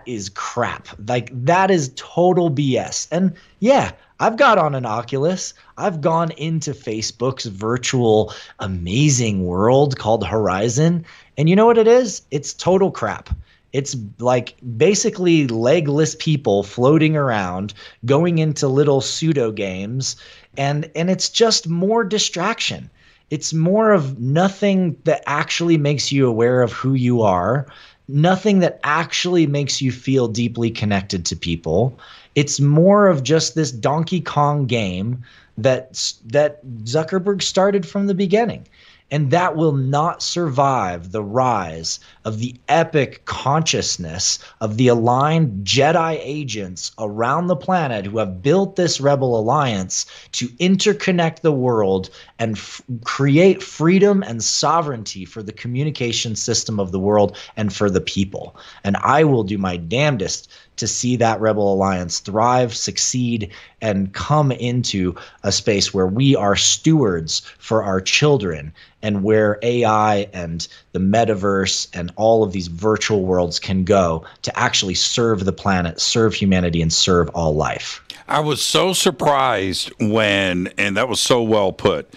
is crap. Like that is total BS. And yeah, I've got on an Oculus. I've gone into Facebook's virtual amazing world called Horizon. And you know what it is? It's total crap. It's like basically legless people floating around, going into little pseudo games, and it's just more distraction. It's more of nothing that actually makes you aware of who you are, nothing that actually makes you feel deeply connected to people. It's more of just this Donkey Kong game that Zuckerberg started from the beginning. And that will not survive the rise of the epic consciousness of the aligned Jedi agents around the planet who have built this rebel alliance to interconnect the world and create freedom and sovereignty for the communication system of the world and for the people. And I will do my damnedest to see that rebel alliance thrive, succeed, and come into a space where we are stewards for our children, and where AI and the metaverse and all of these virtual worlds can go to actually serve the planet, serve humanity, and serve all life. I was so surprised when, and that was so well put,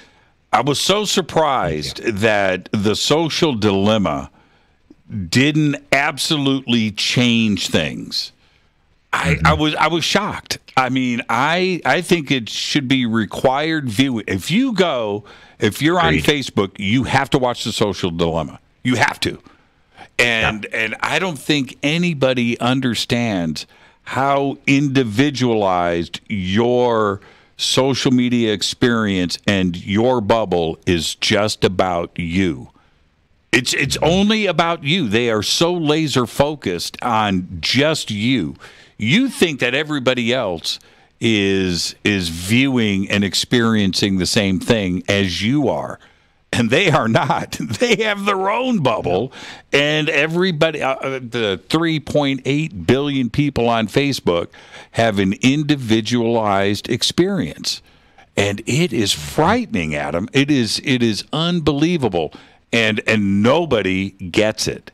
I was so surprised that the social dilemma didn't absolutely change things. I was shocked. I mean, I think it should be required viewing. If you're on Facebook, you have to watch The Social Dilemma. You have to. And I don't think anybody understands how individualized your social media experience and your bubble is just about you. It's only about you. They are so laser focused on just you. You think that everybody else is viewing and experiencing the same thing as you are, and they are not. They have their own bubble, and everybody, the 3.8 billion people on Facebook have an individualized experience, and it is frightening, Adam. It is unbelievable, and nobody gets it.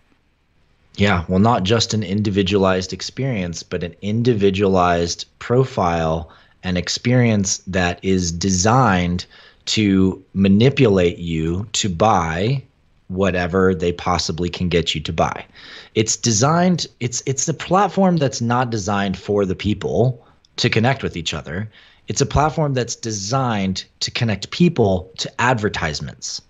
Yeah, well, not just an individualized experience, but an individualized profile and experience that is designed to manipulate you to buy whatever they possibly can get you to buy. It's designed, it's the platform that's not designed for the people to connect with each other. It's a platform that's designed to connect people to advertisements,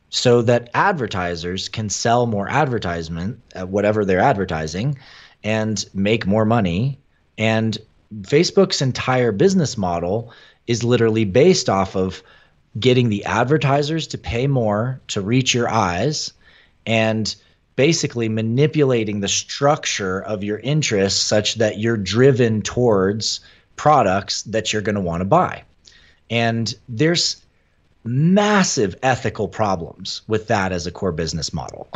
so that advertisers can sell more advertisement at whatever they're advertising and make more money. And Facebook's entire business model is literally based off of getting the advertisers to pay more to reach your eyes and basically manipulating the structure of your interests such that you're driven towards products that you're going to want to buy. And there's massive ethical problems with that as a core business model.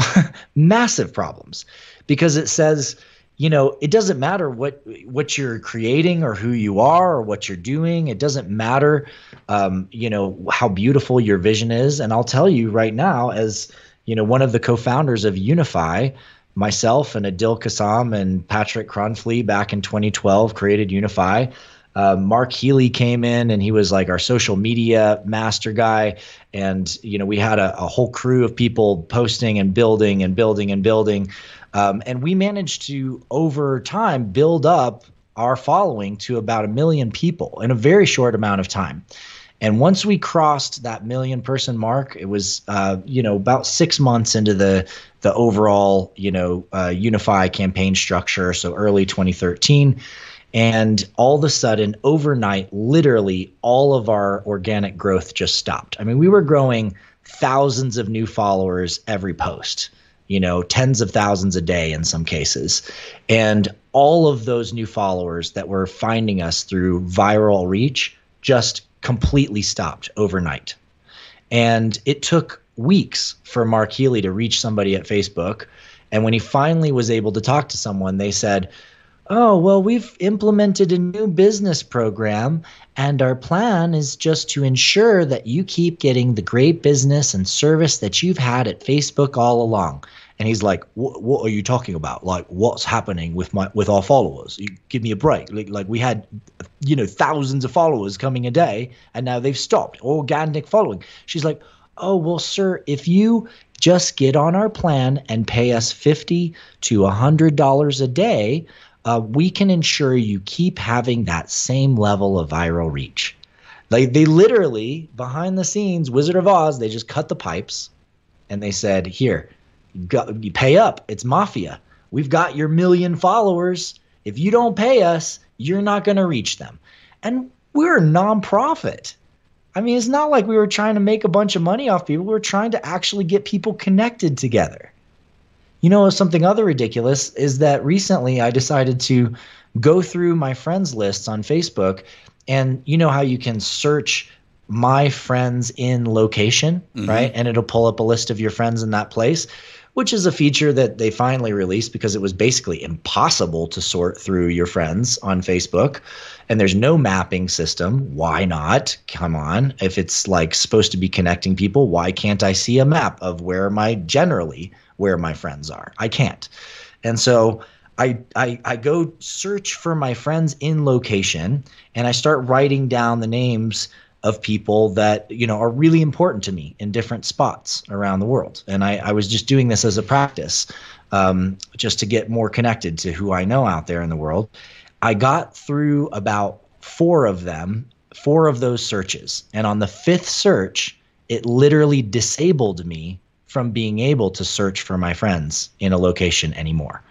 Massive problems, because it says, it doesn't matter what you're creating or who you are or what you're doing. It doesn't matter, how beautiful your vision is. And I'll tell you right now, as one of the co-founders of UNIFY, myself and Adil Kassam and Patrick Cronfley back in 2012 created UNIFY. Mark Healy came in and he was like our social media master guy. And, we had a whole crew of people posting and building and building and building. And we managed to, over time, build up our following to about 1 million people in a very short amount of time. And once we crossed that 1 million person mark, it was, about 6 months into the overall, UNIFY campaign structure. So early 2013. And all of a sudden, overnight, literally all of our organic growth just stopped. I mean, we were growing thousands of new followers every post, tens of thousands a day in some cases. And all of those new followers that were finding us through viral reach just completely stopped overnight. And it took weeks for Mark Healy to reach somebody at Facebook. And when he finally was able to talk to someone, they said, "Oh, well, we've implemented a new business program, and our plan is just to ensure that you keep getting the great business and service that you've had at Facebook all along. And he's like, what are you talking about? Like, what's happening with our followers? You give me a break. Like we had, thousands of followers coming a day, and now they've stopped. Organic following. She's like, oh, well, sir, if you just get on our plan and pay us $50 to $100 a day, we can ensure you keep having that same level of viral reach. They literally, behind the scenes, Wizard of Oz, they just cut the pipes, and they said, here, you pay up. It's mafia. We've got your 1 million followers. If you don't pay us, you're not going to reach them. And we're a nonprofit. I mean, it's not like we were trying to make a bunch of money off people. We were trying to actually get people connected together. Something other ridiculous is that recently I decided to go through my friends lists on Facebook, and you know how you can search my friends in location, right? And it'll pull up a list of your friends in that place, which is a feature that they finally released because it was basically impossible to sort through your friends on Facebook. And there's no mapping system. Why not? Come on. If it's like supposed to be connecting people, why can't I see a map of where my friends are? I can't. And so I go search for my friends in location, and I start writing down the names of people that, are really important to me in different spots around the world. And I was just doing this as a practice, just to get more connected to who I know out there in the world. I got through about 4 of those searches. And on the 5th search, it literally disabled me from being able to search for my friends in a location anymore.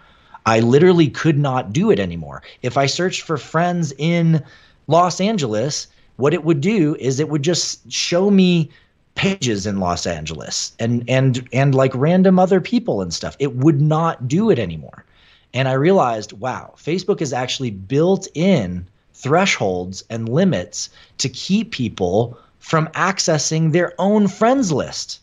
I literally could not do it anymore. If I searched for friends in Los Angeles, what it would do is it would just show me pages in Los Angeles and like random other people and stuff. It would not do it anymore. And I realized, wow, Facebook has actually built in thresholds and limits to keep people from accessing their own friends list,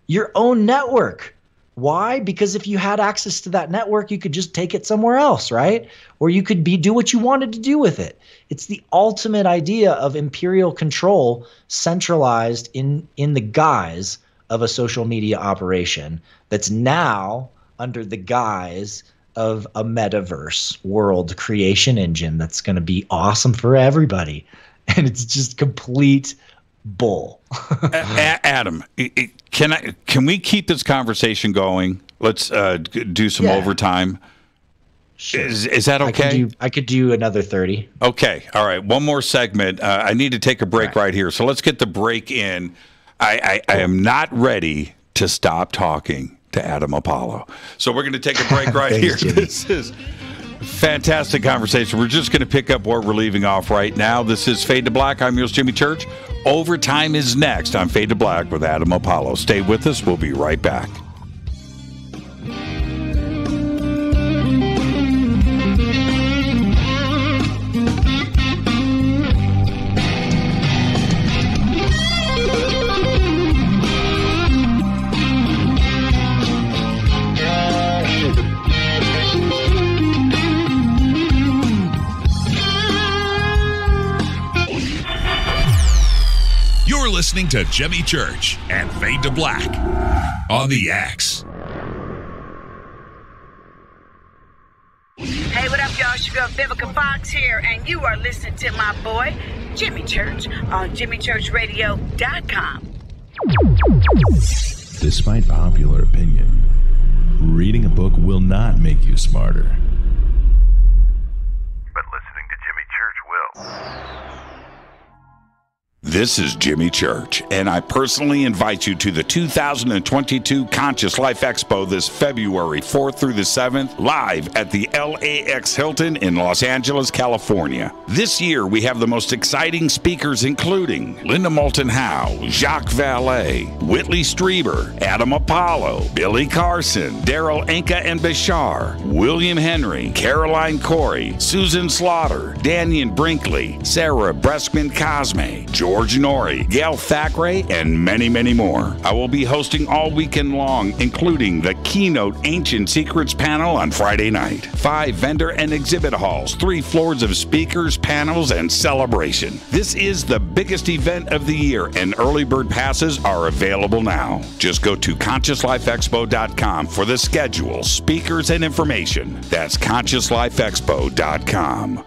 your own network. Why? Because if you had access to that network, you could just take it somewhere else, right? Or you could do what you wanted to do with it. It's the ultimate idea of imperial control centralized in the guise of a social media operation that's now under the guise of a metaverse world creation engine that's going to be awesome for everybody. And it's just complete bull. Adam, can we keep this conversation going? Let's do some overtime. Sure. Is that okay? I could do another 30. Okay. All right. One more segment. I need to take a break right here. So let's get the break in. I am not ready to stop talking to Adam Apollo. So we're going to take a break right here. This is fantastic conversation. We're just going to pick up where we're leaving off right now. This is Fade to Black. I'm yours, Jimmy Church. Overtime is next on Fade to Black with Adam Apollo. Stay with us. We'll be right back. Listening to Jimmy Church and Fade to Black on the X. Hey, what up, y'all? It's your girl Vivica Fox here, and you are listening to my boy Jimmy Church on JimmyChurchRadio.com. Despite popular opinion, reading a book will not make you smarter. But listening to Jimmy Church will. This is Jimmy Church, and I personally invite you to the 2022 Conscious Life Expo this February 4th through the 7th, live at the LAX Hilton in Los Angeles, California. This year, we have the most exciting speakers, including Linda Moulton Howe, Jacques Vallée, Whitley Strieber, Adam Apollo, Billy Carson, Daryl Anka and Bashar, William Henry, Caroline Corey, Susan Slaughter, Daniel Brinkley, Sarah Breskman Cosme, George George Norrie, Gail Thackeray, and many, many more. I will be hosting all weekend long, including the keynote Ancient Secrets panel on Friday night, 5 vendor and exhibit halls, 3 floors of speakers, panels, and celebration. This is the biggest event of the year, and early bird passes are available now. Just go to ConsciousLifeExpo.com for the schedule, speakers, and information. That's ConsciousLifeExpo.com.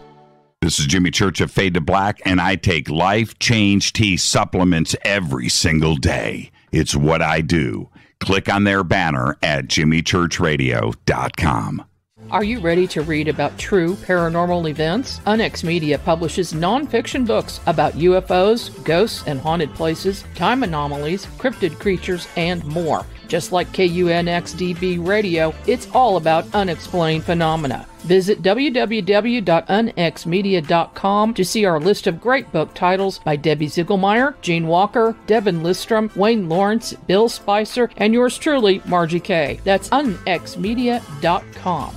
This is Jimmy Church of Fade to Black, and I take Life Change Tea supplements every single day. It's what I do. Click on their banner at jimmychurchradio.com. Are you ready to read about true paranormal events? UNIFY Media publishes nonfiction books about UFOs, ghosts and haunted places, time anomalies, cryptid creatures, and more. Just like KUNXDB Radio, it's all about unexplained phenomena. Visit www.unxmedia.com to see our list of great book titles by Debbie Ziegelmeyer, Gene Walker, Devin Listrom, Wayne Lawrence, Bill Spicer, and yours truly, Margie Kay. That's unxmedia.com.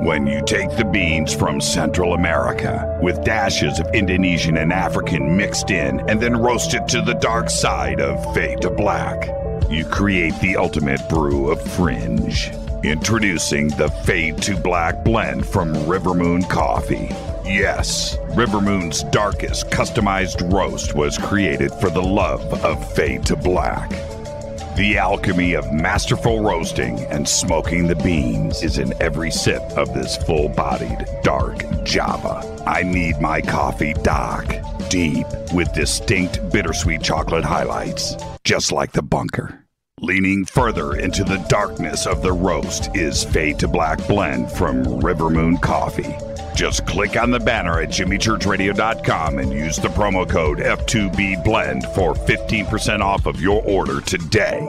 When you take the beans from Central America with dashes of Indonesian and African mixed in and then roast it to the dark side of Fade to Black, you create the ultimate brew of fringe. Introducing the Fade to Black blend from Rivermoon Coffee. Yes, Rivermoon's darkest customized roast was created for the love of Fade to Black. The alchemy of masterful roasting and smoking the beans is in every sip of this full-bodied, dark Java. I need my coffee dark, deep, with distinct bittersweet chocolate highlights, just like the bunker. Leaning further into the darkness of the roast is Fade to Black blend from Rivermoon Coffee. Just click on the banner at jimmychurchradio.com and use the promo code F2B Blend for 15% off of your order today.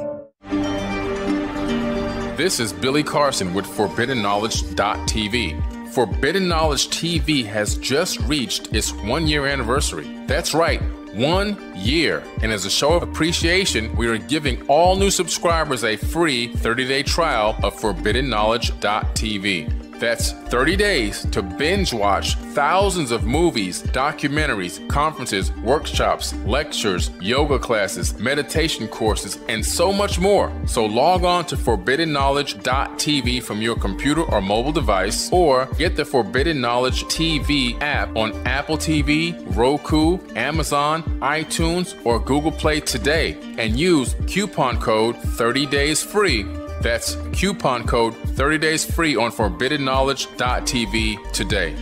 This is Billy Carson with ForbiddenKnowledge.tv. Forbidden Knowledge TV has just reached its 1-year anniversary. That's right, 1 year. And as a show of appreciation, we are giving all new subscribers a free 30-day trial of ForbiddenKnowledge.tv. That's 30 days to binge watch thousands of movies, documentaries, conferences, workshops, lectures, yoga classes, meditation courses, and so much more. So log on to ForbiddenKnowledge.tv from your computer or mobile device, or get the Forbidden Knowledge TV app on Apple TV, Roku, Amazon, iTunes, or Google Play today, and use coupon code 30daysfree. That's coupon code 30 days free on ForbiddenKnowledge.tv today.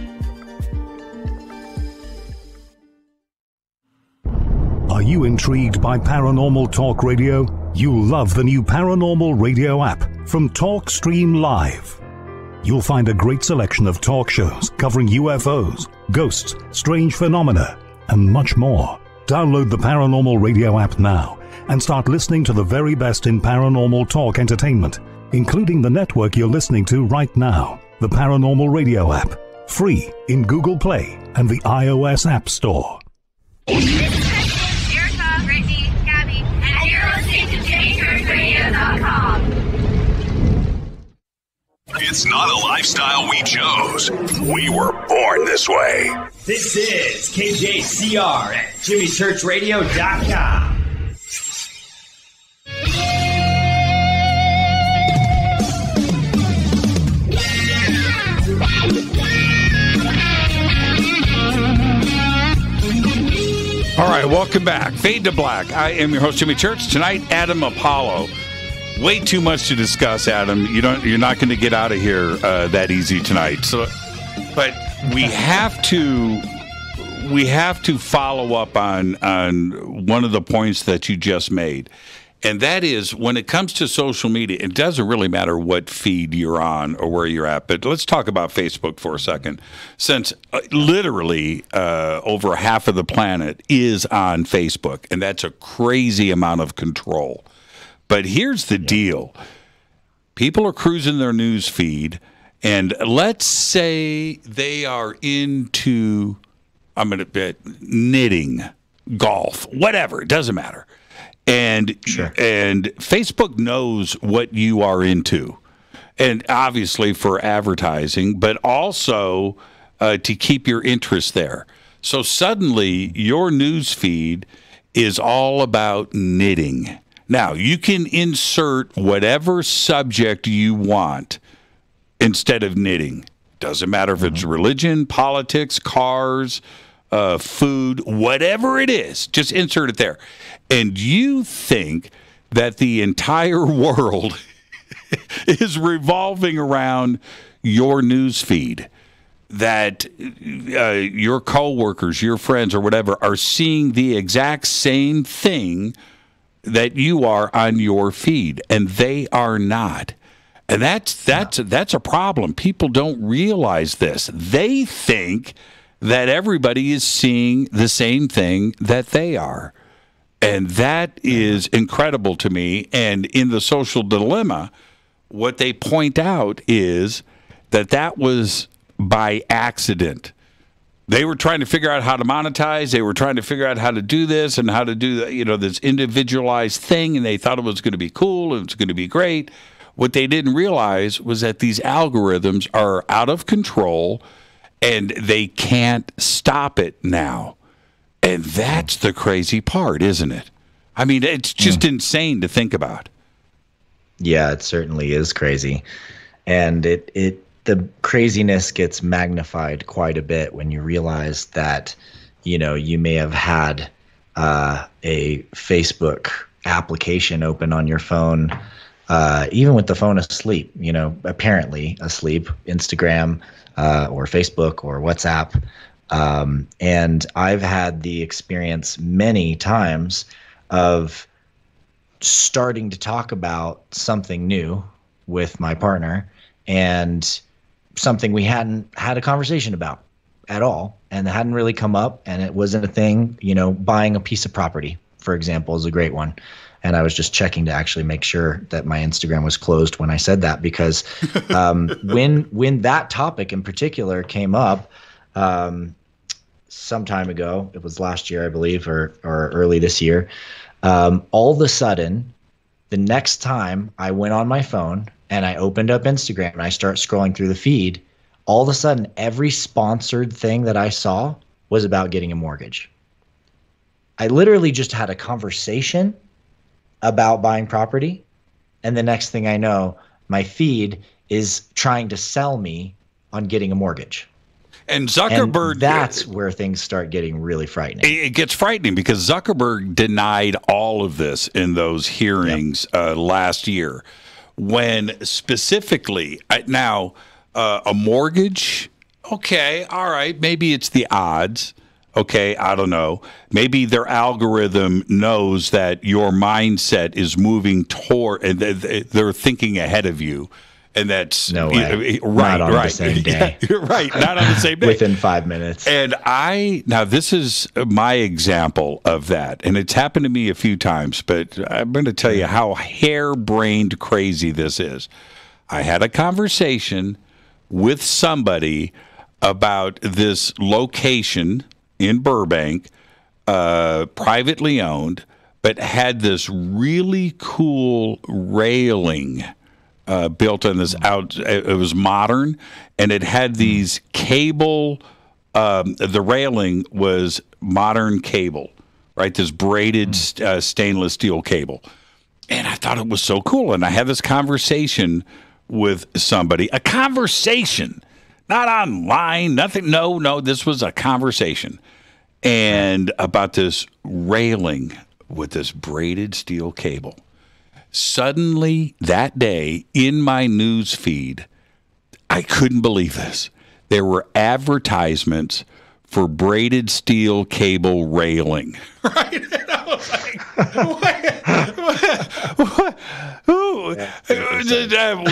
Are you intrigued by Paranormal Talk Radio? You'll love the new Paranormal Radio app from TalkStream Live. You'll find a great selection of talk shows covering UFOs, ghosts, strange phenomena, and much more. Download the Paranormal Radio app now and start listening to the very best in paranormal talk entertainment, including the network you're listening to right now, the Paranormal Radio app, free in Google Play and the iOS App Store. This is Kristen, Erica, Brittany, Gabby, and you're listening to JamieChurchRadio.com. It's not a lifestyle we chose. We were born this way. This is KJCR at JimmyChurchRadio.com. All right, welcome back. Fade to Black. I am your host, Jimmy Church. Tonight, Adam Apollo. Way too much to discuss, Adam. You're not going to get out of here that easy tonight. So, but we have to follow up on one of the points that you just made. And that is, when it comes to social media, it doesn't really matter what feed you're on or where you're at. But let's talk about Facebook for a second. Since literally over half of the planet is on Facebook, and that's a crazy amount of control. But here's the deal. People are cruising their news feed, and let's say they are into, I'm going to bet, knitting, golf, whatever. It doesn't matter. And Facebook knows what you are into, and obviously for advertising, but also to keep your interest there. So suddenly your news feed is all about knitting. Now, you can insert whatever subject you want instead of knitting. Doesn't matter if it's religion, politics, cars, food, whatever it is, just insert it there. And you think that the entire world is revolving around your news feed, that your coworkers, your friends, or whatever are seeing the exact same thing that you are on your feed, and they are not. And that's a problem. People don't realize this. They think that everybody is seeing the same thing that they are. And that is incredible to me. And in the social dilemma, what they point out is that was by accident. They were trying to figure out how to monetize. They were trying to figure out how to do this and how to do this individualized thing, and they thought it was going to be cool and it was going to be great. What they didn't realize was that these algorithms are out of control and they can't stop it now. And that's the crazy part, isn't it? I mean, it's just insane to think about. Yeah, it certainly is crazy. And the craziness gets magnified quite a bit when you realize that, you may have had a Facebook application open on your phone, even with the phone asleep, apparently asleep, Instagram or Facebook or WhatsApp. And I've had the experience many times of starting to talk about something new with my partner and something we hadn't had a conversation about at all, and it hadn't really come up, and it wasn't a thing. Buying a piece of property, for example, is a great one. And I was just checking to actually make sure that my Instagram was closed when I said that, because when that topic in particular came up some time ago, it was last year, I believe, or early this year, all of a sudden, the next time I went on my phone and I opened up Instagram and I start scrolling through the feed, all of a sudden, every sponsored thing that I saw was about getting a mortgage. I literally just had a conversation about buying property, and the next thing I know, my feed is trying to sell me on getting a mortgage. And Zuckerberg... And that's where things start getting really frightening. It gets frightening because Zuckerberg denied all of this in those hearings last year, when specifically, now, a mortgage, okay, all right, maybe it's the odds. Okay, I don't know. Maybe their algorithm knows that your mindset is moving toward, and they're thinking ahead of you. And that's no way. Right, not on the same day. Yeah, you're right, not on the same day. Within 5 minutes. And now this is my example of that, and it's happened to me a few times, but I'm going to tell you how harebrained crazy this is. I had a conversation with somebody about this location in Burbank, privately owned, but had this really cool railing built on this out. It was modern, and it had these cable. The railing was modern cable, right? This braided stainless steel cable, and I thought it was so cool. And I had this conversation with somebody, a conversation, not online, nothing. No, this was a conversation, and about this railing with this braided steel cable. Suddenly, that day, in my news feed, I couldn't believe this. There were advertisements for braided steel cable railing. Right? And I was like,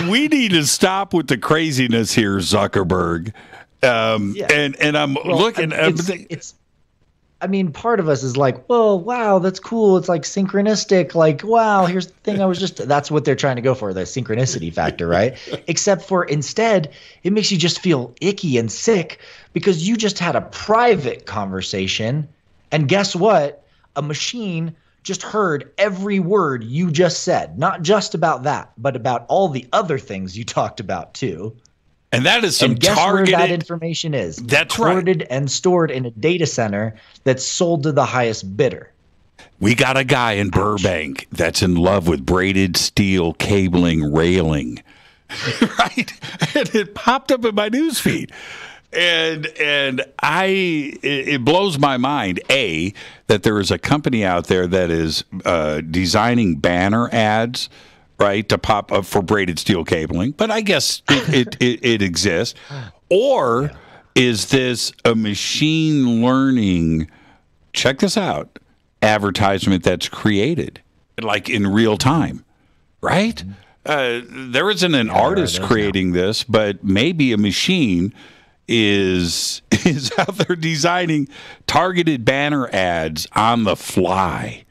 we need to stop with the craziness here, Zuckerberg. And I'm looking. I mean, part of us is like, well, wow, that's cool. It's like synchronistic. Like, wow, here's the thing. That's what they're trying to go for, the synchronicity factor, right? Except for instead, it makes you just feel icky and sick because you just had a private conversation. And guess what? A machine just heard every word you just said, not just about that, but about all the other things you talked about too. And that is some and guess targeted. Where that information is. That's recorded right. and stored in a data center that's sold to the highest bidder. We got a guy in Burbank that's in love with braided steel cabling railing, right? And it popped up in my newsfeed. And it blows my mind, A, that there is a company out there that is designing banner ads, right, to pop up for braided steel cabling. But I guess it exists. Or is this a machine learning, check this out, advertisement that's created, like in real time, right? There isn't an artist creating this, but maybe a machine is out there designing targeted banner ads on the fly,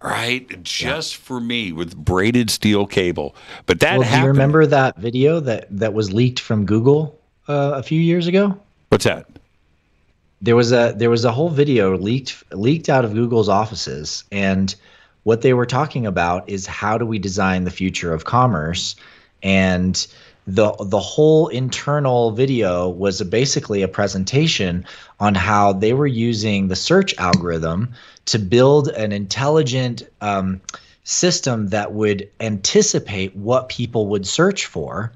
right? Just for me with braided steel cable. But that happened. Do you remember that video that was leaked from Google a few years ago? What's that? There was a whole video leaked out of Google's offices, and what they were talking about is how do we design the future of commerce. And the whole internal video was basically a presentation on how they were using the search algorithm to build an intelligent system that would anticipate what people would search for.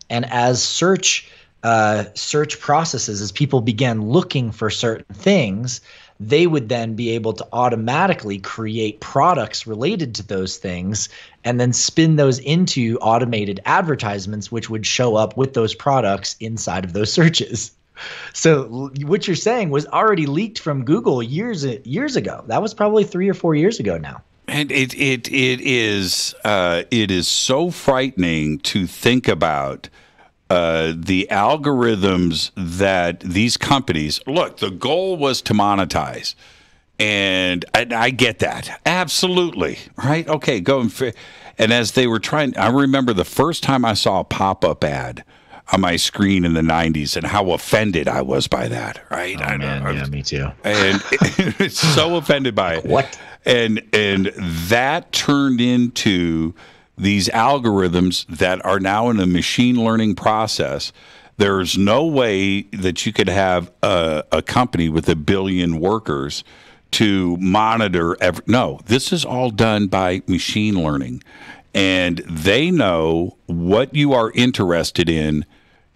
And as search processes, as people began looking for certain things, they would then be able to automatically create products related to those things and then spin those into automated advertisements, which would show up with those products inside of those searches. So what you're saying was already leaked from Google years ago. That was probably 3 or 4 years ago now. And it is so frightening to think about the algorithms that these companies look. The goal was to monetize, and I get that absolutely, right? Okay, go and as they were trying, I remember the first time I saw a pop-up ad on my screen in the 90s and how offended I was by that, right? Oh, man, yeah, me too. And it's so offended by it. What? And that turned into these algorithms that are now in a machine learning process. There's no way that you could have a company with 1 billion workers to monitor no, this is all done by machine learning. And they know what you are interested in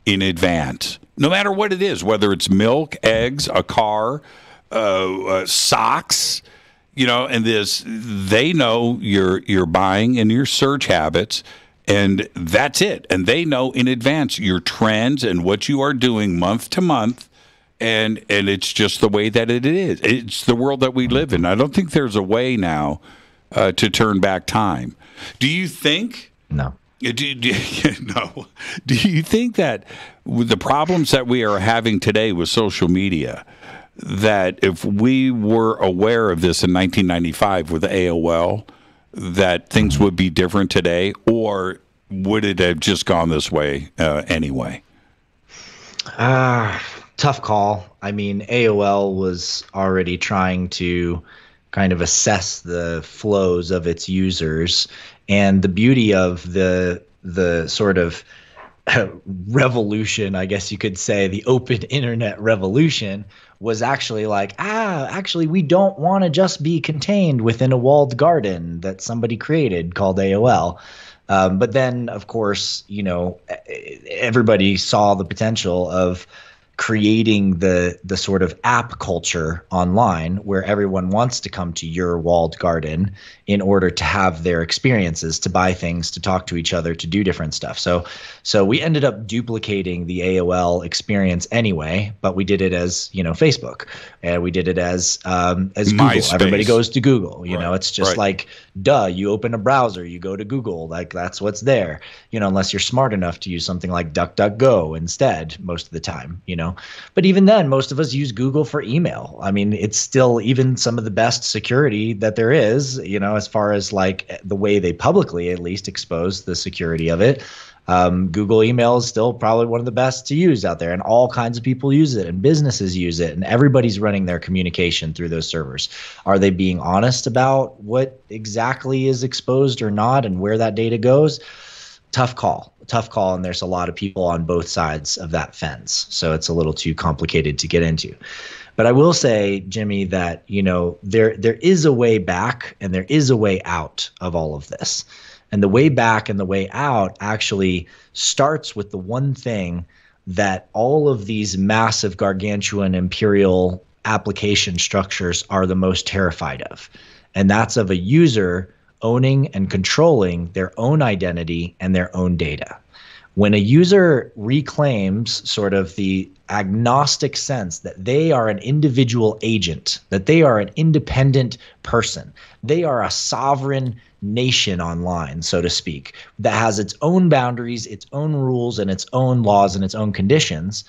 advance, no matter what it is, whether it's milk, eggs, a car, socks, and they know your buying and your search habits, and that's it. And they know in advance your trends and what you are doing month to month, and it's just the way that it is. It's the world that we live in. I don't think there's a way now to turn back time. Do you think? No. No. Do you think that with the problems that we are having today with social media, that if we were aware of this in 1995 with AOL, that things would be different today, or would it have just gone this way anyway? Tough call. I mean, AOL was already trying to kind of assess the flows of its users, and the beauty of the sort of revolution, I guess you could say, the open internet revolution, was actually like, actually, we don't want to just be contained within a walled garden that somebody created called AOL. But then, of course, everybody saw the potential of creating the sort of app culture online where everyone wants to come to your walled garden in order to have their experiences, to buy things, to talk to each other, to do different stuff. So we ended up duplicating the AOL experience anyway, but we did it as, Facebook, and we did it as Google. MySpace. Everybody goes to Google, Right. It's just like, duh, you open a browser, you go to Google, like that's what's there, unless you're smart enough to use something like DuckDuckGo instead most of the time, But even then, most of us use Google for email. I mean, it's still even some of the best security that there is, as far as like the way they publicly at least expose the security of it. Google email is still probably one of the best to use out there, and all kinds of people use it, and businesses use it, and everybody's running their communication through those servers. Are they being honest about what exactly is exposed or not and where that data goes? tough call, and there's a lot of people on both sides of that fence, so it's a little too complicated to get into. But I will say, Jimmy, that there is a way back and there is a way out of all of this. And the way back and the way out actually starts with the one thing that all of these massive gargantuan imperial application structures are the most terrified of. And that's of a user owning and controlling their own identity and their own data. When a user reclaims sort of the agnostic sense that they are an individual agent, that they are an independent person, they are a sovereign nation online, so to speak, that has its own boundaries, its own rules, and its own laws and its own conditions,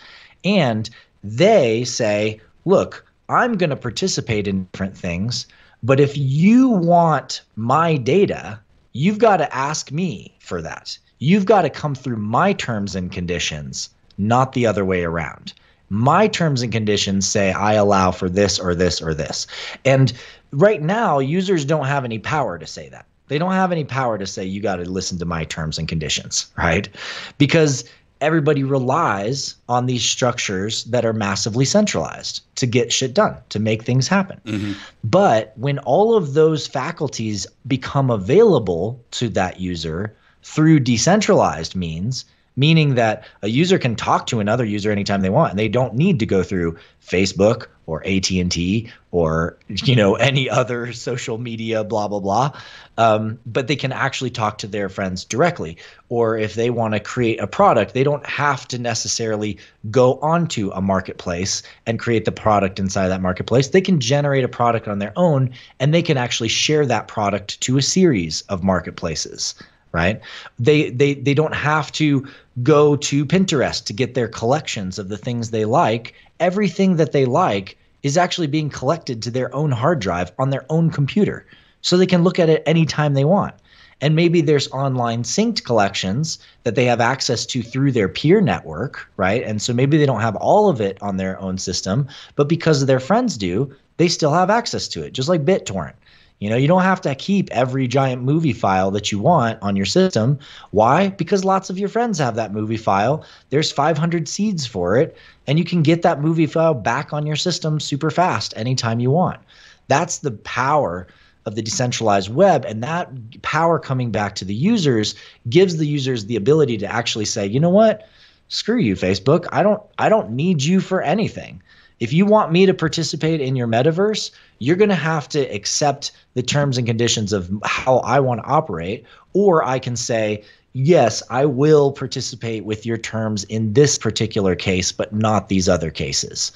and they say, look, I'm going to participate in different things, but if you want my data, you've got to ask me for that. You've got to come through my terms and conditions, not the other way around. My terms and conditions say I allow for this or this or this. And right now, users don't have any power to say that. They don't have any power to say you got to listen to my terms and conditions, right? Because everybody relies on these structures that are massively centralized to get shit done, to make things happen. Mm-hmm. But when all of those faculties become available to that user through decentralized means, meaning that a user can talk to another user anytime they want, and they don't need to go through Facebook or AT&T or any other social media, blah, blah, blah. But they can actually talk to their friends directly. Or if they want to create a product, they don't have to necessarily go onto a marketplace and create the product inside that marketplace. They can generate a product on their own, and they can actually share that product to a series of marketplaces. Right? They don't have to go to Pinterest to get their collections of the things they like. Everything that they like is actually being collected to their own hard drive on their own computer, so they can look at it anytime they want. And maybe there's online synced collections that they have access to through their peer network, right? And so maybe they don't have all of it on their own system, but because their friends do, they still have access to it, just like BitTorrent. You don't have to keep every giant movie file that you want on your system. Why? Because lots of your friends have that movie file. There's 500 seeds for it, and you can get that movie file back on your system super fast anytime you want. That's the power of the decentralized web, and that power coming back to the users gives the users the ability to actually say, you know what? Screw you, Facebook. I don't need you for anything. If you want me to participate in your metaverse, you're going to have to accept the terms and conditions of how I want to operate, or I can say, yes, I will participate with your terms in this particular case, but not these other cases.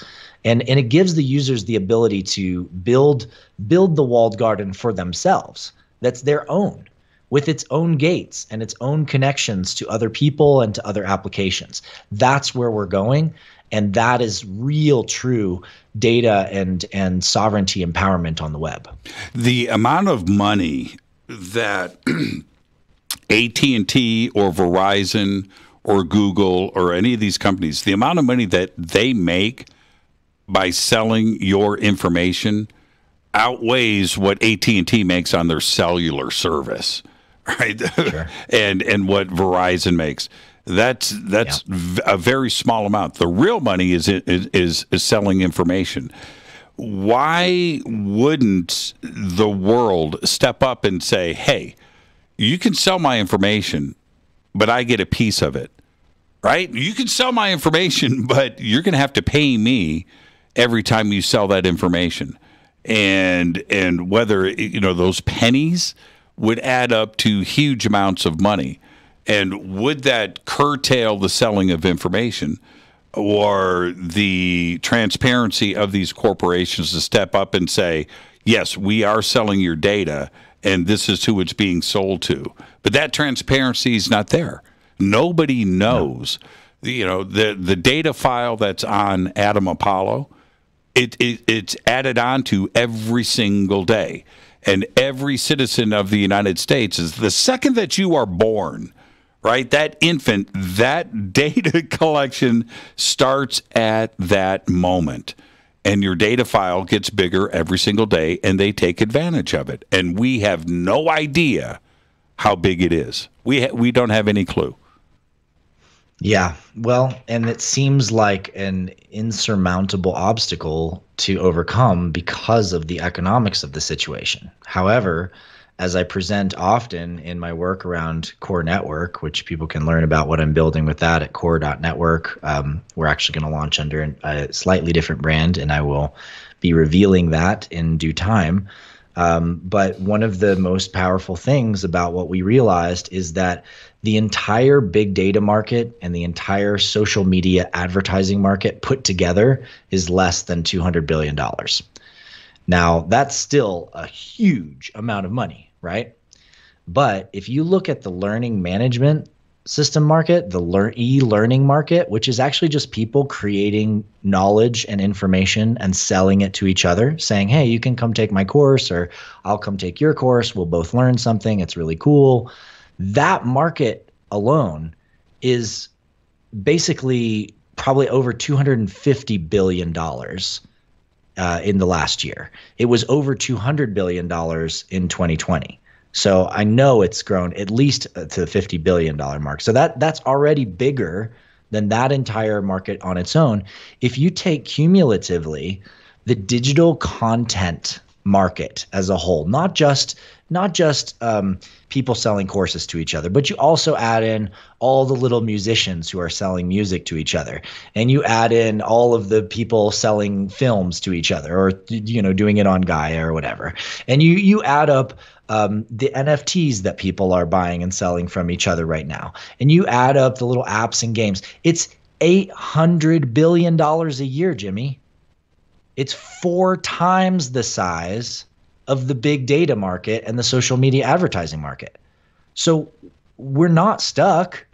And it gives the users the ability to build the walled garden for themselves. That's their own, with its own gates and its own connections to other people and to other applications. That's where we're going. And that is real, true data and sovereignty empowerment on the web. The amount of money that AT&T or Verizon or Google or any of these companies, the amount of money that they make by selling your information outweighs what AT&T makes on their cellular service, right? Sure. and what Verizon makes. That's a very small amount. The real money is selling information. Why wouldn't the world step up and say, hey, you can sell my information, but I get a piece of it, right? You can sell my information, but you're going to have to pay me every time you sell that information. And whether, those pennies would add up to huge amounts of money. And would that curtail the selling of information or the transparency of these corporations to step up and say, yes, we are selling your data and this is who it's being sold to? But that transparency is not there. Nobody knows. No. The data file that's on Adam Apollo, it's added on to every single day. And every citizen of the United States is the second that you are born, right? That infant, that data collection starts at that moment. And your data file gets bigger every single day, and they take advantage of it. And we have no idea how big it is. We don't have any clue. Yeah, well, and it seems like an insurmountable obstacle to overcome because of the economics of the situation. However, as I present often in my work around Core Network, which people can learn about what I'm building with that at core.network, we're actually going to launch under a slightly different brand, and I will be revealing that in due time. But one of the most powerful things about what we realized is that the entire big data market and the entire social media advertising market put together is less than $200 billion. Now, that's still a huge amount of money, right? But if you look at the learning management system market, the e-learning market, which is actually just people creating knowledge and information and selling it to each other, saying, hey, you can come take my course, or I'll come take your course. We'll both learn something. It's really cool. That market alone is basically probably over $250 billion in the last year. It was over $200 billion in 2020. So I know it's grown at least to the $50 billion mark. So that's already bigger than that entire market on its own. If you take cumulatively the digital content market as a whole, not just people selling courses to each other, but you also add in all the little musicians who are selling music to each other, and you add in all of the people selling films to each other, or doing it on Gaia or whatever, and you add up the NFTs that people are buying and selling from each other right now, and you add up the little apps and games. It's $800 billion a year, Jimmy. It's 4 times the size of the big data market and the social media advertising market. So we're not stuck.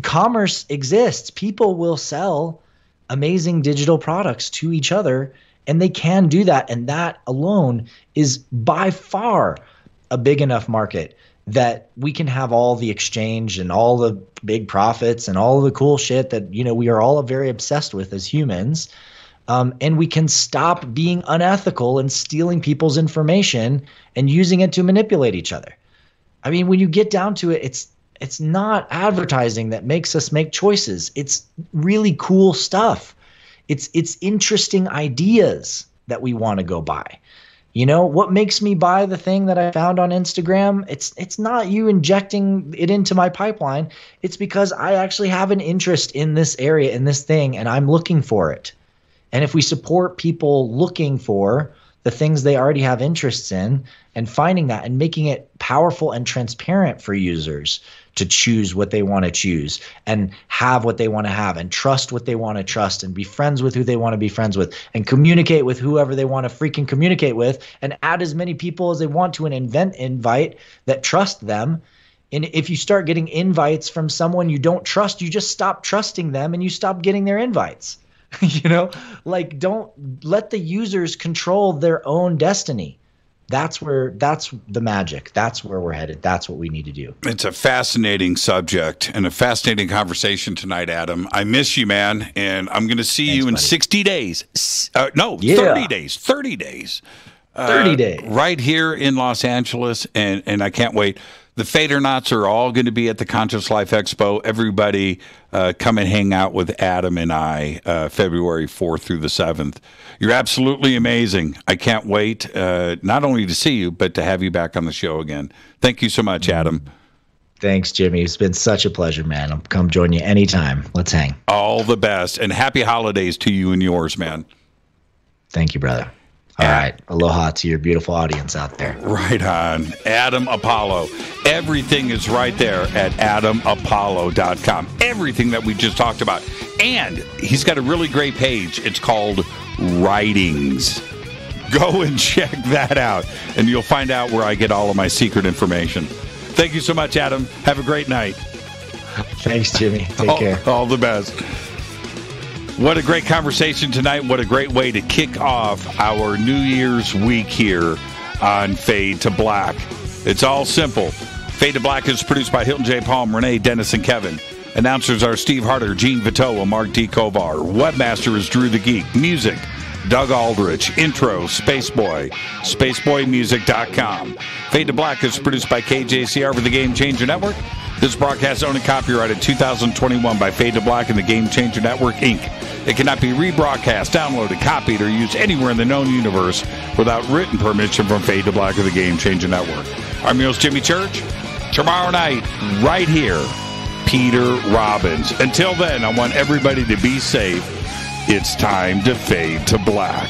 Commerce exists. People will sell amazing digital products to each other, and they can do that. And that alone is by far a big enough market that we can have all the exchange and all the big profits and all the cool shit that, we are all very obsessed with as humans. And we can stop being unethical and stealing people's information and using it to manipulate each other. I mean, when you get down to it, it's not advertising that makes us make choices. It's really cool stuff. It's interesting ideas that we want to go buy. What makes me buy the thing that I found on Instagram? It's not you injecting it into my pipeline. It's because I actually have an interest in this area, in this thing, and I'm looking for it. And if we support people looking for the things they already have interests in and finding that and making it powerful and transparent for users to choose what they want to choose and have what they want to have and trust what they want to trust and be friends with who they want to be friends with and communicate with whoever they want to freaking communicate with and add as many people as they want to an invite that trust them. And if you start getting invites from someone you don't trust, you just stop trusting them and you stop getting their invites. Don't let the users control their own destiny. That's the magic. That's where we're headed. That's what we need to do. It's a fascinating subject and a fascinating conversation tonight, Adam. I miss you, man. And I'm going to see you in 60 days. 30 days. 30 days. 30 days. Right here in Los Angeles. And I can't wait. The Fadernauts are all going to be at the Conscious Life Expo. Everybody come and hang out with Adam and I February 4th through the 7th. You're absolutely amazing. I can't wait not only to see you, but to have you back on the show again. Thank you so much, Adam. Thanks, Jimmy. It's been such a pleasure, man. I'll come join you anytime. Let's hang. All the best. And happy holidays to you and yours, man. Thank you, brother. All right. Aloha to your beautiful audience out there. Right on. Adam Apollo. Everything is right there at adamapollo.com. Everything that we just talked about. And he's got a really great page. It's called Writings. Go and check that out. And you'll find out where I get all of my secret information. Thank you so much, Adam. Have a great night. Thanks, Jimmy. Take care. All the best. What a great conversation tonight. What a great way to kick off our New Year's week here on Fade to Black. It's all simple. Fade to Black is produced by Hilton J. Palm, Renee, Dennis, and Kevin. Announcers are Steve Harder, Gene Vitoa, Mark D. Kovar. Webmaster is Drew the Geek. Music Doug Aldrich, intro, Spaceboy, spaceboymusic.com. Fade to Black is produced by KJCR for the Game Changer Network. This broadcast is owned and copyrighted 2021 by Fade to Black and the Game Changer Network, Inc. It cannot be rebroadcast, downloaded, copied, or used anywhere in the known universe without written permission from Fade to Black or the Game Changer Network. I'm your host, Jimmy Church. Tomorrow night, right here, Peter Robbins. Until then, I want everybody to be safe. It's time to fade to black.